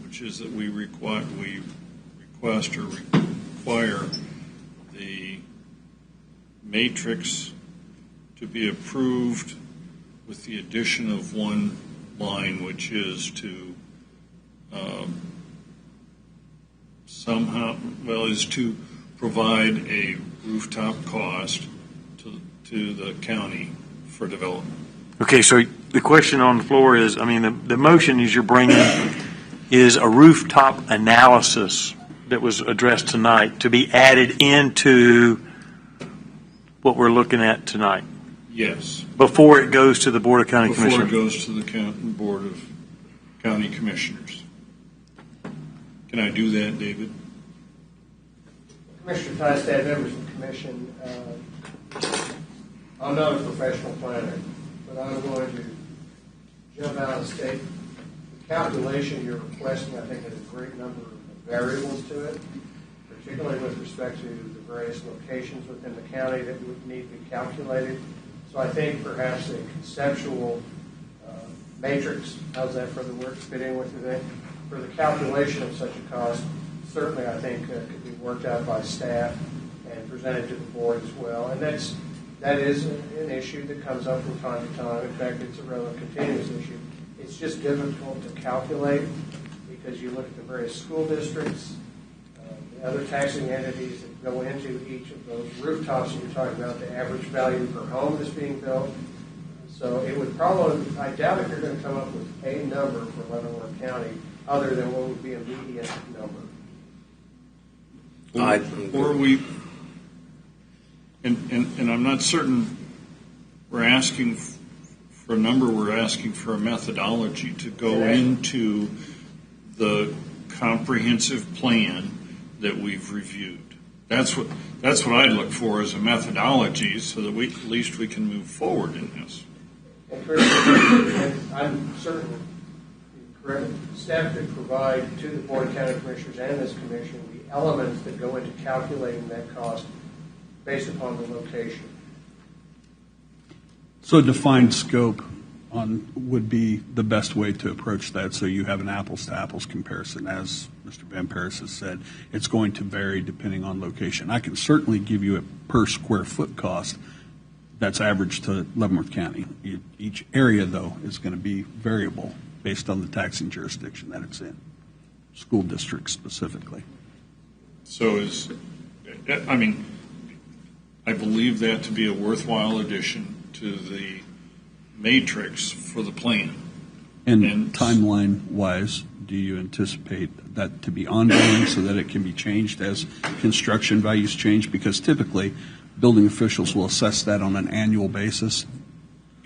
which is that we request or require the matrix to be approved with the addition of one line, which is to is to provide a rooftop cost to the county for development. Okay, so the question on the floor is, the motion is you're bringing is a rooftop analysis that was addressed tonight to be added into what we're looking at tonight. Yes. Before it goes to the Board of County Commissioners. Before it goes to the Board of County Commissioners. Can I do that, David? Commissioner Tystad, members of the commission, I'm not a professional planner, but I'm going to jump out and state the calculation you're requesting, I think, has a great number of variables to it, particularly with respect to the various locations within the county that would need to be calculated. So I think perhaps a conceptual matrix, how's that for the work fit in with the for the calculation of such a cost, certainly I think could be worked out by staff and presented to the board as well. And that is an issue that comes up from time to time. In fact, it's a rather continuous issue. It's just difficult to calculate because you look at the various school districts, the other taxing entities that go into each of those rooftops you're talking about, the average value per home that's being built. So it would probably, I doubt if you're going to come up with a number for Leavenworth County other than what would be a median number. Or we, and I'm not certain we're asking for a number, we're asking for a methodology to go into the comprehensive plan that we've reviewed. That's what I'd look for as a methodology so that at least we can move forward in this. And I'm certain, correct, staff could provide to the Board of County Commissioners and this commission the elements that go into calculating that cost based upon the location. So a defined scope would be the best way to approach that, so you have an apples-to-apples comparison. As Mr. Van Paris has said, it's going to vary depending on location. I can certainly give you a per square foot cost that's average to Leavenworth County. Each area, though, is going to be variable based on the taxing jurisdiction that it's in, school districts specifically. So I believe that to be a worthwhile addition to the matrix for the plan. And timeline-wise, do you anticipate that to be ongoing so that it can be changed as construction values change? Because typically, building officials will assess that on an annual basis,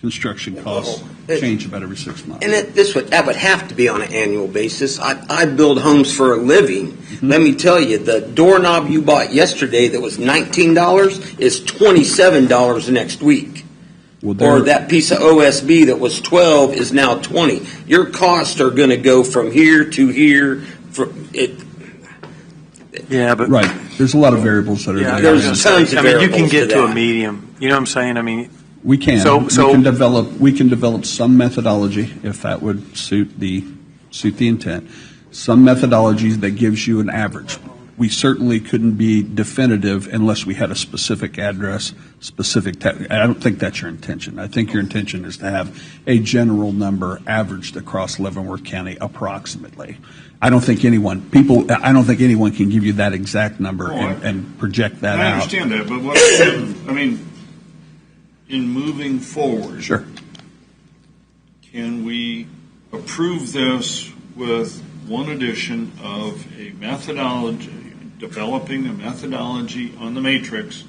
construction costs change about every 6 months. And that would have to be on an annual basis. I build homes for a living. Mm-hmm. Let me tell you, the doorknob you bought yesterday that was $19 is $27 next week. Or that piece of OSB that was $12 is now $20. Your costs are going to go from here to here. Yeah, but right. There's a lot of variables that are there. There's tons of variables. You can get to a that. medium. You know what I'm saying? I mean, we can. So we can develop some methodology if that would suit the intent. Some methodologies that gives you an average. We certainly couldn't be definitive unless we had a specific address, I don't think that's your intention. I think your intention is to have a general number averaged across Leavenworth County approximately. I don't think anyone can give you that exact number and project that out. I understand that, but in moving forward, sure. Can we approve this with one addition of a methodology, developing a methodology on the matrix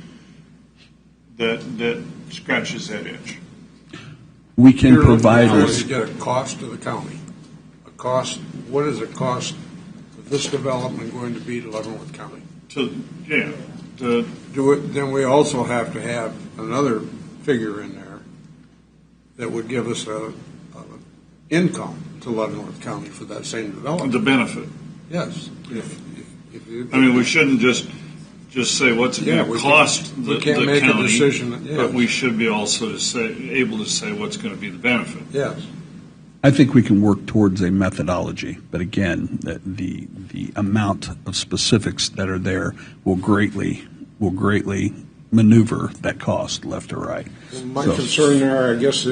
that scratches that itch? We can provide us. You get a cost to the county. A cost. What is the cost of this development going to be to Leavenworth County? To do it. Then we also have to have another figure in there that would give us a income to Leavenworth County for that same development. The benefit. Yes. We shouldn't just say what's it going to cost the make county, a decision, yes. But we should be also able to say what's going to be the benefit. Yes. I think we can work towards a methodology, but again, the amount of specifics that are there will greatly maneuver that cost left or right. My concern there, I guess,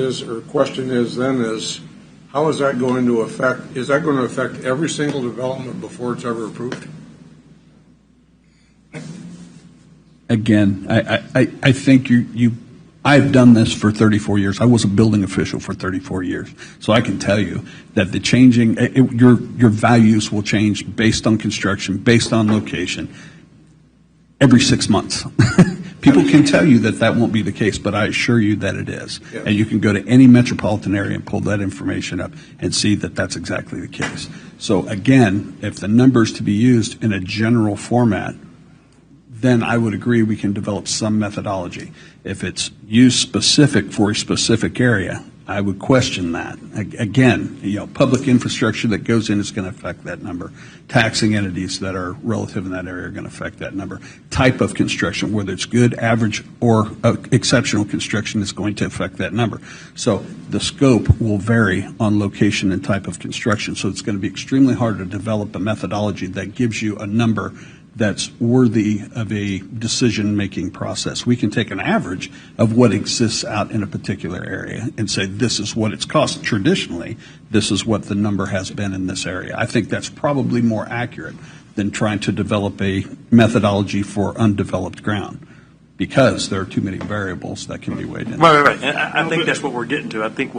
question is how is that going to affect? Is that going to affect every single development before it's ever approved? Again, I think I've done this for 34 years. I was a building official for 34 years. So I can tell you that your values will change based on construction, based on location, every 6 months. People can tell you that won't be the case, but I assure you that it is. Yes. And you can go to any metropolitan area and pull that information up and see that that's exactly the case. So again, if the number's to be used in a general format, then I would agree we can develop some methodology. If it's used specific for a specific area, I would question that. Again, public infrastructure that goes in is going to affect that number. Taxing entities that are relative in that area are going to affect that number. Type of construction, whether it's good, average, or exceptional construction, is going to affect that number. So the scope will vary on location and type of construction. So it's going to be extremely hard to develop a methodology that gives you a number that's worthy of a decision-making process. We can take an average of what exists out in a particular area and say this is what it's cost traditionally, this is what the number has been in this area. I think that's probably more accurate than trying to develop a methodology for undeveloped ground, because there are too many variables that can be weighed in. Right. And I think that's what we're getting to. I think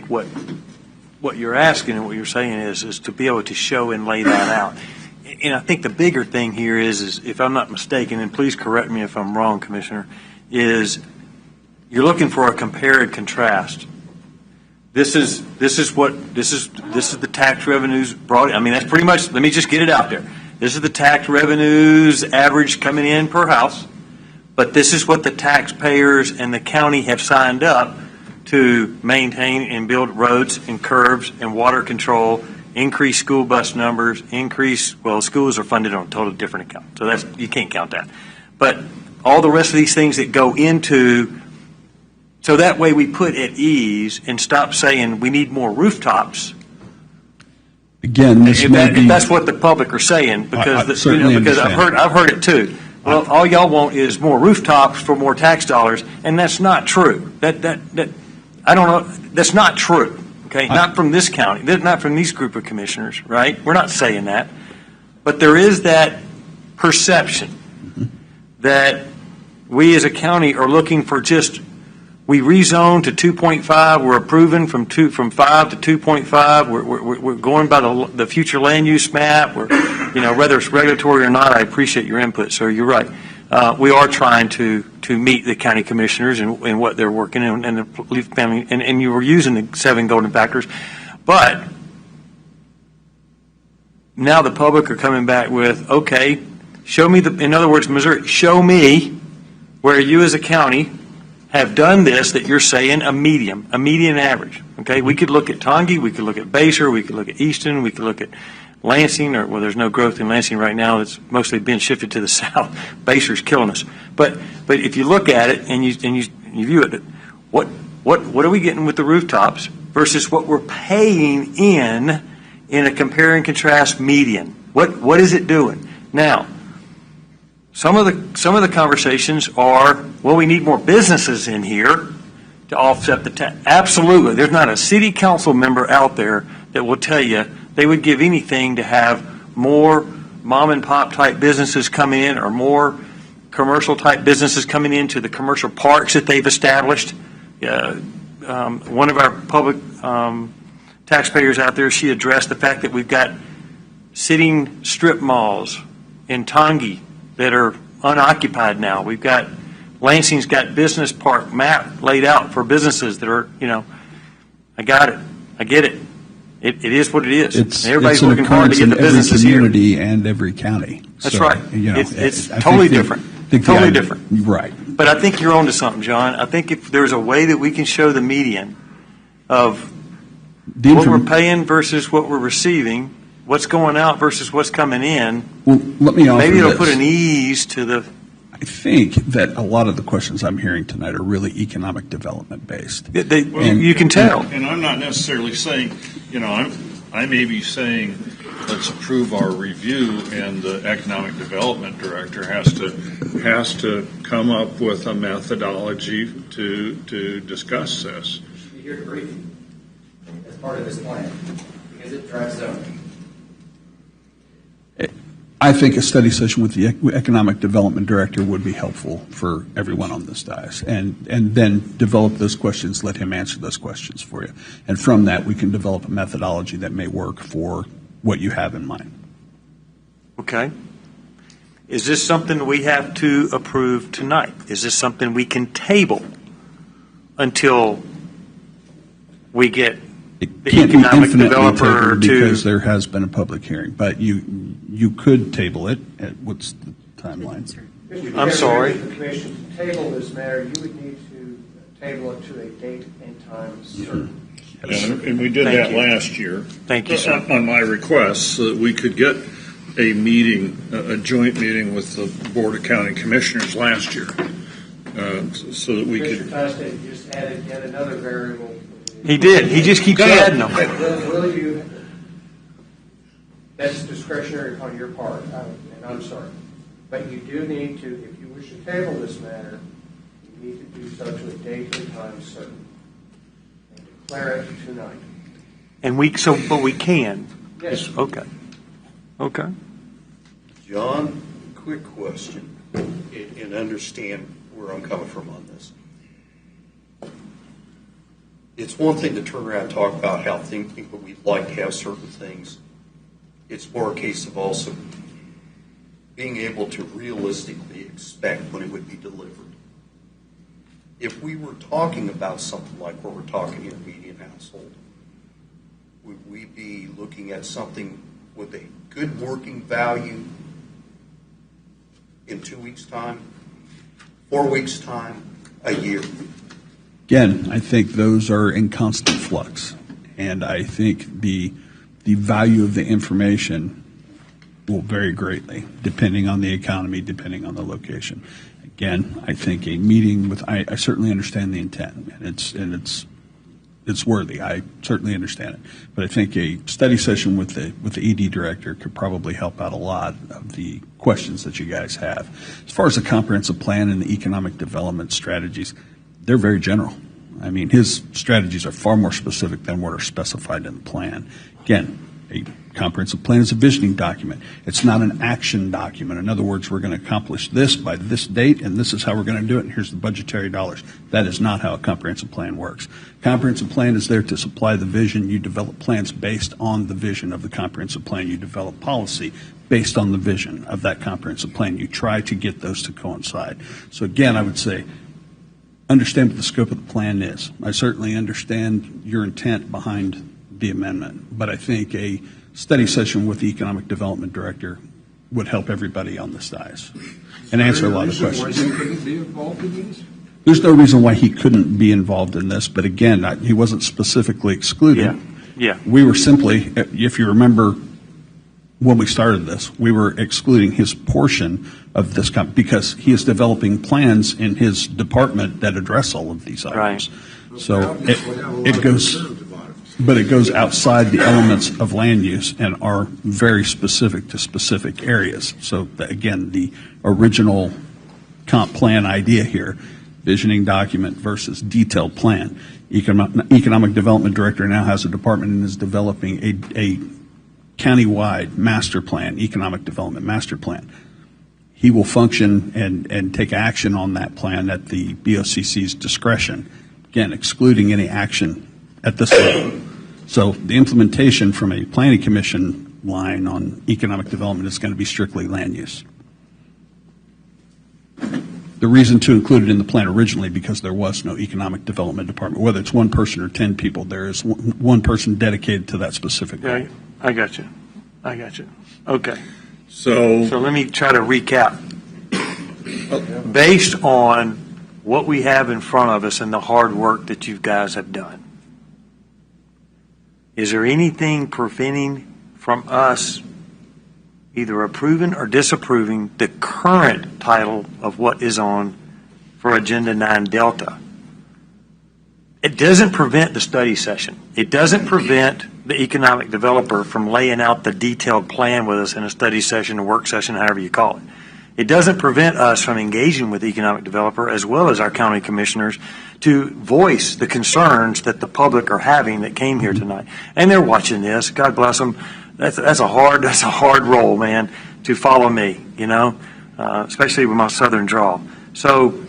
what you're asking and what you're saying is to be able to show and lay that out. And I think the bigger thing here is if I'm not mistaken, and please correct me if I'm wrong, Commissioner, is you're looking for a compare and contrast. This is the tax revenues brought in. I mean, that's pretty much, let me just get it out there. This is the tax revenues average coming in per house, but this is what the taxpayers and the county have signed up to maintain and build roads and curbs and water control, increase school bus numbers, schools are funded on a totally different account. So you can't count that. But all the rest of these things that go into, so that way we put at ease and stop saying we need more rooftops. Again, if that's what the public are saying, because I've heard it too. Well, all y'all want is more rooftops for more tax dollars, and that's not true. That I don't know. That's not true. Okay, not from this county, not from these group of commissioners, right? We're not saying that. But there is that perception that we as a county are looking for we rezoned to 2.5, we're approving from 5 to 2.5, we're going by the future land use map, whether it's regulatory or not, I appreciate your input, sir, you're right. we are trying to meet the county commissioners and what they're working in, and the police family, and you were using the 7 golden factors, but now the public are coming back with, okay, show me in other words, Missouri, show me where you as a county have done this that you're saying a median average. Okay, we could look at Tongi, we could look at Basehor, we could look at Easton, we could look at Lansing, well, there's no growth in Lansing right now. It's mostly been shifted to the south. Basehor's killing us. But if you look at it and you view it, what are we getting with the rooftops versus what we're paying in a compare and contrast median? What is it doing? Now, some of the conversations are, well, we need more businesses in here to offset the tax. Absolutely. There's not a city council member out there that will tell you they would give anything to have more mom and pop type businesses come in, or more commercial type businesses coming into the commercial parks that they've established. One of our public taxpayers out there, she addressed the fact that we've got sitting strip malls in Tongi that are unoccupied now. We've got Lansing's got business park map laid out for businesses that are, I got it. I get it. It is what it is. Everybody's working hard to get the businesses here. Every community and every county. That's right. It's totally different. Totally different. Right. But I think you're on to something, John. I think if there's a way that we can show the median of what we're paying versus what we're receiving, what's going out versus what's coming in, well, let me offer maybe it'll this. put an ease to the. I think that a lot of the questions I'm hearing tonight are really economic development based. You can tell. And I'm not necessarily saying, I may be saying, let's approve our review, and the economic development director has to come up with a methodology to discuss this. You should be here to brief as part of this plan, because it drives zoning. I think a study session with the economic development director would be helpful for everyone on this dais, and then develop those questions, let him answer those questions for you. And from that, we can develop a methodology that may work for what you have in mind. Okay. Is this something we have to approve tonight? Is this something we can table until we get the Can't be economic infinitely developer tabled because there has been a public hearing, but you could table it. What's the timeline? I'm sorry. If the commission to table this matter, you would need to table it to a date and time certain. And we did that last year. Thank you, sir. On my request, so that we could get a meeting, a joint meeting with the Board of County Commissioners last year, so that we could. Mr. Costa just added yet another variable. He did. He just keeps adding them. Will you? That's discretionary on your part, and I'm sorry, but you do need to, if you wish to table this matter, you need to do so to a date and time certain, and declare it tonight. And but we can. Yes. Okay. Okay. John, quick question, and understand where I'm coming from on this. It's one thing to turn around and talk about how people we'd like to have certain things. It's more a case of also being able to realistically expect when it would be delivered. If we were talking about something like what we're talking here, median household, would we be looking at something with a good working value in 2 weeks' time, 4 weeks' time, a year? Again, I think those are in constant flux, and I think the value of the information will vary greatly depending on the economy, depending on the location. Again, I think a meeting with I certainly understand the intent, and it's worthy. I certainly understand it, but I think a study session with the ED director could probably help out a lot of the questions that you guys have. As far as the comprehensive plan and the economic development strategies, they're very general. I mean, his strategies are far more specific than what are specified in the plan. Again, a comprehensive plan is a visioning document. It's not an action document. In other words, we're going to accomplish this by this date, and this is how we're going to do it, and here's the budgetary dollars. That is not how a comprehensive plan works. Comprehensive plan is there to supply the vision. You develop plans based on the vision of the comprehensive plan. You develop policy based on the vision of that comprehensive plan. You try to get those to coincide. So again, I would say, understand what the scope of the plan is. I certainly understand your intent behind the amendment, but I think a study session with the Economic Development Director would help everybody on this dais and answer a lot of questions. Why he couldn't be involved in these? There's no reason why he couldn't be involved in this, but again, he wasn't specifically excluded. Yeah. We were simply, if you remember when we started this, we were excluding his portion of this because he is developing plans in his department that address all of these items. Right. So it goes outside the elements of land use and are very specific to specific areas. So again, the original comp plan idea here, visioning document versus detailed plan. Economic Development Director now has a department and is developing a countywide master plan, economic development master plan. He will function and take action on that plan at the BOCC's discretion, again, excluding any action at this level. So the implementation from a planning commission line on economic development is going to be strictly land use. The reason to include it in the plan originally, because there was no economic development department. Whether it's one person or 10 people, there is one person dedicated to that specific goal. Yeah, I got you. Okay. So let me try to recap. Based on what we have in front of us and the hard work that you guys have done, is there anything preventing from us either approving or disapproving the current title of what is on for Agenda 9 Delta? It doesn't prevent the study session. It doesn't prevent the economic developer from laying out the detailed plan with us in a study session, a work session, however you call it. It doesn't prevent us from engaging with the economic developer as well as our county commissioners to voice the concerns that the public are having that came here tonight. And they're watching this. God bless them. That's a hard role, man, to follow me, especially with my southern drawl. So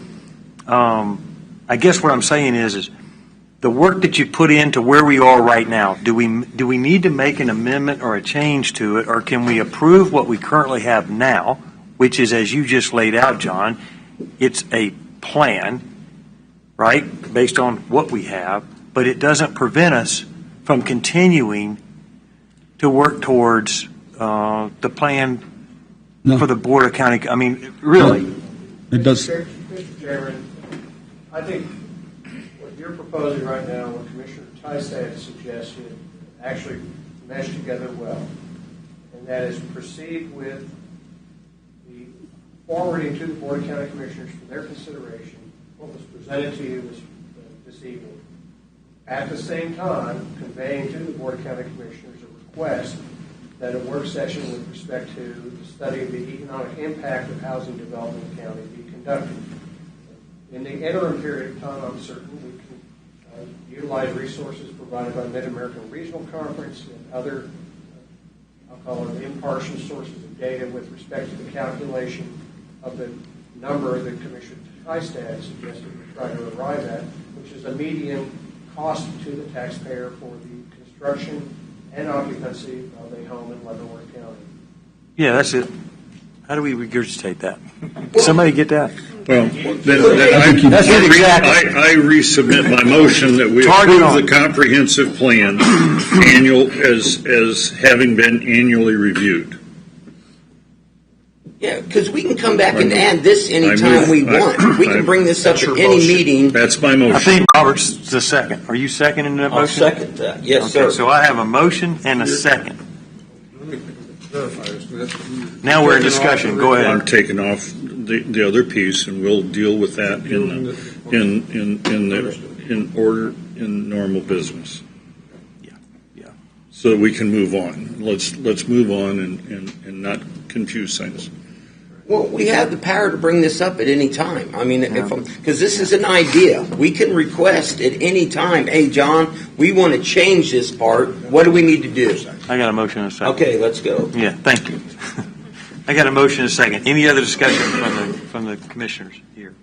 I guess what I'm saying is the work that you put into where we are right now, do we need to make an amendment or a change to it, or can we approve what we currently have now, which is, as you just laid out, John, it's a plan, right, based on what we have, but it doesn't prevent us from continuing to work towards the plan for the Board of County. I mean, really. It does. Mr. Chairman, I think what you're proposing right now, what Commissioner Tystad suggested, actually mesh together well. And that is proceed with the forwarding to the Board of County Commissioners for their consideration what was presented to you this evening. At the same time, conveying to the Board of County Commissioners a request that a work session with respect to the study of the economic impact of housing development in the county be conducted. In the interim period of time, I'm certain we can utilize resources provided by Mid-American Regional Conference and other, I'll call it impartial sources of data with respect to the calculation of the number that Commissioner Tystad suggested we try to arrive at, which is a median cost to the taxpayer for the construction and occupancy of a home in Leavenworth County. Yeah, that's it. How do we regurgitate that? Somebody get that? Well, I resubmit my motion that we approve the comprehensive plan as having been annually reviewed. Yeah, because we can come back and add this anytime we want. We can bring this up at any meeting. That's my motion. I think Robert's the second. Are you seconding that motion? I'll second that. Yes, okay, sir. So I have a motion and a second. Now we're in discussion. Go ahead. I'm taking off the other piece, and we'll deal with that in normal business. Yeah. So that we can move on. Let's move on and not confuse things. Well, we have the power to bring this up at any time. I mean, because this is an idea. We can request at any time, hey, John, we want to change this part. What do we need to do? I got a motion and a second. Okay, let's go. Yeah, thank you. I got a motion and a second. Any other discussion from the commissioners here?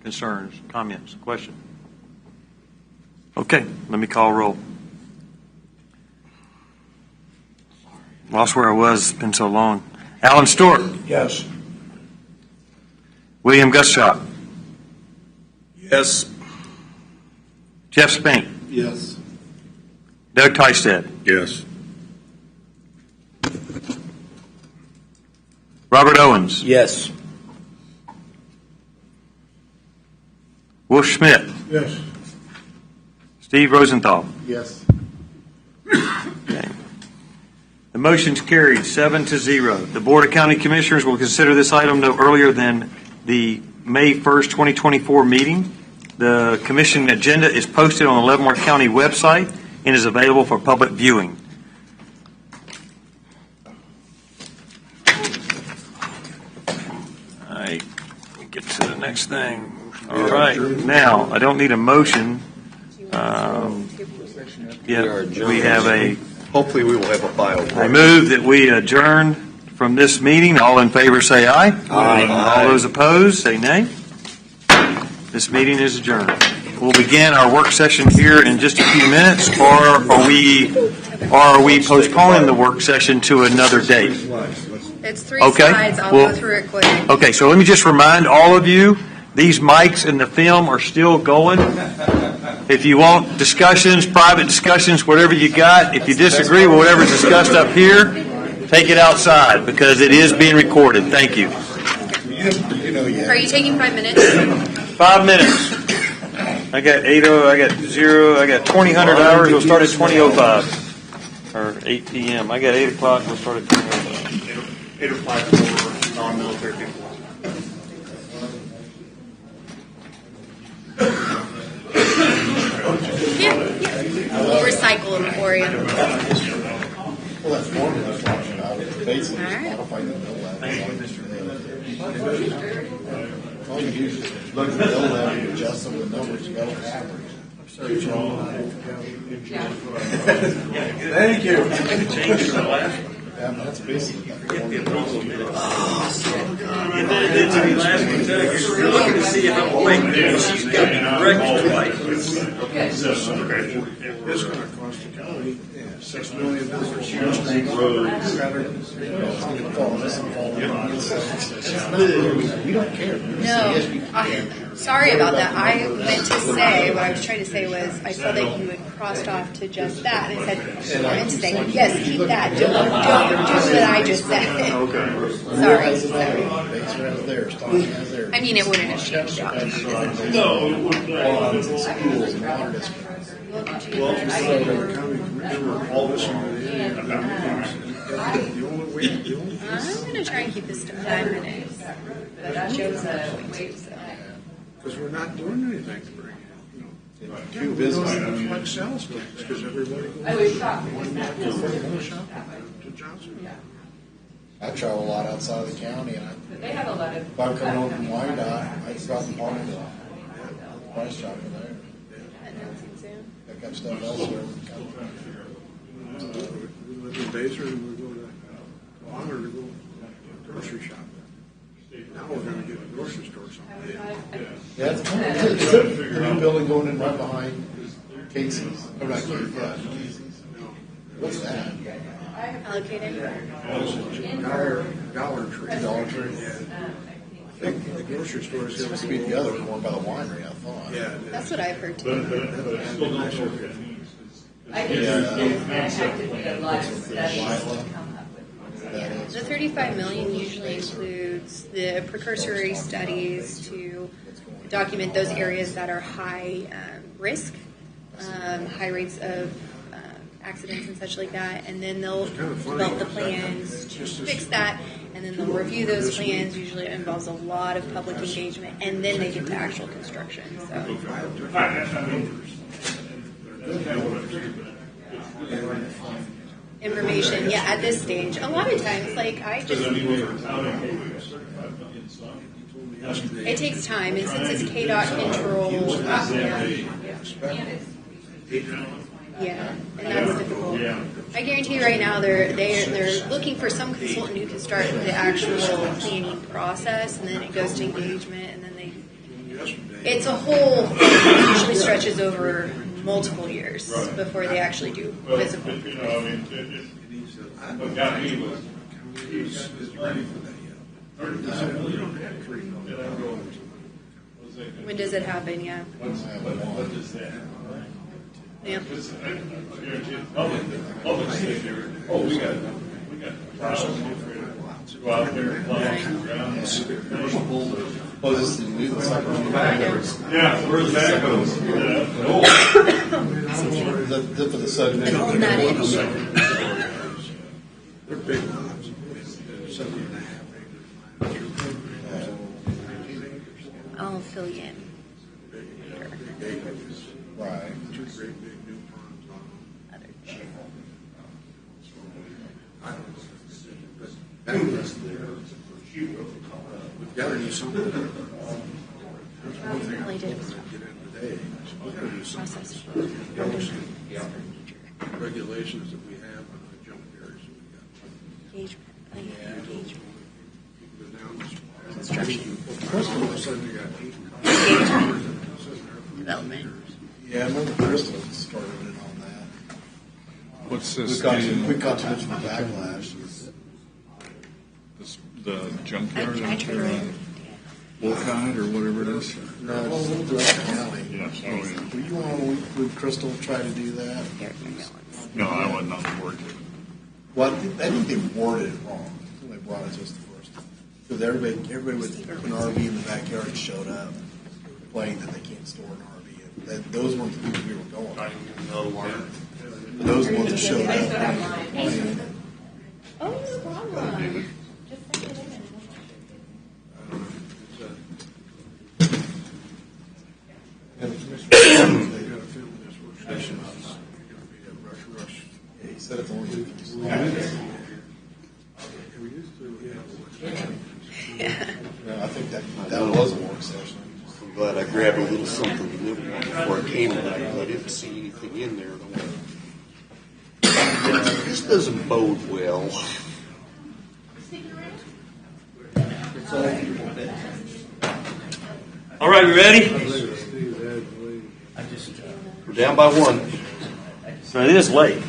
Concerns, comments, questions? Okay, let me call roll. Lost where I was. It's been so long. Alan Stork. Yes. William Gusshop. Yes. Jeff Spink. Yes. Doug Tysted. Yes. Robert Owens. Yes. Wolf Schmidt. Yes. Steve Rosenthal. Yes. Okay. The motion's carried 7-0. The Board of County Commissioners will consider this item no earlier than the May 1st, 2024 meeting. The commission agenda is posted on the Leavenworth County website and is available for public viewing. All right, we get to the next thing. All right, now, I don't need a motion. Yeah, we have a. Hopefully we will have a file. I move that we adjourn from this meeting. All in favor say aye. Aye. All those opposed say nay. This meeting is adjourned. We'll begin our work session here in just a few minutes, or are we postponing the work session to another date? It's 3 Okay. slides. I'll Well- go through it quick. Okay, so let me just remind all of you, these mics and the film are still going. If you want discussions, private discussions, whatever you got, if you disagree with whatever's discussed up here, take it outside because it is being recorded. Thank you. Are you taking 5 minutes? 5 minutes. I got 8:00, I got 0, I got 2000 hours. We'll start at 20:05 or 8 p.m. I got 8 o'clock. We'll start at 20:05. 8 o'clock for non-military people. Yeah. We'll recycle them for you. Well, that's one of the function. I would basically All right. modify the bill all you do is look at the bill levy and adjust some of the numbers, you got to average. Thank you. That's basically. And then it did to me last week. You're looking to see if I'm awake. She's got me corrected twice. It's going to cost the county $6 million. We don't care. No, sorry about that. I meant to say, what I was trying to say was, I saw that you had crossed off to just that, and I meant to say, yes, keep that. Don't do what I just said. Sorry. I mean, it wouldn't have changed out. Well, all this I'm going to try and keep this to 5 minutes. But that shows that because we're not doing anything to bring in. Two business like sales tax because everybody goes to Johnson. I travel a lot outside of the county, and if I'm coming home from Wyandotte, I drop the parking lot. Price shopper there. Pick up stuff elsewhere. We live in Baser and we go to Honor to go grocery shopping. Now we're going to get a grocery store someday. Yeah, it's kind of good. New building going in right behind Casey's. Oh, not Casey's, yeah. What's that? allocated. Dollar Tree. Dollar Tree. Yeah. I think the grocery store is supposed to be the other one by the winery, I thought. Yeah. That's what I've heard too. The $35 million usually includes the precursory studies to document those areas that are high risk, high rates of accidents and such like that, and then they'll develop the plans to fix that, and then they'll review those plans. Usually it involves a lot of public engagement, and then they get to actual construction. So. Information, yeah, at this stage. A lot of times, like, it takes time, and since it's KDOT controlled, yeah, and that's difficult. I guarantee you right now, they're looking for some consultant who can start the actual planning process, and then it goes to engagement, and then it's a whole thing that usually stretches over multiple years before they actually do physical. is ready for that yet. You don't have three. When does it happen? Yeah. What does that? Yeah. Public safety. Oh, we got plows. Go out there and plow around. Oh, this is the new one. Yeah, where's that goes? The for the subdivision. They're big lots. 7.5 acres. I'll fill you in. Right. Two great big new ponds on them. I don't know. But that was there. We've got to do something. That's one thing I'm hoping to get in today. We've got to do something. Regulations that we have on the junk areas. Construction. All of a sudden we got 8 Development. Yeah, I remember Crystal started it on that. What's this? We got too much of a backlash. The junkyard I out tried there to- on Wolcott or whatever it is? No, it's a little throughout the alley. Yes, oh, yeah. Were you on when Crystal tried to do that? No, I wasn't on the board. Well, I think they worded it wrong when they brought it to us the first time. Because everybody with an RV in the backyard had showed up complaining that they can't store an RV. And those weren't the people we were going. Those ones that showed up. Oh, no problem. And the commissioner, they got to film this work session. It's going to be a rush. Yeah, he said it's only 50 We used to, No, I think that was a work session. I'm glad I grabbed a little something little before I came tonight, because I didn't see anything in there. This doesn't bode well. All right, we ready? We're down by one. So it is late.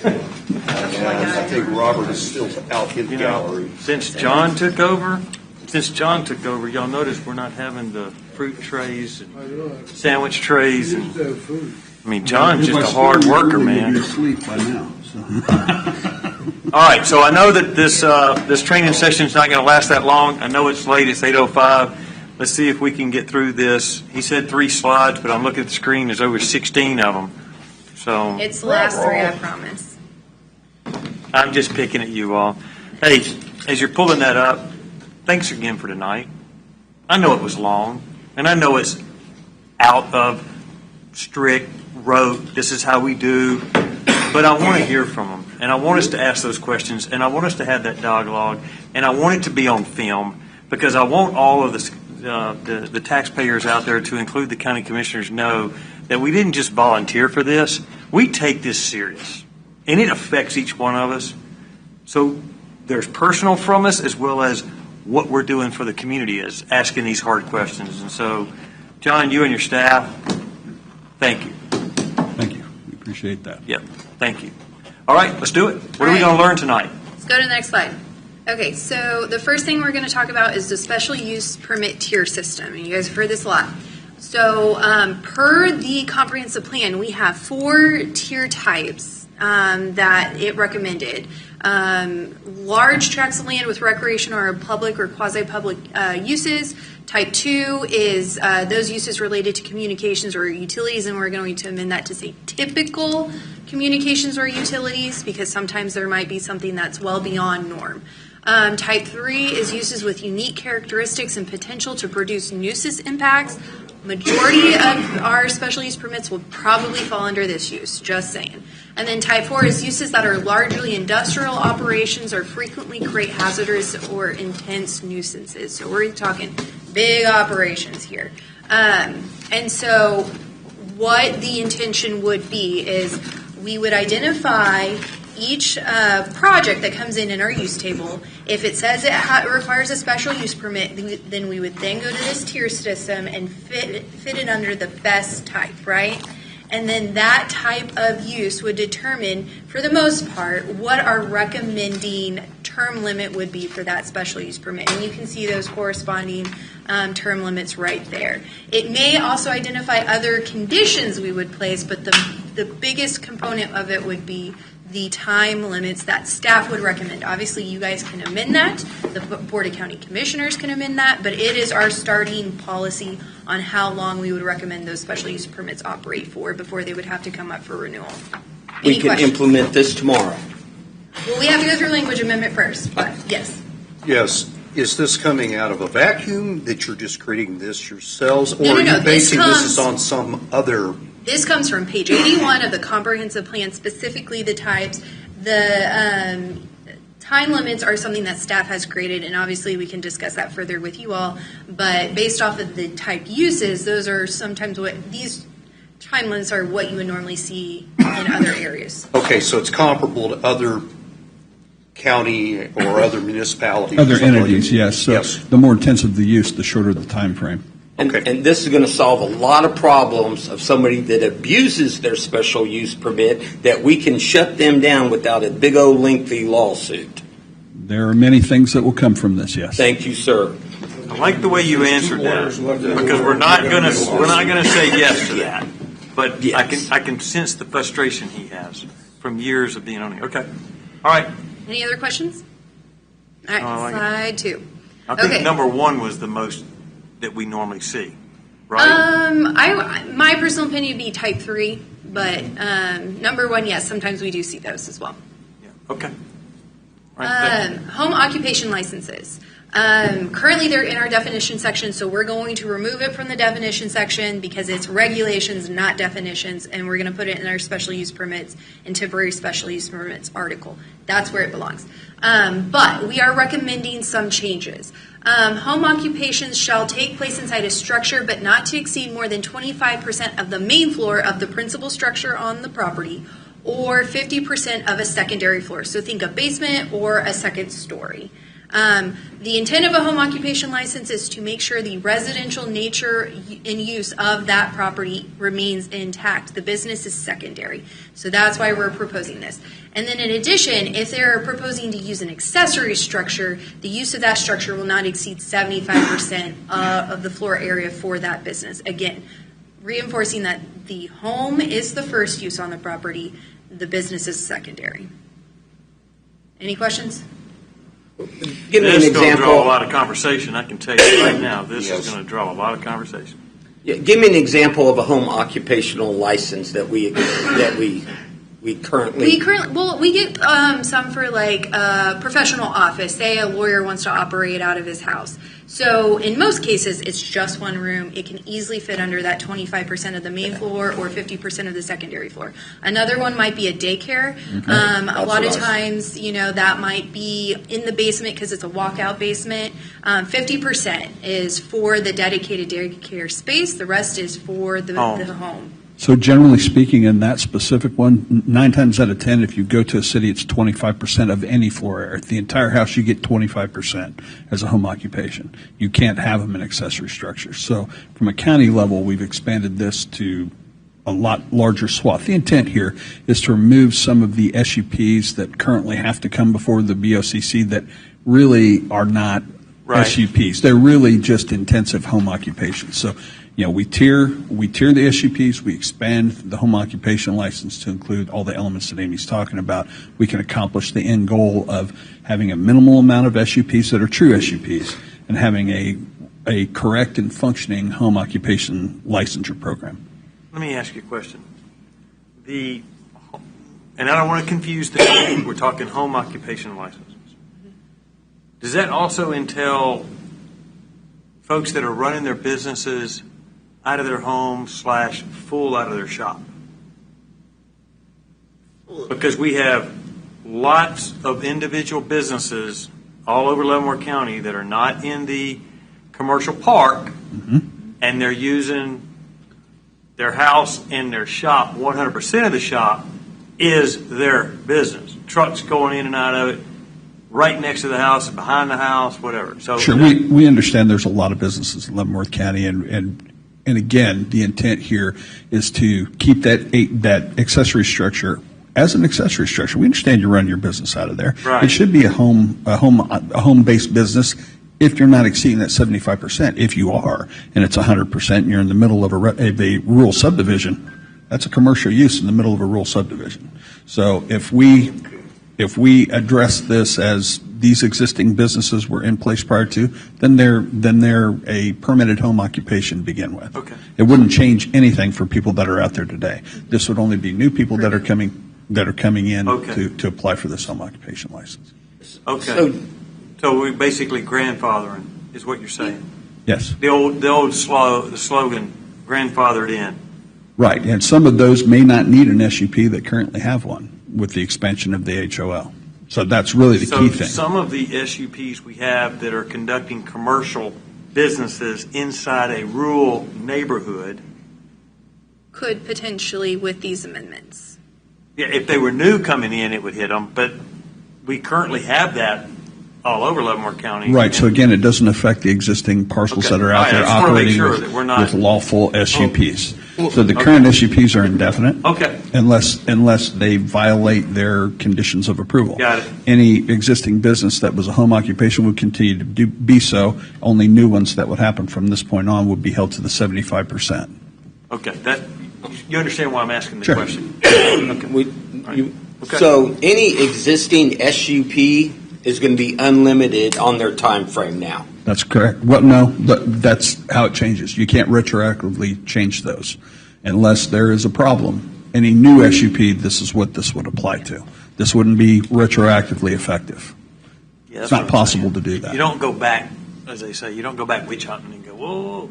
I think Robert is still out in the gallery. Since John took over, y'all notice we're not having the fruit trays and sandwich trays. And, I mean, John's just a hard worker, man. Asleep by now. So. All right, so I know that this training session is not going to last that long. I know it's late. It's 8:05. Let's see if we can get through this. He said 3 slides, but I'm looking at the screen. There's over 16 of them. So It's the last 3, I promise. I'm just picking at you all. Hey, as you're pulling that up, thanks again for tonight. I know it was long, and I know it's out of strict rote. This is how we do. But I want to hear from them, and I want us to ask those questions, and I want us to have that dialogue, and I want it to be on film, because I want all of the taxpayers out there, to include the county commissioners, know that we didn't just volunteer for this. We take this serious, and it affects each one of us. So there's personal from us, as well as what we're doing for the community, is asking these hard questions. And so, John, you and your staff, thank you. Thank you. We appreciate that. Yep, thank you. All right, let's do it. What are we going to learn tonight? Let's go to the next slide. Okay, so the first thing we're going to talk about is the special use permit tier system. And you guys have heard this a lot. So per the comprehensive plan, we have 4 tier types that it recommended. Large tracts of land with recreation or public or quasi-public uses. Type 2 is those uses related to communications or utilities, and we're going to amend that to say typical communications or utilities, because sometimes there might be something that's well beyond norm. Type 3 is uses with unique characteristics and potential to produce nuisance impacts. Majority of our special use permits will probably fall under this use, just saying. And then type 4 is uses that are largely industrial operations or frequently create hazardous or intense nuisances. So we're talking big operations here. And so what the intention would be is we would identify each project that comes in our use table. If it says it requires a special use permit, then we would then go to this tier system and fit it under the best type, right? And then that type of use would determine, for the most part, what our recommending term limit would be for that special use permit. And you can see those corresponding term limits right there. It may also identify other conditions we would place, but the biggest component of it would be the time limits that staff would recommend. Obviously, you guys can amend that. The Board of County Commissioners can amend that, but it is our starting policy on how long we would recommend those special use permits operate for before they would have to come up for renewal. We Any can questions? implement this tomorrow. Well, we have to go through language amendment first, but yes. Yes. Is this coming out of a vacuum that you're just creating this yourselves? Or No, are no, you basing this comes- is on some other? This comes from page 81 of the comprehensive plan, specifically the types. The time limits are something that staff has created, and obviously we can discuss that further with you all. But based off of the type uses, those are sometimes what these time limits are what you would normally see in other areas. Okay, so it's comparable to other county or other municipalities? Other entities, yes. So the more intensive the use, the shorter the time frame. And this is going to solve a lot of problems of somebody that abuses their special use permit, that we can shut them down without a big old lengthy lawsuit. There are many things that will come from this, yes. Thank you, sir. I like the way you answered that, because we're not going to say yes to that. But Yes. I can sense the frustration he has from years of being on here. Okay. All right. Any other questions? All right, Oh, I like it. slide 2. I think Okay. number 1 was the most that we normally see, right? My personal opinion would be type 3, but number 1, yes, sometimes we do see those as well. Okay. All right. Home occupation licenses. Currently, they're in our definition section, so we're going to remove it from the definition section because it's regulations, not definitions, and we're going to put it in our special use permits and temporary special use permits article. That's where it belongs. But we are recommending some changes. Home occupations shall take place inside a structure, but not to exceed more than 25% of the main floor of the principal structure on the property, or 50% of a secondary floor. So think a basement or a second story. The intent of a home occupation license is to make sure the residential nature and use of that property remains intact. The business is secondary. So that's why we're proposing this. And then in addition, if they're proposing to use an accessory structure, the use of that structure will not exceed 75% of the floor area for that business. Again, reinforcing that the home is the first use on the property, the business is secondary. Any questions? Give me an This is going to draw a example. lot of conversation. I can tell you right now, this is going to draw a lot of conversation. Yeah, give me an example of a home occupational license that we currently. We get some for like a professional office. Say a lawyer wants to operate out of his house. So in most cases, it's just one room. It can easily fit under that 25% of the main floor or 50% of the secondary floor. Another one might be a daycare. A lot of times, that might be in the basement because it's a walkout basement. 50% is for the dedicated daycare space. The rest is for the home. So generally speaking, in that specific one, 9 times out of 10, if you go to a city, it's 25% of any floor area. The entire house, you get 25% as a home occupation. You can't have them in accessory structures. So from a county level, we've expanded this to a lot larger swath. The intent here is to remove some of the SUPs that currently have to come before the BOCC that really are not SUPs. They're really just intensive home occupations. So we tier the SUPs, we expand the home occupation license to include all the elements that Amy's talking about. We can accomplish the end goal of having a minimal amount of SUPs that are true SUPs and having a correct and functioning home occupation licensure program. Let me ask you a question. And I don't want to confuse the two. We're talking home occupation licenses. Does that also entail folks that are running their businesses out of their home / full out of their shop? Because we have lots of individual businesses all over Leavenworth County that are not in the commercial park, and they're using their house and their shop. 100% of the shop is their business. Trucks going in and out of it, right next to the house, behind the house, whatever. So Sure, we understand there's a lot of businesses in Leavenworth County, and again, the intent here is to keep that accessory structure as an accessory structure. We understand you run your business out of there. Right. It should be a home-based business if you're not exceeding that 75%. If you are, and it's 100%, and you're in the middle of a rural subdivision, that's a commercial use in the middle of a rural subdivision. So if we address this as these existing businesses were in place prior to, then they're a permitted home occupation to begin with. Okay. It wouldn't change anything for people that are out there today. This would only be new people that are coming in Okay. to apply for this home occupation license. Okay. So we're basically grandfathering, is what you're saying? Yes. The old slogan, grandfathered in. Right, and some of those may not need an SUP that currently have one with the expansion of the HOL. So that's really the key thing. Some of the SUPs we have that are conducting commercial businesses inside a rural neighborhood, Could potentially with these amendments. yeah, if they were new coming in, it would hit them, but we currently have that all over Leavenworth County. Right, so again, it doesn't affect the existing parcels Okay. that are All out right, there I just wanna make operating sure that we're not- with lawful SUPs. So the Okay. current SUPs are indefinite. Okay. Unless they violate their conditions of approval. Got it. Any existing business that was a home occupation would continue to be so. Only new ones that would happen from this point on would be held to the 75%. Okay, you understand why I'm asking the Sure. question? So any existing SUP is going to be unlimited on their time frame now. That's correct. Well, no, that's how it changes. You can't retroactively change those unless there is a problem. Any new SUP, this is what this would apply to. This wouldn't be retroactively effective. Yeah, It's that's what not I'm possible saying. to do that. You don't go back, as they say, you don't go back witch hunting and go, whoa.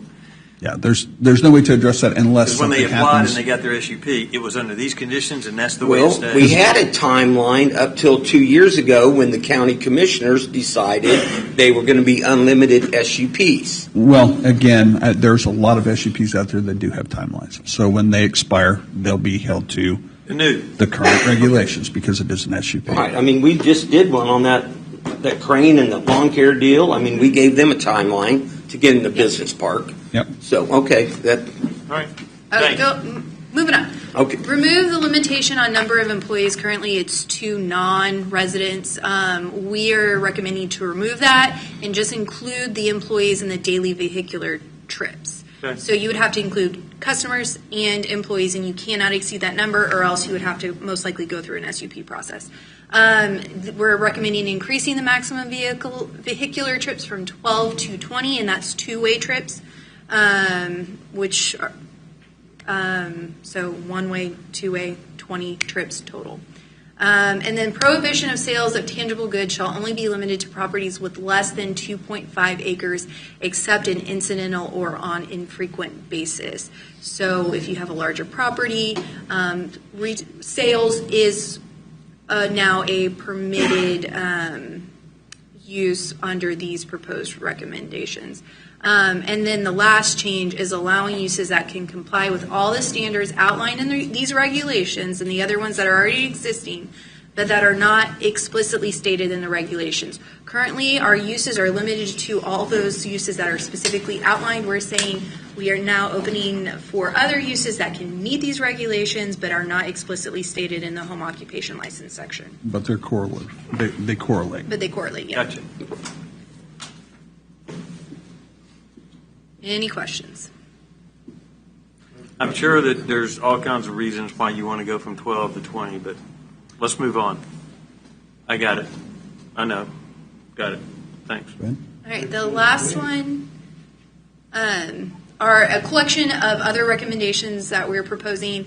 Yeah, there's no way to address that unless Because when they something applied happens. and they got their SUP, it was under these conditions, and that's the way it Well, stays. we had a timeline up till 2 years ago when the county commissioners decided they were going to be unlimited SUPs. Well, again, there's a lot of SUPs out there that do have timelines. So when they expire, they'll be held to the current regulations because it is an SUP. Right. I mean, we just did one on that crane and the lawn care deal. I mean, we gave them a timeline to get in the business park. Yep. So, okay, that. All right. Moving on. Okay. Remove the limitation on number of employees. Currently, it's 2 non-residents. We are recommending to remove that and just include the employees in the daily vehicular trips. Okay. So you would have to include customers and employees, and you cannot exceed that number, or else you would have to most likely go through an SUP process. We're recommending increasing the maximum vehicular trips from 12 to 20, and that's two-way trips, which are so one-way, two-way, 20 trips total. And then prohibition of sales of tangible goods shall only be limited to properties with less than 2.5 acres, except in incidental or on infrequent basis. So if you have a larger property, sales is now a permitted use under these proposed recommendations. And then the last change is allowing uses that can comply with all the standards outlined in these regulations and the other ones that are already existing, but that are not explicitly stated in the regulations. Currently, our uses are limited to all those uses that are specifically outlined. We're saying we are now opening for other uses that can meet these regulations, but are not explicitly stated in the home occupation license section. But they're correlated. They correlate. But they correlate, yeah. Gotcha. Any questions? I'm sure that there's all kinds of reasons why you want to go from 12 to 20, but let's move on. I got it. I know. Got it. Thanks. All right, the last one are a collection of other recommendations that we're proposing.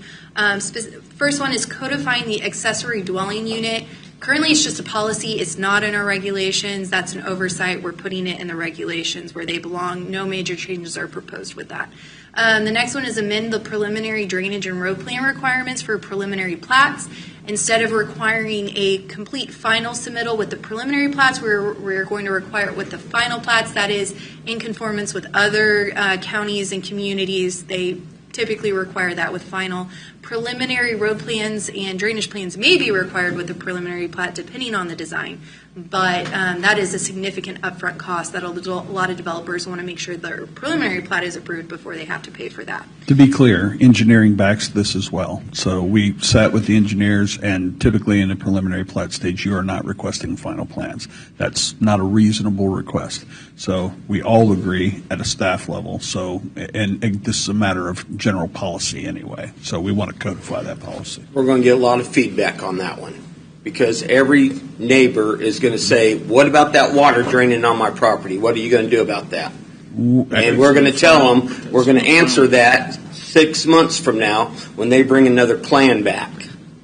First one is codifying the accessory dwelling unit. Currently, it's just a policy. It's not in our regulations. That's an oversight. We're putting it in the regulations where they belong. No major changes are proposed with that. The next one is amend the preliminary drainage and road plan requirements for preliminary plats. Instead of requiring a complete final submittal with the preliminary plats, we're going to require it with the final plats. That is in conformance with other counties and communities. They typically require that with final. Preliminary road plans and drainage plans may be required with a preliminary plat depending on the design, but that is a significant upfront cost that a lot of developers want to make sure their preliminary plat is approved before they have to pay for that. To be clear, engineering backs this as well. So we sat with the engineers, and typically in a preliminary plat stage, you are not requesting final plans. That's not a reasonable request. So we all agree at a staff level. So, and this is a matter of general policy anyway. So we want to codify that policy. We're going to get a lot of feedback on that one, because every neighbor is going to say, what about that water draining on my property? What are you going to do about that? And we're going to tell them, we're going to answer that 6 months from now when they bring another plan back.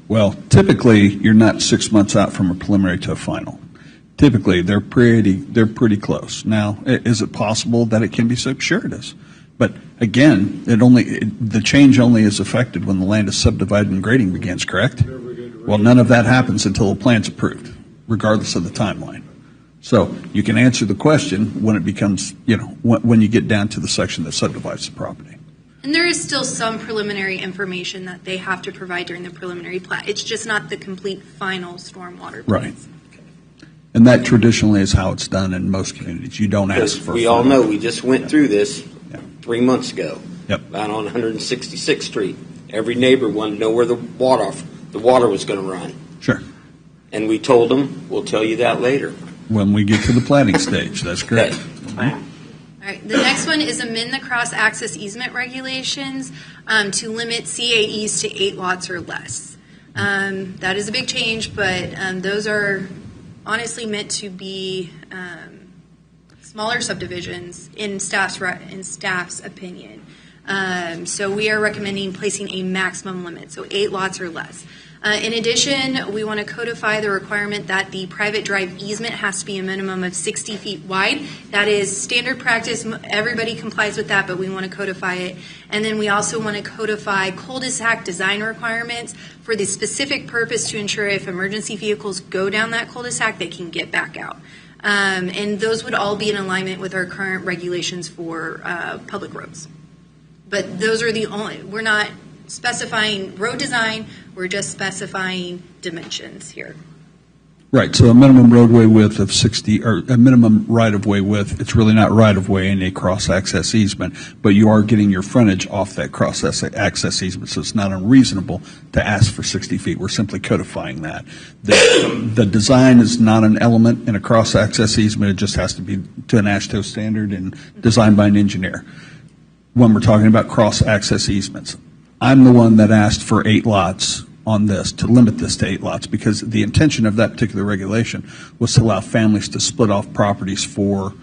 Well, typically, you're not 6 months out from a preliminary to a final. Typically, they're pretty close. Now, is it possible that it can be so? Sure it is. But again, the change only is affected when the land is subdivided and grading begins, correct? Well, none of that happens until the plan's approved, regardless of the timeline. So you can answer the question when it becomes, when you get down to the section that subdivides the property. And there is still some preliminary information that they have to provide during the preliminary plat. It's just not the complete final stormwater plans. Right. And that traditionally is how it's done in most communities. You don't ask for. We all know, we just went through this 3 months ago. Yep. Out on 166th Street. Every neighbor wanted to know where the water was going to run. Sure. And we told them, we'll tell you that later. When we get to the planning stage, that's correct. All right, the next one is amend the cross-access easement regulations to limit CAEs to 8 lots or less. That is a big change, but those are honestly meant to be smaller subdivisions in staff's opinion. So we are recommending placing a maximum limit, so 8 lots or less. In addition, we want to codify the requirement that the private drive easement has to be a minimum of 60 feet wide. That is standard practice. Everybody complies with that, but we want to codify it. And then we also want to codify cul-de-sac design requirements for the specific purpose to ensure if emergency vehicles go down that cul-de-sac, they can get back out. And those would all be in alignment with our current regulations for public roads. But those are the only, we're not specifying road design, we're just specifying dimensions here. Right, so a minimum roadway width of 60, or a minimum right-of-way width, it's really not right-of-way in a cross-access easement, but you are getting your frontage off that cross-access easement, so it's not unreasonable to ask for 60 feet. We're simply codifying that. The design is not an element in a cross-access easement, it just has to be to an AASHTO standard and designed by an engineer. When we're talking about cross-access easements, I'm the one that asked for 8 lots on this, to limit this to 8 lots, because the intention of that particular regulation was to allow families to split off properties for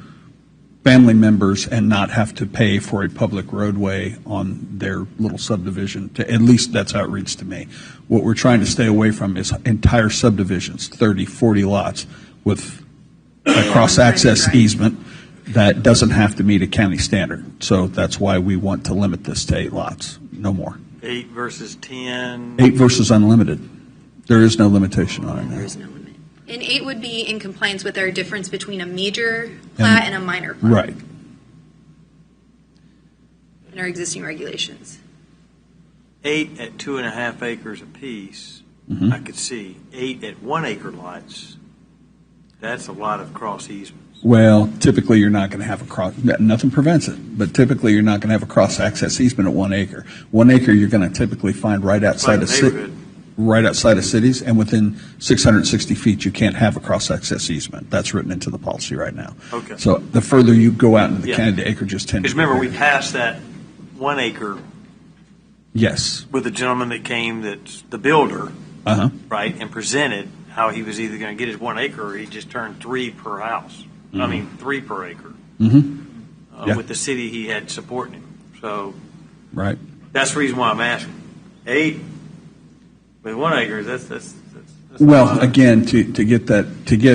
family members and not have to pay for a public roadway on their little subdivision. At least that's how it reads to me. What we're trying to stay away from is entire subdivisions, 30, 40 lots with a cross-access easement that doesn't have to meet a county standard. So that's why we want to limit this to 8 lots, no more. 8 versus 10. 8 versus unlimited. There is no limitation on it now. There is no limit. And 8 would be in compliance with our difference between a major plat and a minor plat. Right. In our existing regulations. 8 at 2.5 acres apiece, I could see. 8 at 1 acre lots, that's a lot of cross easements. Well, typically you're not going to have a cross, nothing prevents it, but typically you're not going to have a cross-access easement at 1 acre. 1 acre you're going to typically find right outside of cities, and within 660 feet you can't have a cross-access easement. That's written into the policy right now. Okay. So the further you go out into the county, the acreages tend to. Because remember, we passed that 1 acre. Yes. With a gentleman that came, that's the builder, right, and presented how he was either going to get his 1 acre or he just turned 3 per house. I mean, 3 per acre. With the city he had supporting him. So right. That's the reason why I'm asking. 8 with 1 acre, that's well, again, to get a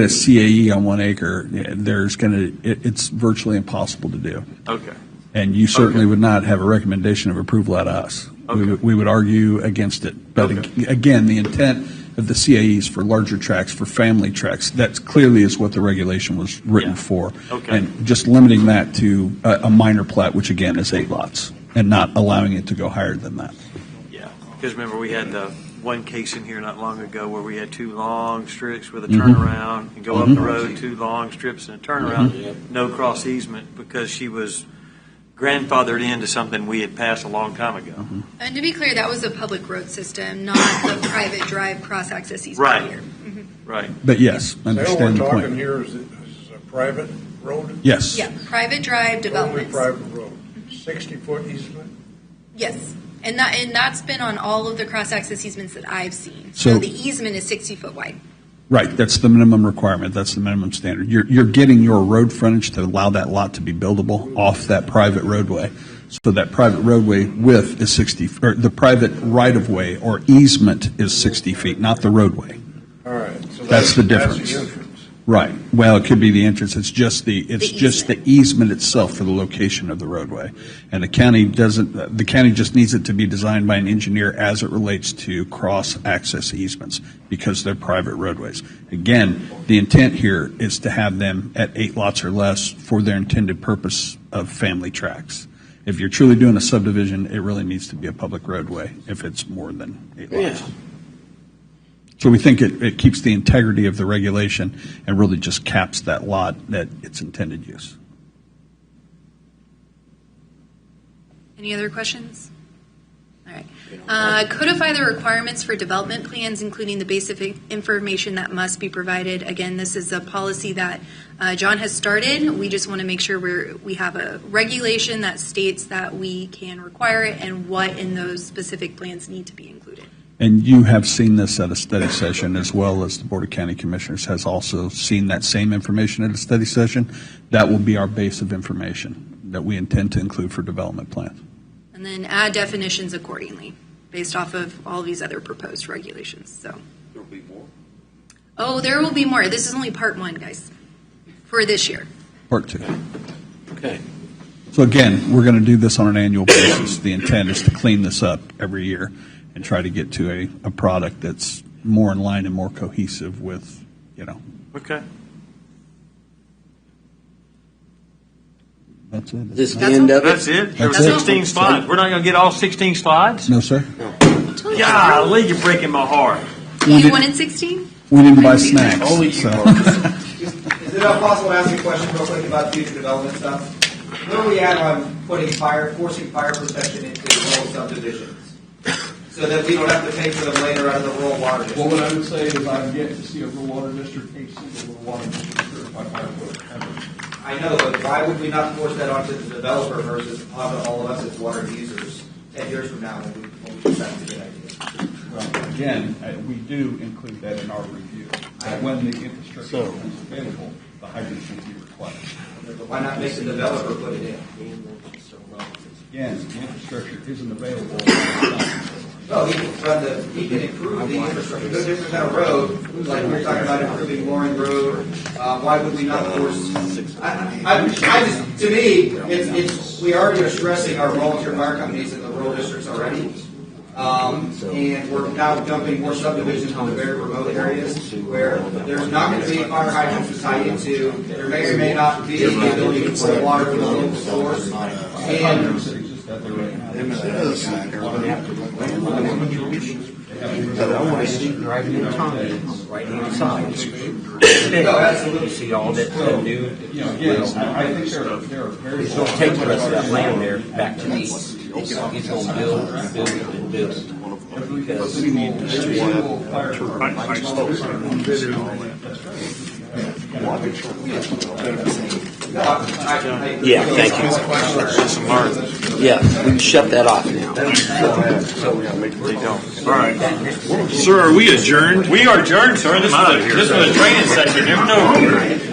CAE on 1 acre, it's virtually impossible to do. Okay. And you certainly would not have a recommendation of approval out of us. Okay. We would argue against it. But again, the intent of the CAEs for larger tracts, for family tracts, that clearly is what the regulation was written for. Okay. And just limiting that to a minor plat, which again is 8 lots, and not allowing it to go higher than that. Yeah. Because remember, we had the one case in here not long ago where we had 2 long strips with a turnaround and go up the road, 2 long strips and a turnaround, no cross easement because she was grandfathered into something we had passed a long time ago. And to be clear, that was a public road system, not the private drive cross-access easement Right. here. Right. But yes, So understand the we're talking point. here is a private road? Yes. Yeah, private drive Only developments. private road, 60-foot easement? Yes. And that's been on all of the cross-access easements that I've seen. So- So the easement is 60 foot wide. Right, that's the minimum requirement, that's the minimum standard. You're getting your road frontage to allow that lot to be buildable off that private roadway. So that private roadway width is 60, or the private right-of-way or easement is 60 feet, not the roadway. All right. So That's the That's difference. the entrance. Right, well, it could be the entrance, it's just the easement itself for the location of the roadway. And the county just needs it to be designed by an engineer as it relates to cross-access easements, because they're private roadways. Again, the intent here is to have them at 8 lots or less for their intended purpose of family tracts. If you're truly doing a subdivision, it really needs to be a public roadway if it's more than 8 lots. So we think it keeps the integrity of the regulation and really just caps that lot at its intended use. Any other questions? All right. Codify the requirements for development plans, including the basic information that must be provided. Again, this is a policy that John has started. We just want to make sure we have a regulation that states that we can require it and what in those specific plans need to be included. And you have seen this at a study session, as well as the Board of County Commissioners has also seen that same information at a study session. That will be our base of information that we intend to include for development plans. And then add definitions accordingly, based off of all these other proposed regulations. So. There'll be more. Oh, there will be more. This is only part 1, guys, for this year. Part 2. Okay. So again, we're going to do this on an annual basis. The intent is to clean this up every year and try to get to a product that's more in line and more cohesive with, Okay. That's it. This the end of it? That's it? There's That's it. 16 slides. We're not going to get all 16 slides? No, sir. Golly, you're breaking my heart. You wanted 16? We didn't buy snacks. So. Is it possible to ask you a question real quick about future development stuff? Where are we at on forcing fire protection into rural subdivisions? So that we don't have to pay for them later out of the rural water district? Well, what I would say is I've yet to see a rural water district, a single rural water district certified fire code ever. I know, but why would we not force that onto the developer versus onto all of us as water users 10 years from now when we think that's a good idea? Well, again, we do include that in our review. That when the infrastructure becomes available, the hydrants will be required. But why not make the developer put it in? Again, the infrastructure isn't available. No, he can improve the infrastructure. No different than a road, like we were talking about improving Loring Road. Why would we not force? To me, we already are stressing our volunteer fire companies in the rural districts already. And we're now dumping more subdivisions into very remote areas where there's not going to be fire hydrants to tie into. There may or may not be the ability to pull water from the local source. And I want to see driving in tunnels right inside. No, absolutely. See all that's new. I think there are very. He's going to take the rest of that land there back to me. He's going to build and build and build. Because we need Yeah, thank you. Yeah, we can shut that off now. All right. Sir, are we adjourned? We are adjourned, sir. This was a training session. There's no